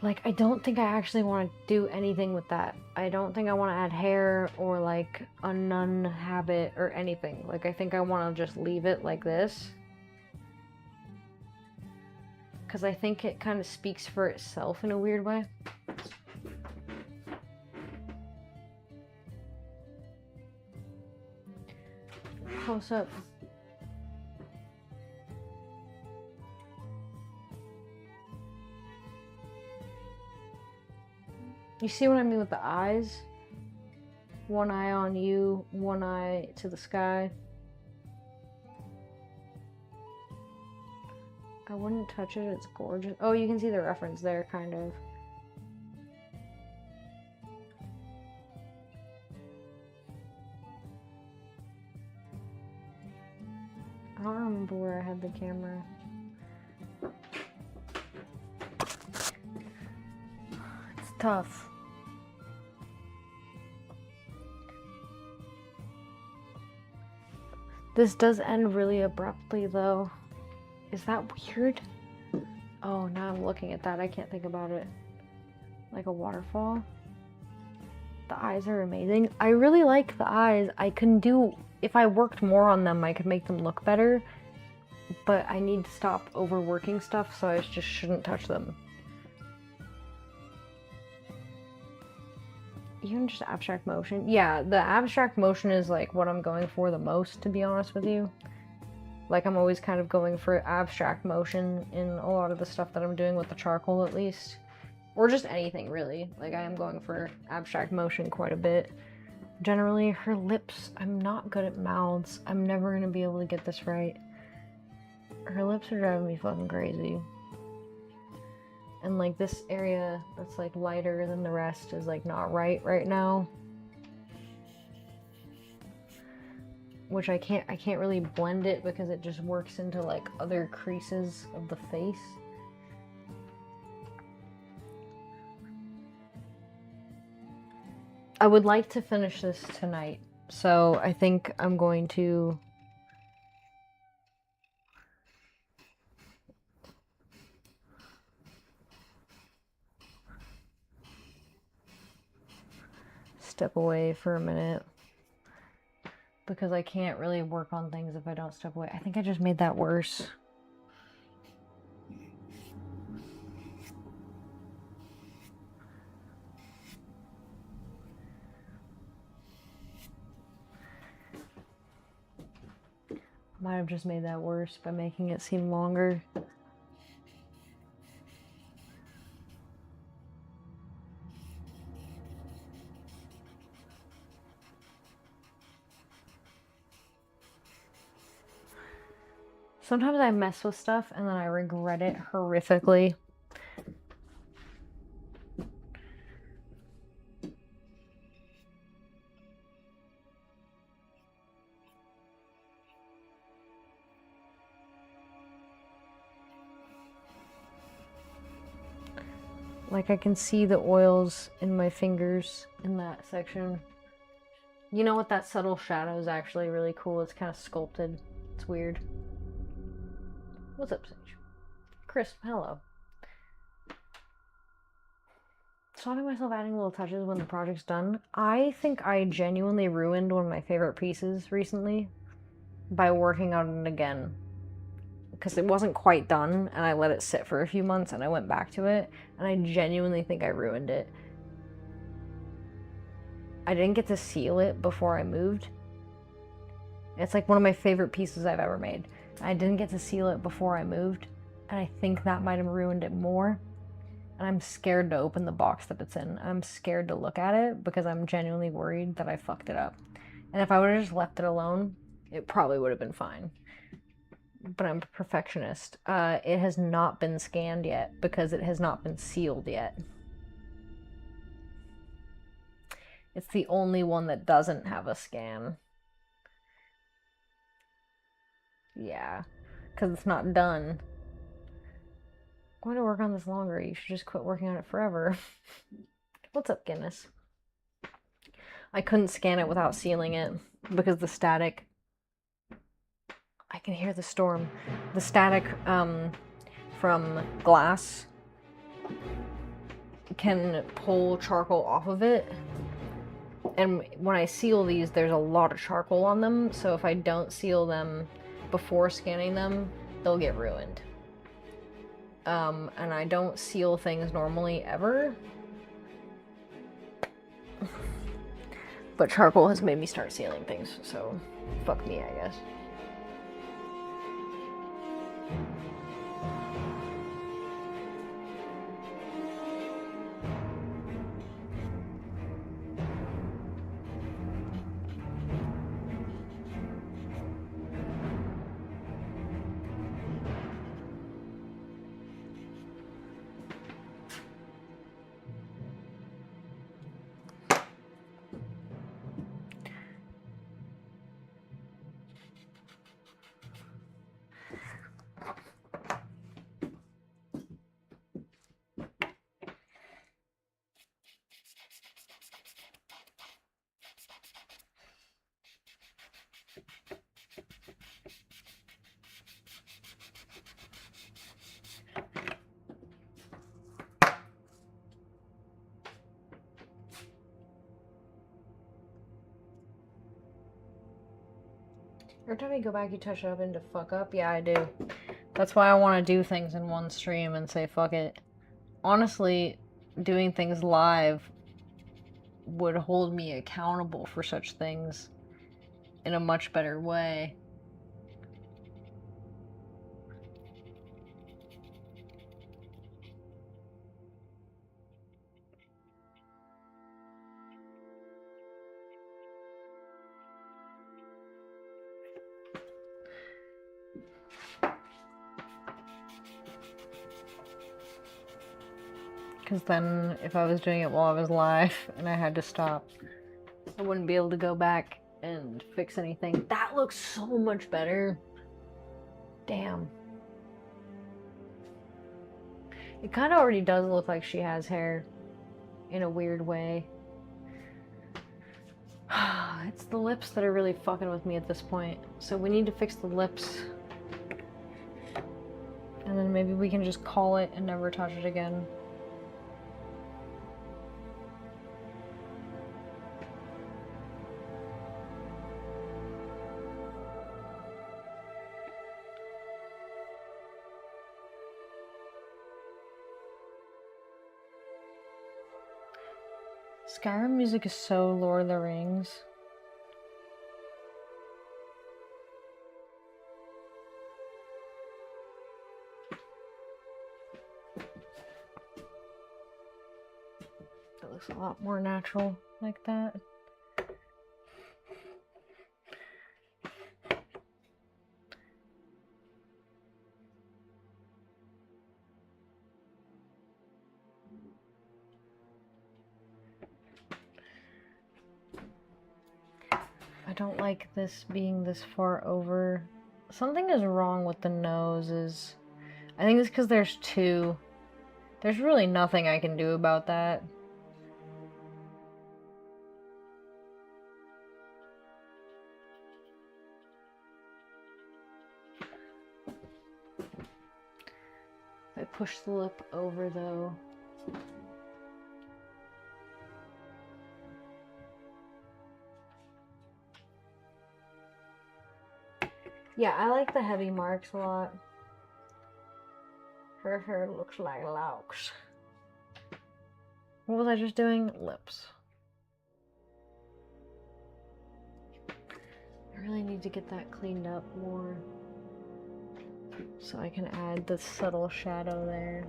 Like, I don't think I actually want to do anything with that. I don't think I want to add hair or like a nun habit or anything. Like, I think I want to just leave it like this. Because I think it kind of speaks for itself in a weird way. Close up. You see what I mean with the eyes? One eye on you, one eye to the sky. I wouldn't touch it, it's gorgeous. Oh, you can see the reference there, kind of. I don't remember where I had the camera. It's tough. This does end really abruptly, though. Is that weird? Oh, now I'm looking at that. I can't think about it. Like a waterfall. The eyes are amazing. I really like the eyes. I can do... If I worked more on them, I could make them look better. But I need to stop overworking stuff, so I just shouldn't touch them. Even just abstract motion. Yeah, the abstract motion is like what I'm going for the most, to be honest with you. Like, I'm always kind of going for abstract motion in a lot of the stuff that I'm doing with the charcoal, at least. Or just anything, really. Like, I am going for abstract motion quite a bit. Generally, her lips, I'm not good at mouths. I'm never going to be able to get this right. Her lips are driving me fucking crazy. And, like, this area that's, like, lighter than the rest is, like, not right now. Which I can't really blend it because it just works into, like, other creases of the face. I would like to finish this tonight, so I think I'm going to... step away for a minute. Because I can't really work on things if I don't step away. I think I just made that worse. Might have just made that worse by making it seem longer. Sometimes I mess with stuff and then I regret it horrifically. Like, I can see the oils in my fingers in that section. You know what? That subtle shadow is actually really cool. It's kind of sculpted. It's weird. What's up, Sage? Chris, hello. Stopping myself adding little touches when the project's done. I think I genuinely ruined one of my favorite pieces recently by working on it again. Because it wasn't quite done, and I let it sit for a few months, and I went back to it, and I genuinely think I ruined it. I didn't get to seal it before I moved. It's like one of my favorite pieces I've ever made. I didn't get to seal it before I moved, and I think that might have ruined it more. And I'm scared to open the box that it's in. I'm scared to look at it because I'm genuinely worried that I fucked it up. And if I would have just left it alone, it probably would have been fine. But I'm a perfectionist. It has not been scanned yet because it has not been sealed yet. It's the only one that doesn't have a scan. Yeah, because it's not done. I'm going to work on this longer. You should just quit working on it forever. What's up, Guinness? I couldn't scan it without sealing it. because the static, I can hear the storm. The static from glass can pull charcoal off of it. And when I seal these, there's a lot of charcoal on them, so if I don't seal them before scanning them, they'll get ruined. And I don't seal things normally ever. But charcoal has made me start sealing things, so fuck me, I guess. Every time you go back, you touch it up into fuck up? Yeah, I do. That's why I want to do things in one stream and say fuck it. Honestly, doing things live would hold me accountable for such things in a much better way. Because then, if I was doing it while I was live and I had to stop, I wouldn't be able to go back and fix anything. That looks so much better. Damn. It kind of already does look like she has hair in a weird way. It's the lips that are really fucking with me at this point. So we need to fix the lips. And then maybe we can just call it and never touch it again. Skyrim music is so Lord of the Rings. It looks a lot more natural like that. I don't like this being this far over. Something is wrong with the noses. I think it's because there's two. There's really nothing I can do about that. If I push the lip over though. Yeah, I like the heavy marks a lot. Her hair looks like logs. What was I just doing? Lips. I really need to get that cleaned up more so I can add the subtle shadow there.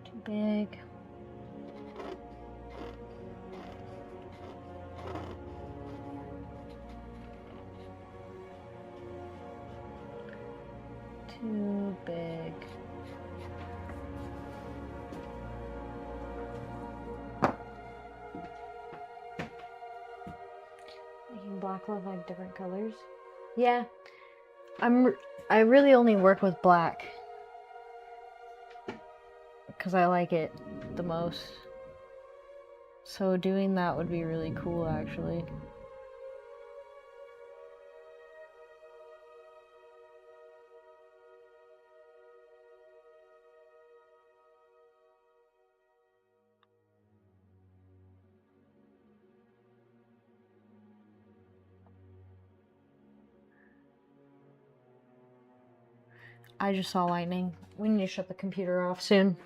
Too big. Too big. Making black look like different colors. Yeah, I really only work with black because I like it the most. So doing that would be really cool, actually. I just saw lightning. We need to shut the computer off soon.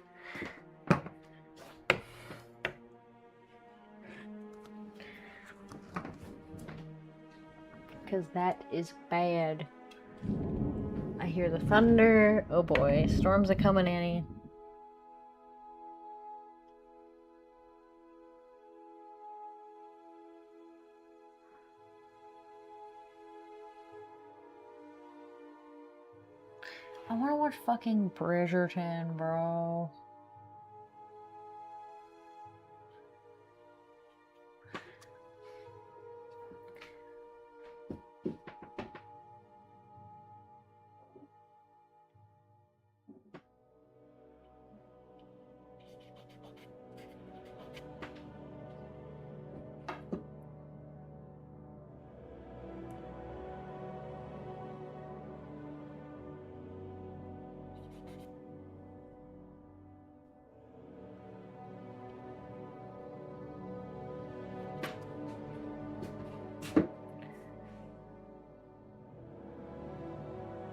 Because that is bad. I hear the thunder. Oh boy, storms are coming, Annie. I want to watch fucking Bridgerton, bro.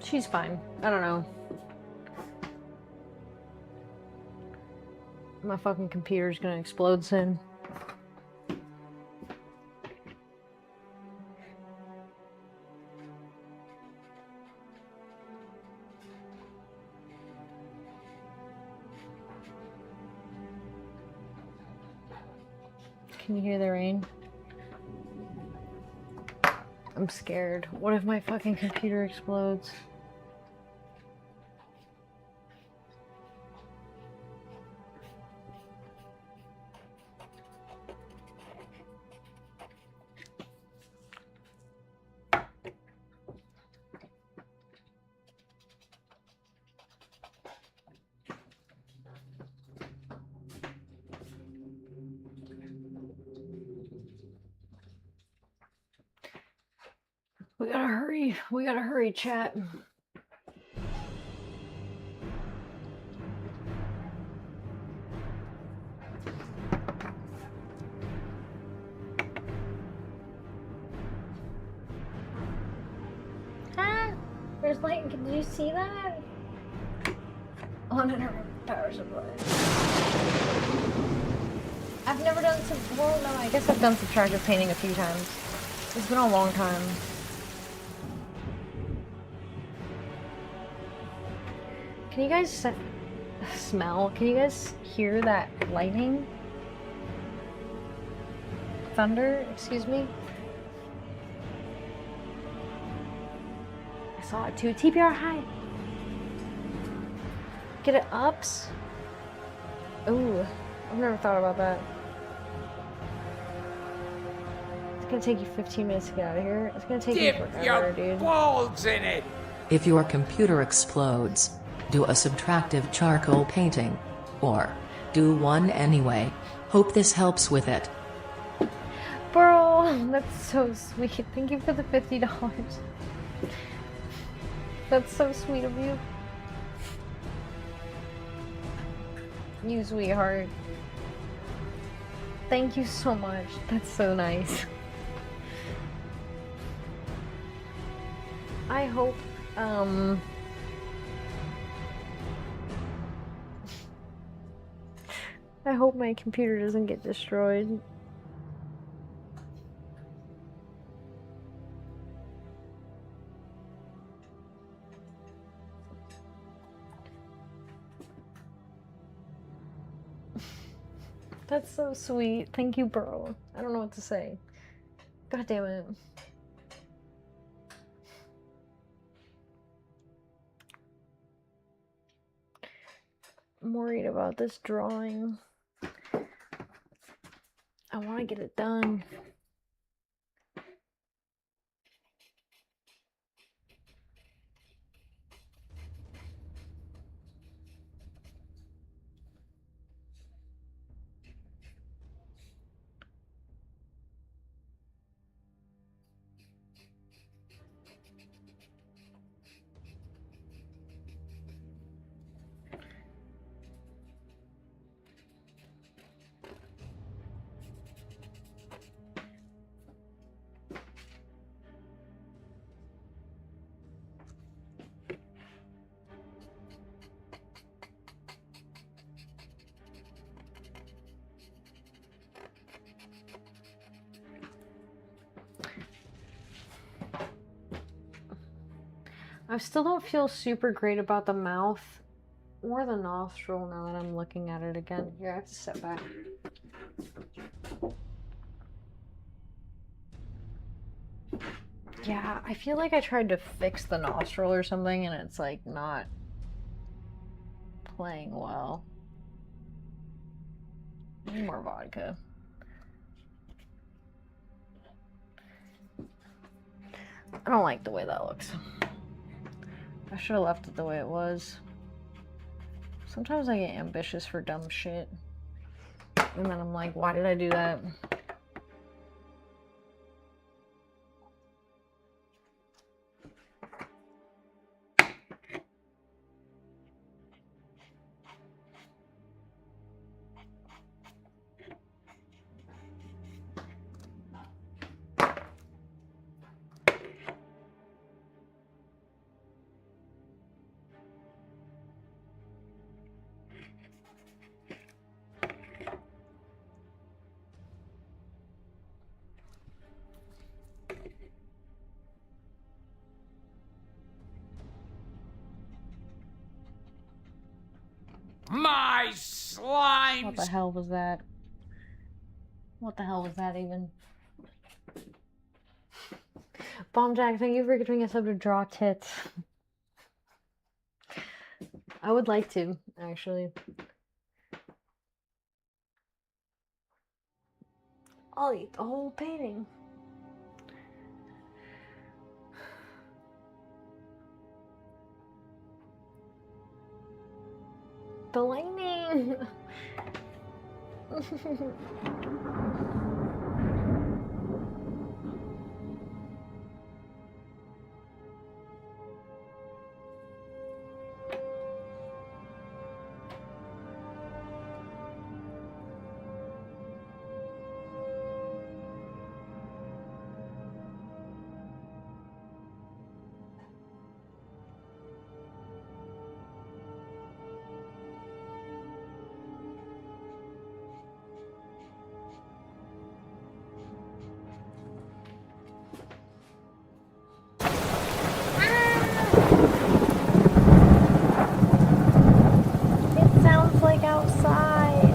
She's fine. I don't know. My fucking computer's gonna explode soon. Can you hear the rain? I'm scared. What if my fucking computer explodes? We gotta hurry, chat. Ah, there's light. Did you see that? Uninterrupted power supply. I've never done some. Well, no, I guess I've done subtractive painting a few times. It's been a long time. Can you guys smell? Can you guys hear that lightning? Thunder? Excuse me? I saw it too. TPR high. Get it ups? Ooh, I've never thought about that. It's gonna take you 15 minutes to get out of here. It's gonna take you Dip forever, your dude. balls in it. If your computer explodes, do a subtractive charcoal painting. Or, do one anyway. Hope this helps with it. Bro, that's so sweet. Thank you for the $50. That's so sweet of you. You sweetheart. Thank you so much. That's so nice. I hope, I hope my computer doesn't get destroyed. That's so sweet. Thank you, Burl. I don't know what to say. God damn it. I'm worried about this drawing. I want to get it done. I still don't feel super great about the mouth or the nostril now that I'm looking at it again. Here, I have to step back. Yeah, I feel like I tried to fix the nostril or something and it's like not playing well. Need more vodka. I don't like the way that looks. I should have left it the way it was. Sometimes I get ambitious for dumb shit. And then I'm like, why did I do that? My slimes! What the hell was that? What the hell was that even? Bomb Jack, thank you for giving us up to draw tits. I would like to, actually. I'll eat the whole painting. The lightning! It sounds like outside.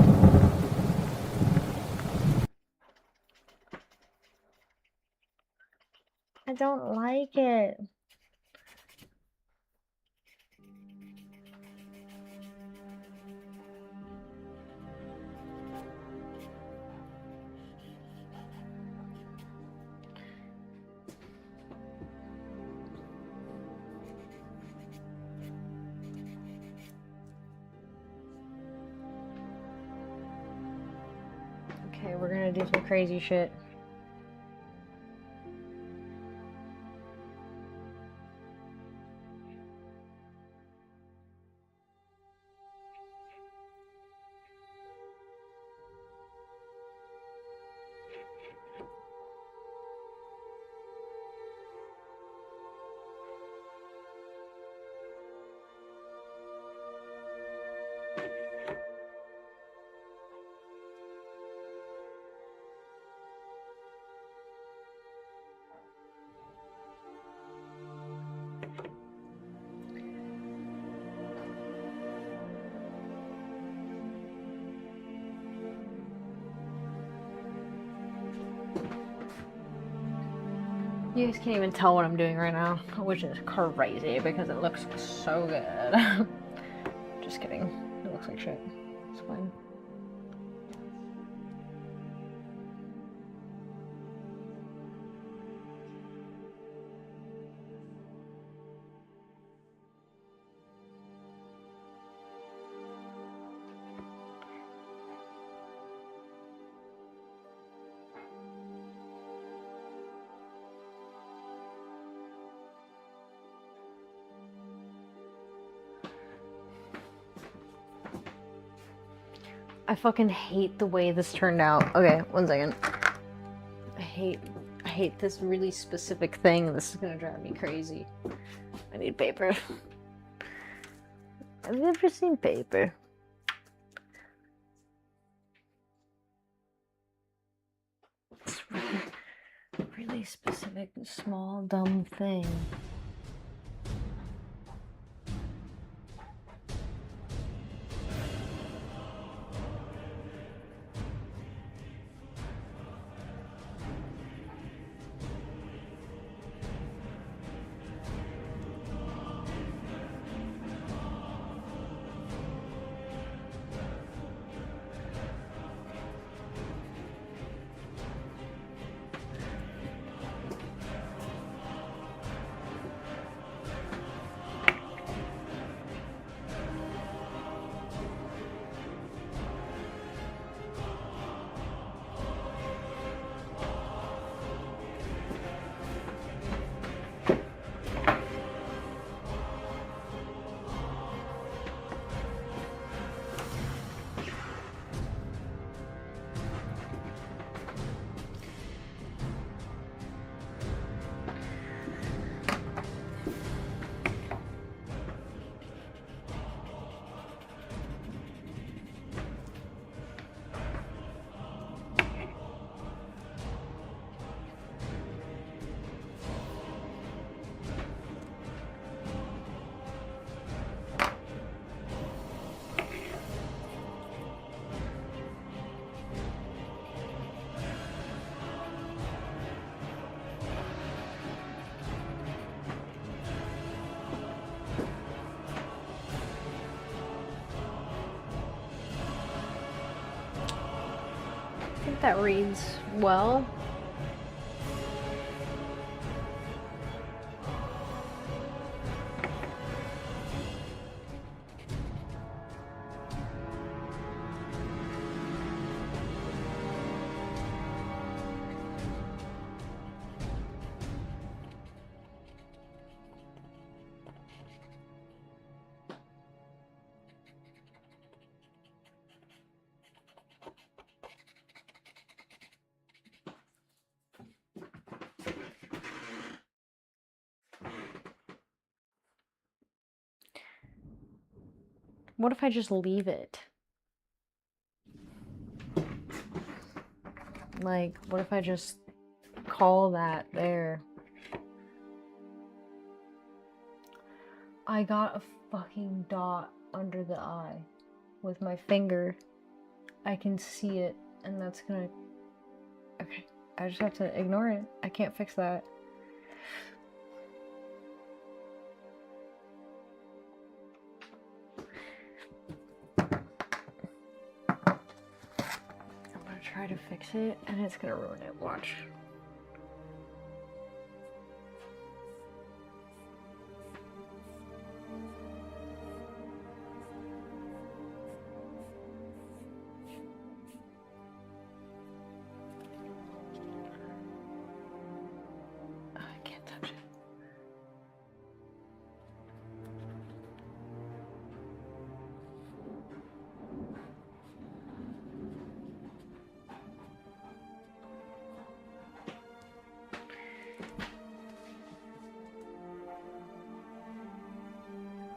I don't like it. Okay, we're gonna do some crazy shit. You guys can't even tell what I'm doing right now, which is crazy because it looks so good. Just kidding. It looks like shit. It's fine. I fucking hate the way this turned out. Okay, one second. I hate this really specific thing. This is gonna drive me crazy. I need paper. Have you ever seen paper? It's really specific, small, dumb thing. I think that reads well. What if I just leave it? Like, what if I just call that there? I got a fucking dot under the eye with my finger. I can see it, and that's gonna... Okay, I just have to ignore it. I can't fix that. Try to fix it and it's gonna ruin it. Watch. Oh, I can't touch it.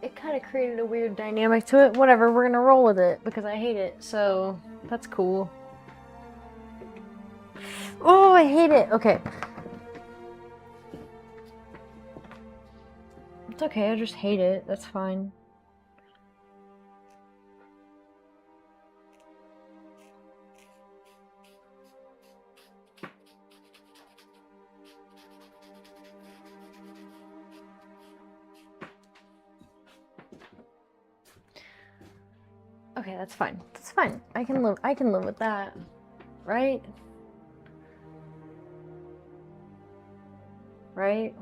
It kind of created a weird dynamic to it. Whatever, we're gonna roll with it because I hate it, so that's cool. Oh, I hate it. Okay. It's okay, I just hate it. That's fine. Okay, that's fine. That's fine. I can live with that. Right? Right?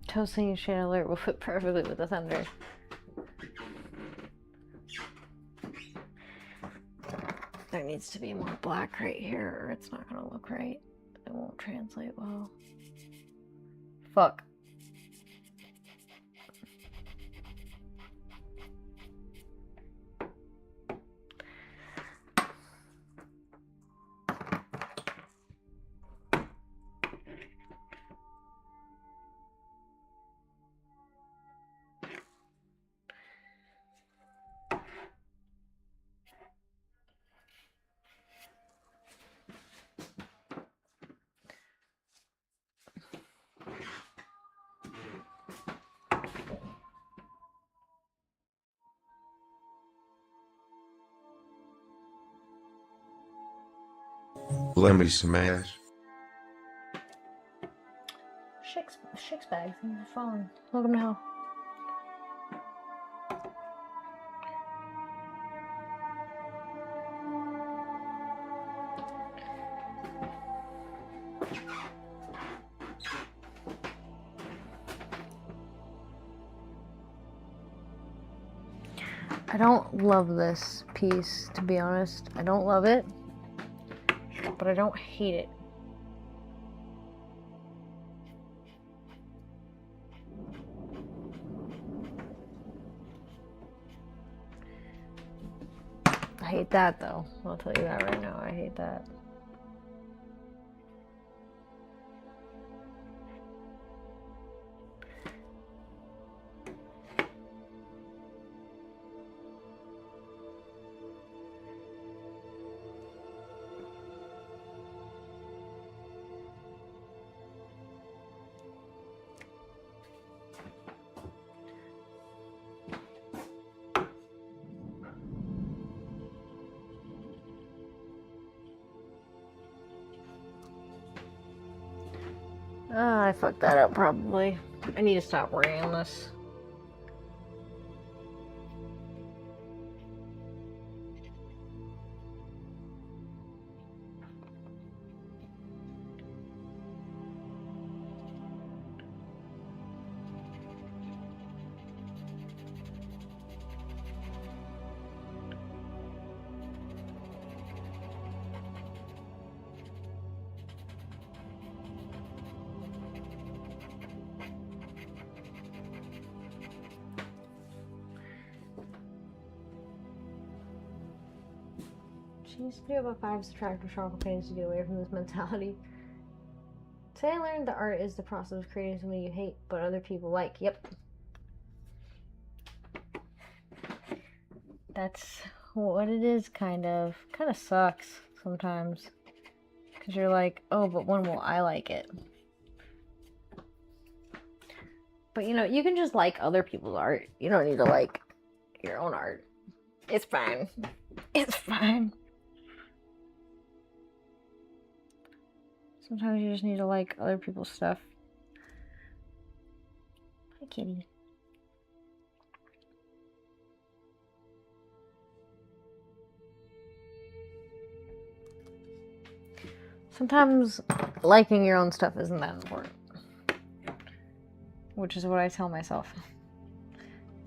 Toasting and shade alert will fit perfectly with the thunder. There needs to be more black right here, or it's not gonna look right. It won't translate well. Fuck. Let me smash. Shix bags. Things are falling. Welcome to hell. I don't love this piece, to be honest. I don't love it, but I don't hate it. I hate that, though. I'll tell you that right now. I hate that. I fucked that up, probably. I need to stop worrying on this. She needs to do about 5 subtractive charcoal paintings to get away from this mentality. Today I learned that art is the process of creating something you hate, but other people like. Yep. That's what it is, kind of. Kind of sucks sometimes. Because you're like, oh, but when will I like it? But, you know, you can just like other people's art. You don't need to like your own art. It's fine. It's fine. Sometimes you just need to like other people's stuff. Hi, kitty. Sometimes liking your own stuff isn't that important. Which is what I tell myself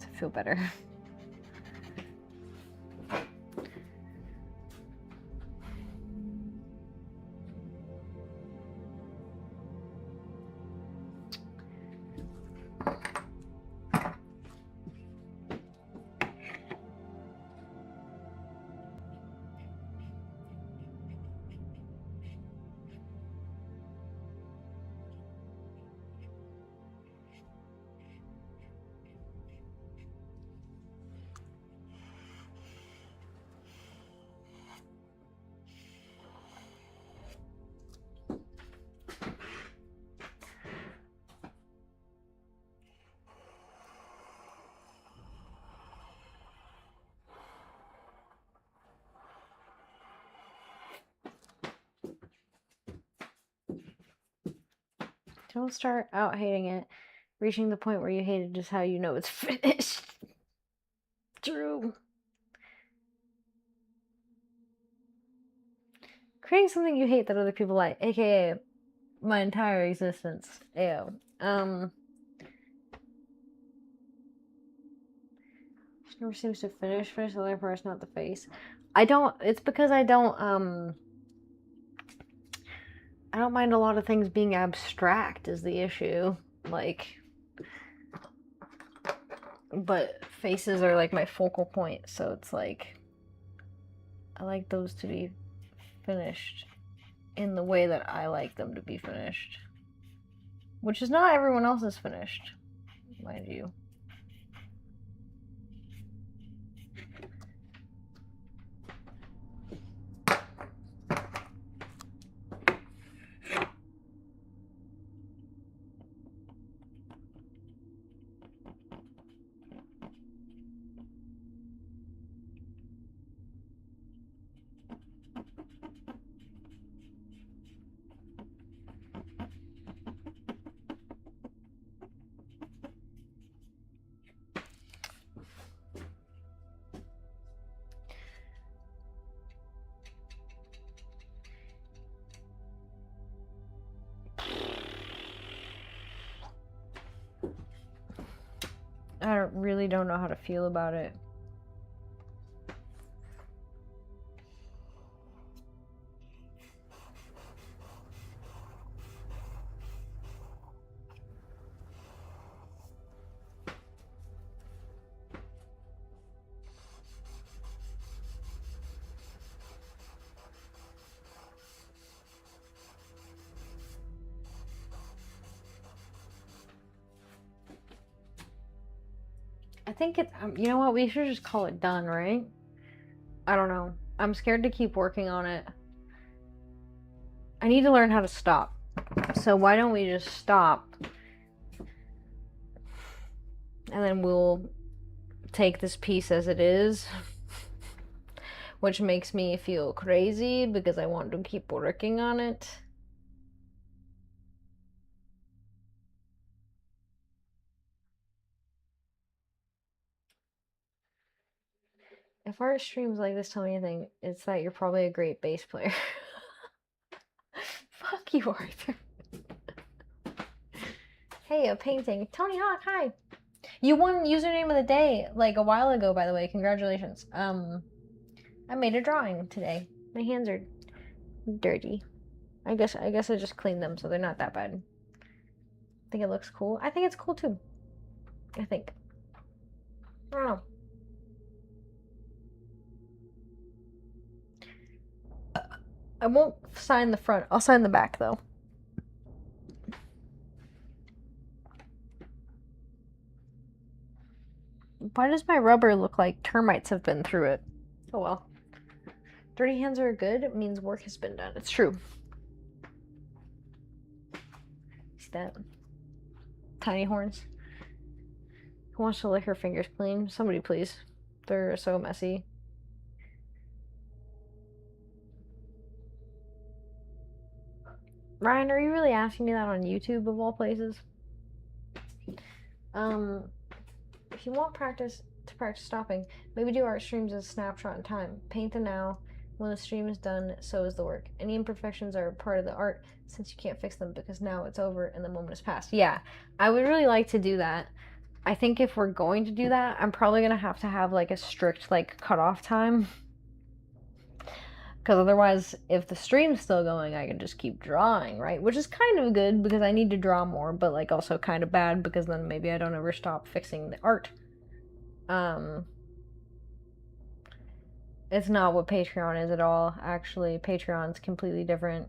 to feel better. Don't start out hating it. Reaching the point where you hate it is how you know it's finished. True. Creating something you hate that other people like, aka my entire existence. Ayo. Never seems to finish the other part, not the face. It's because I don't mind a lot of things being abstract is the issue. Like, but faces are like my focal point, so it's like, I like those to be finished in the way that I like them to be finished. Which is not everyone else's finished, mind you. I really don't know how to feel about it. I think it's, you know what, we should just call it done, right? I don't know. I'm scared to keep working on it. I need to learn how to stop. So why don't we just stop? And then we'll take this piece as it is. Which makes me feel crazy because I want to keep working on it. If art streams like this tell me anything, it's that you're probably a great bass player. Fuck you, Arthur. Hey, a painting. Tony Hawk, hi. You won username of the day like a while ago, by the way. Congratulations. I made a drawing today. My hands are dirty. I guess I just cleaned them so they're not that bad. I think it looks cool. I think it's cool too. I think. I don't know. I won't sign the front. I'll sign the back, though. Why does my rubber look like termites have been through it? Oh well. Dirty hands are good. It means work has been done. It's true. See that? Tiny horns. Who wants to lick her fingers clean? Somebody please. They're so messy. Ryan, are you really asking me that on YouTube of all places? If you want to practice stopping, maybe do art streams as a snapshot in time. Paint the now. When the stream is done, so is the work. Any imperfections are part of the art since you can't fix them because now it's over and the moment has passed. Yeah, I would really like to do that. I think if we're going to do that, I'm probably going to have like a strict like cutoff time. Because otherwise, if the stream's still going, I can just keep drawing, right? Which is kind of good because I need to draw more, but like also kind of bad because then maybe I don't ever stop fixing the art. It's not what Patreon is at all. Actually, Patreon's completely different.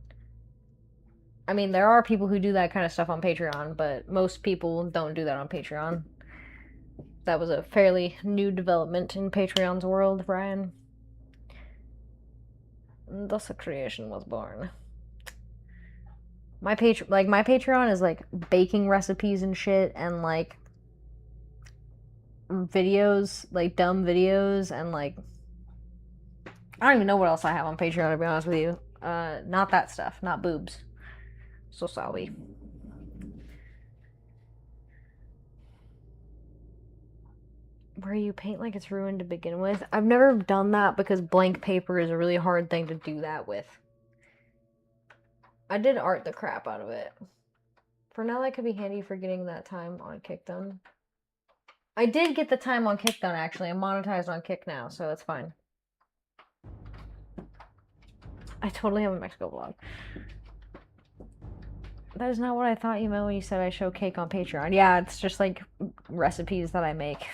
I mean, there are people who do that kind of stuff on Patreon, but most people don't do that on Patreon. That was a fairly new development in Patreon's world, Brian. Thus a creation was born. My Patreon is like baking recipes and shit, and like videos, like dumb videos, and like I don't even know what else I have on Patreon, to be honest with you. Not that stuff, not boobs. So sorry. where you paint like it's ruined to begin with. I've never done that because blank paper is a really hard thing to do that with. I did art the crap out of it. For now, that could be handy for getting that time on Kick done. I did get the time on Kick done, actually. I'm monetized on Kick now, so it's fine. I totally have a Mexico vlog. That is not what I thought you meant when you said I show cake on Patreon. Yeah, it's just like recipes that I make.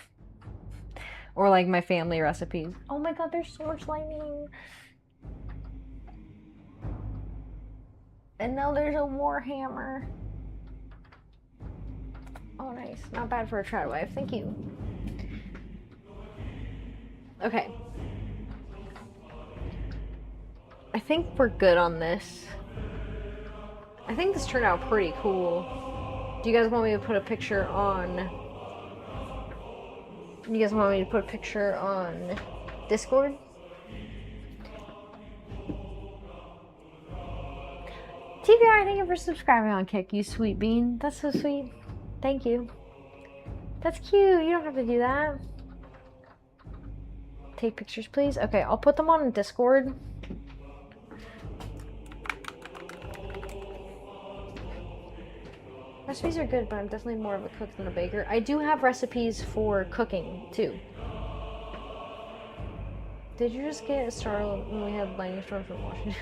Or like my family recipes. Oh my god, there's so much lightning. And now there's a Warhammer. Oh, nice. Not bad for a trad wife. Thank you. Okay. I think we're good on this. I think this turned out pretty cool. Do you guys want me to put a picture on... You guys want me to put a picture on Discord? TBR, thank you for subscribing on Kick, you sweet bean. That's so sweet. Thank you. That's cute. You don't have to do that. Take pictures, please. Okay, I'll put them on Discord. Recipes are good, but I'm definitely more of a cook than a baker. I do have recipes for cooking, too. Did you just get a startle when we had lightning storm from Washington?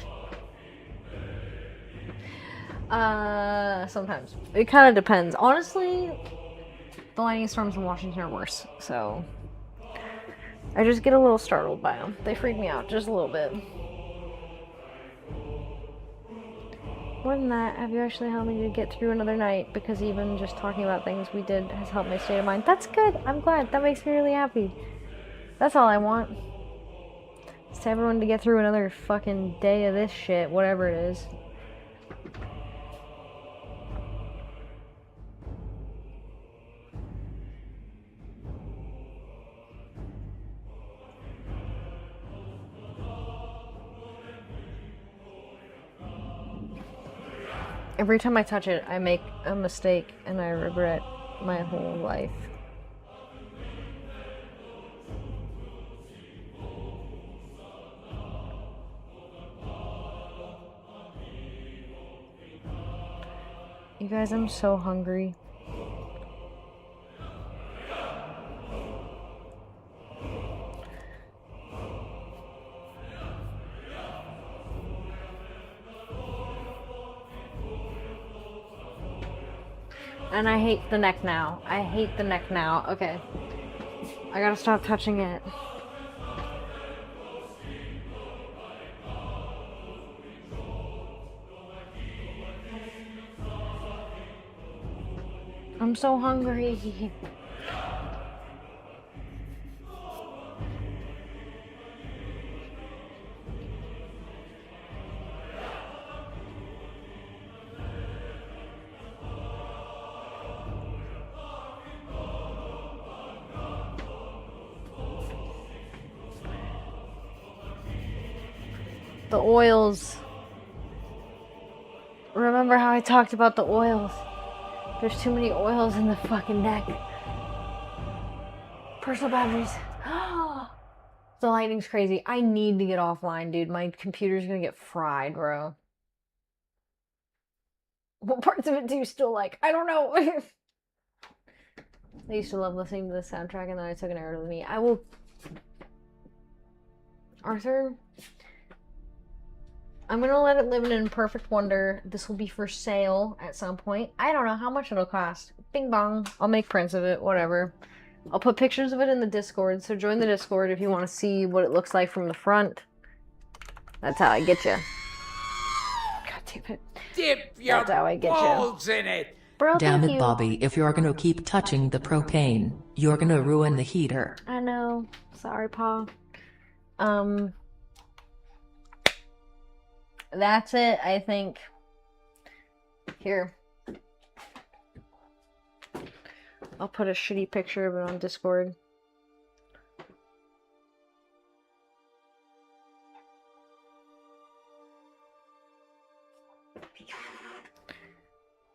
Sometimes. It kind of depends. Honestly, the lightning storms in Washington are worse, so... I just get a little startled by them. They freak me out just a little bit. More than that, have you actually helped me to get through another night? Because even just talking about things we did has helped my state of mind. That's good. I'm glad. That makes me really happy. That's all I want. It's to everyone to get through another fucking day of this shit, whatever it is. Every time I touch it, I make a mistake and I regret my whole life. You guys, I'm so hungry. And I hate the neck now. I hate the neck now. Okay. I gotta stop touching it. I'm so hungry. The oils. Remember how I talked about the oils? There's too many oils in the fucking neck. Personal boundaries. The lighting's crazy. I need to get offline, dude. My computer's gonna get fried, bro. What parts of it do you still like? I don't know. I used to love listening to the soundtrack and then I took an arrow to me. I will... Arthur? I'm gonna let it live in an perfect wonder. This will be for sale at some point. I don't know how much it'll cost. Bing bong. I'll make prints of it, whatever. I'll put pictures of it in the Discord, so join the Discord if you want to see what it looks like from the front. That's how I get you. God damn it. Dip your That's how I get balls in it. Bro, Damn thank it, you. Bobby, if you're gonna keep touching the propane, you're gonna ruin the heater. I know. Sorry, Pa. That's it, I think. Here. I'll put a shitty picture of it on Discord.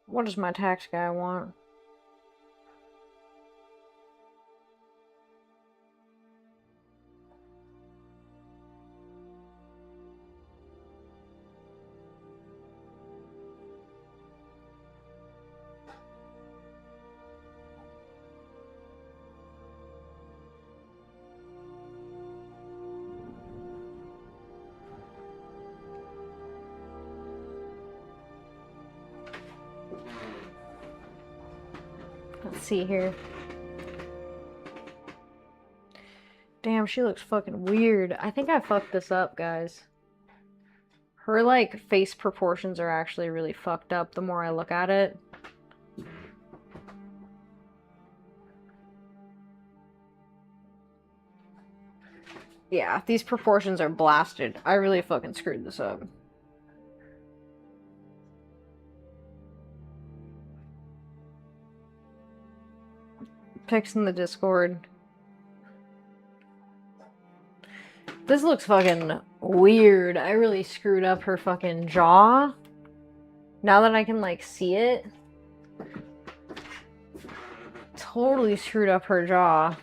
What does my tax guy want? Let's see here. Damn, she looks fucking weird. I think I fucked this up, guys. Her, like, face proportions are actually really fucked up the more I look at it. Yeah, these proportions are blasted. I really fucking screwed this up. Pics in the Discord. This looks fucking weird. I really screwed up her fucking jaw. Now that I can, like, see it. Totally screwed up her jaw.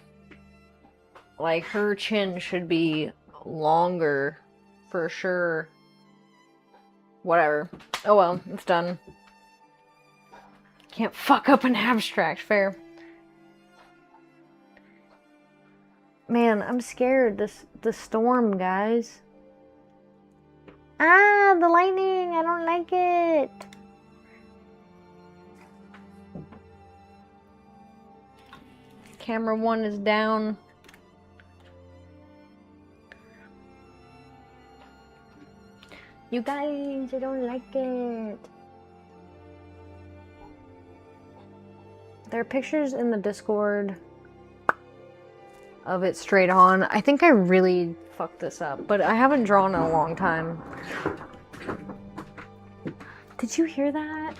Like, her chin should be longer. For sure. Whatever. Oh well, it's done. Can't fuck up an abstract, fair. Man, I'm scared. The storm, guys. Ah, the lightning. I don't like it. Camera 1 is down. You guys, I don't like it. There are pictures in the Discord of it straight on. I think I really fucked this up, but I haven't drawn in a long time. Did you hear that?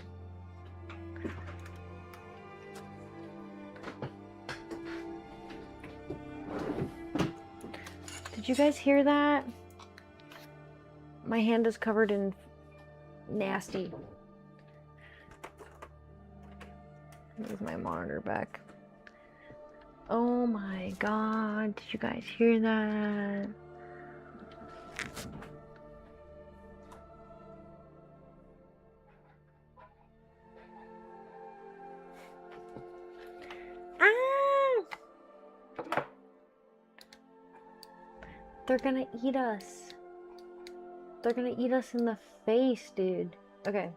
Did you guys hear that? My hand is covered in nasty. Move my monitor back. Oh my god, did you guys hear that? Ah! They're gonna eat us. They're gonna eat us in the face, dude. Okay.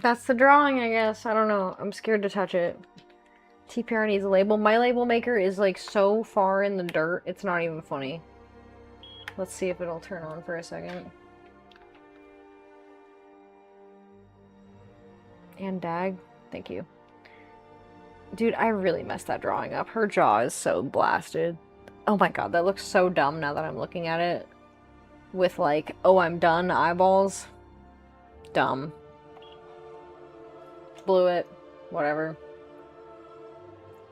That's the drawing, I guess. I don't know. I'm scared to touch it. TPR needs a label. My label maker is like so far in the dirt, it's not even funny. Let's see if it'll turn on for a second. And Dag, thank you. Dude, I really messed that drawing up. Her jaw is so blasted. Oh my god, that looks so dumb now that I'm looking at it. With like, oh, I'm done eyeballs. Dumb. Blew it. Whatever.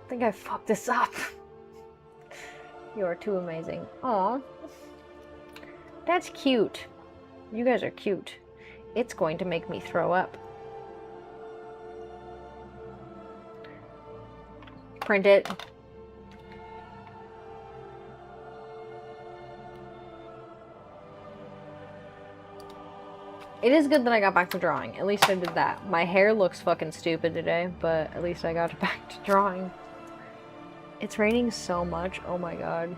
I think I fucked this up. You are too amazing. Aw. That's cute. You guys are cute. It's going to make me throw up. Print it. It is good that I got back to drawing. At least I did that. My hair looks fucking stupid today, but at least I got back to drawing. It's raining so much. Oh my god.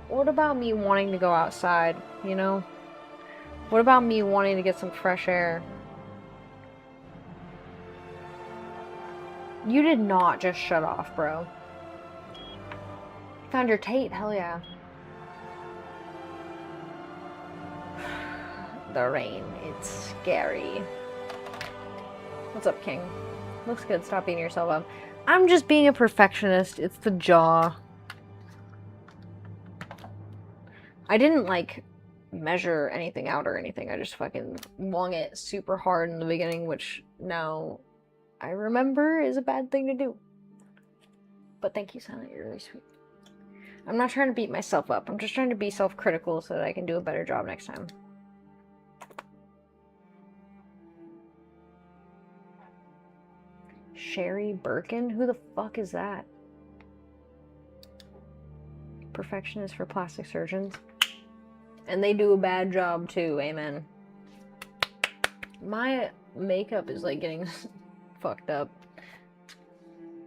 What about me wanting to go outside, you know? What about me wanting to get some fresh air? You did not just shut off, bro. Found your Tate? Hell yeah. The rain, it's scary. What's up, King? Looks good, stop beating yourself up. I'm just being a perfectionist, it's the jaw. I didn't, like, measure anything out or anything, I just fucking wung it super hard in the beginning, which now I remember is a bad thing to do. But thank you, Silent, you're really sweet. I'm not trying to beat myself up, I'm just trying to be self-critical so that I can do a better job next time. Sherry Birkin? Who the fuck is that? Perfectionist for plastic surgeons. And they do a bad job too, amen. My makeup is like getting fucked up.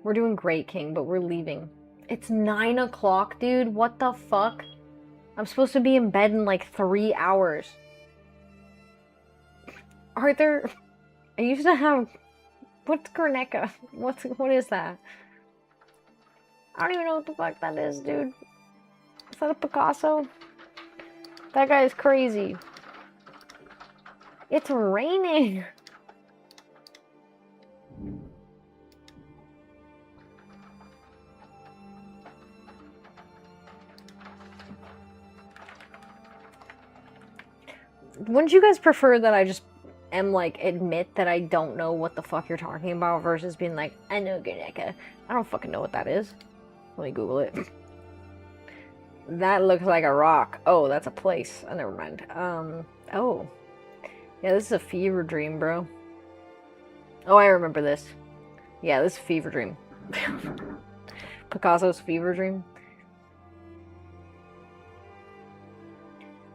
We're doing great, King, but we're leaving. It's 9 o'clock, dude. What the fuck? I'm supposed to be in bed in like 3 hours. Arthur, I used to have... What's Guernica? What is that? I don't even know what the fuck that is, dude. Is that a Picasso? That guy is crazy. It's raining! Wouldn't you guys prefer that I just am like, admit that I don't know what the fuck you're talking about versus being like, I know Guernica. I don't fucking know what that is. Let me Google it. That looks like a rock. Oh, that's a place. Oh, never mind. Oh. Yeah, this is a fever dream, bro. Oh, I remember this. Yeah, this is fever dream. Picasso's fever dream.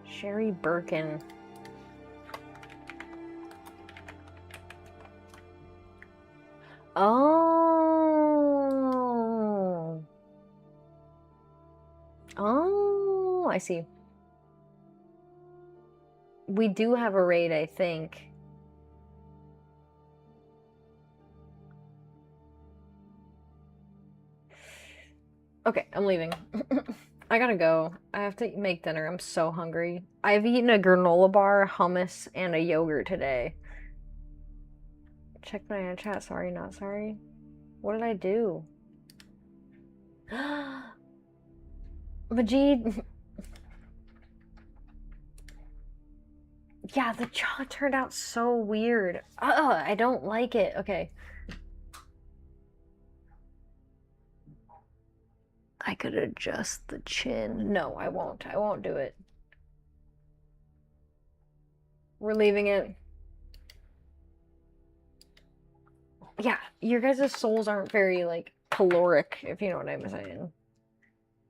Sherry Birkin. Oh. Oh, I see. We do have a raid, I think. Okay, I'm leaving. I gotta go. I have to make dinner. I'm so hungry. I've eaten a granola bar, hummus, and a yogurt today. Check my chat. Sorry, not sorry. What did I do? Majid. Yeah, the jaw turned out so weird. I don't like it. Okay. I could adjust the chin. No, I won't. I won't do it. We're leaving it. Yeah, your guys' souls aren't very, like, caloric, if you know what I'm saying.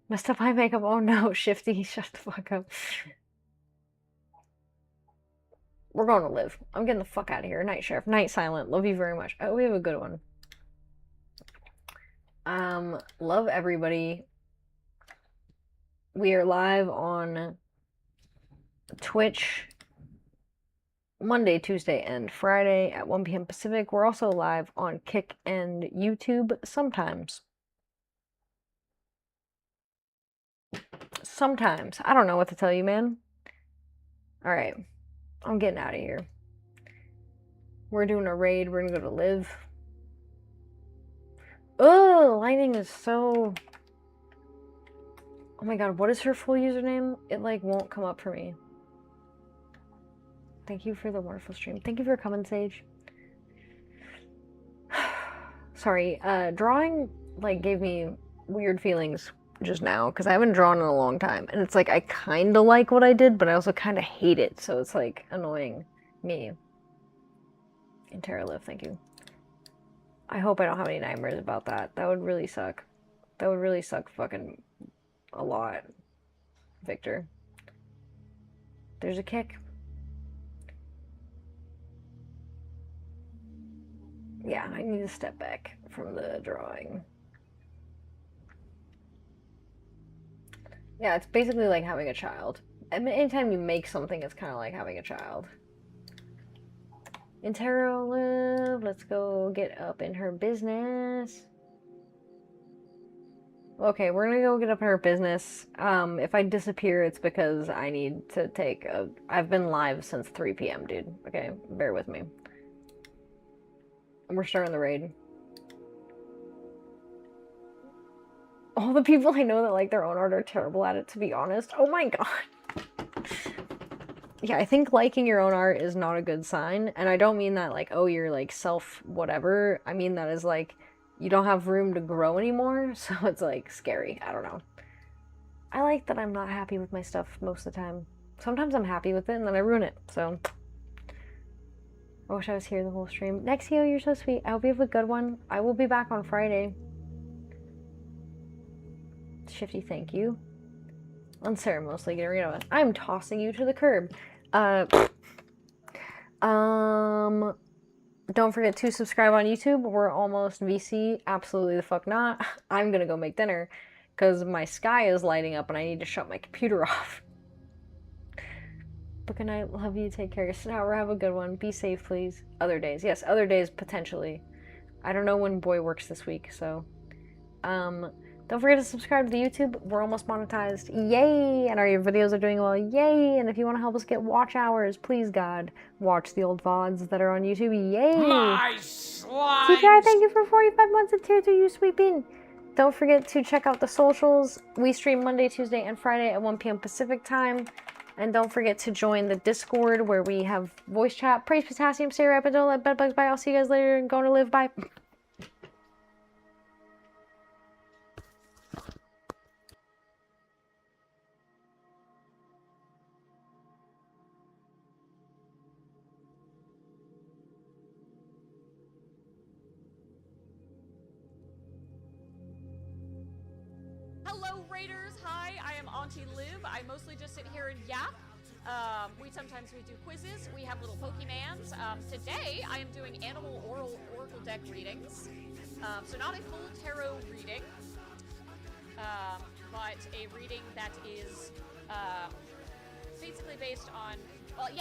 Messed up eye makeup. Oh no, Shifty, shut the fuck up. We're going to live. I'm getting the fuck out of here. Night Sheriff. Night Silent. Love you very much. Oh, we have a good one. Love everybody. We are live on Twitch Monday, Tuesday, and Friday at 1 p.m. Pacific. We're also live on Kick and YouTube sometimes. Sometimes. I don't know what to tell you, man. Alright. I'm getting out of here. We're doing a raid. We're gonna go to live. Oh, lighting is so... Oh my god, what is her full username? It, like, won't come up for me. Thank you for the wonderful stream. Thank you for coming, Sage. Sorry, drawing, like, gave me weird feelings just now, because I haven't drawn in a long time. And it's like, I kind of like what I did, but I also kind of hate it, so it's, like, annoying me. And Terra Live, thank you. I hope I don't have any nightmares about that. That would really suck. That would really suck fucking a lot. Victor. There's a kick. Yeah, I need to step back from the drawing. Yeah, it's basically like having a child. I mean, anytime you make something, it's kind of like having a child. Intero Live, let's go get up in her business. Okay, we're gonna go get up in her business. If I disappear, it's because I need to take a... I've been live since 3 p.m., dude. Okay, bear with me. We're starting the raid. All the people I know that like their own art are terrible at it, to be honest. Oh my god. Yeah, I think liking your own art is not a good sign. And I don't mean that like, oh, you're like self whatever. I mean that is like, you don't have room to grow anymore. So it's like scary. I don't know. I like that I'm not happy with my stuff most of the time. Sometimes I'm happy with it and then I ruin it. So I wish I was here the whole stream. Nexio, you're so sweet. I hope you have a good one. I will be back on Friday. Shifty, thank you. Unceremoniously getting rid of it. I'm tossing you to the curb. Don't forget to subscribe on YouTube. We're almost VC. Absolutely the fuck not. I'm gonna go make dinner because my sky is lighting up and I need to shut my computer off. But good night, love you, take care. Snower, have a good one. Be safe, please. Other days. Yes, other days, potentially. I don't know when Boy works this week, so... Don't forget to subscribe to the YouTube. We're almost monetized. Yay! And our videos are doing well. Yay! And if you want to help us get watch hours, please, God, watch the old VODs that are on YouTube. Yay! My slime. TPI, thank you for 45 months of tier 2, you sweeping. Don't forget to check out the socials. We stream Monday, Tuesday, and Friday at 1 p.m. Pacific time. And don't forget to join the Discord where we have voice chat. Praise potassium, stay right, but don't let bedbugs bite. I'll see you guys later and going to live. Bye. Hello, Raiders. Hi, I am Auntie Liv. I mostly just sit here and yap. Sometimes we do quizzes. We have little Pokemans. Today, I am doing animal oracle deck readings. So not a full tarot reading, but a reading that is basically based on, well, yeah,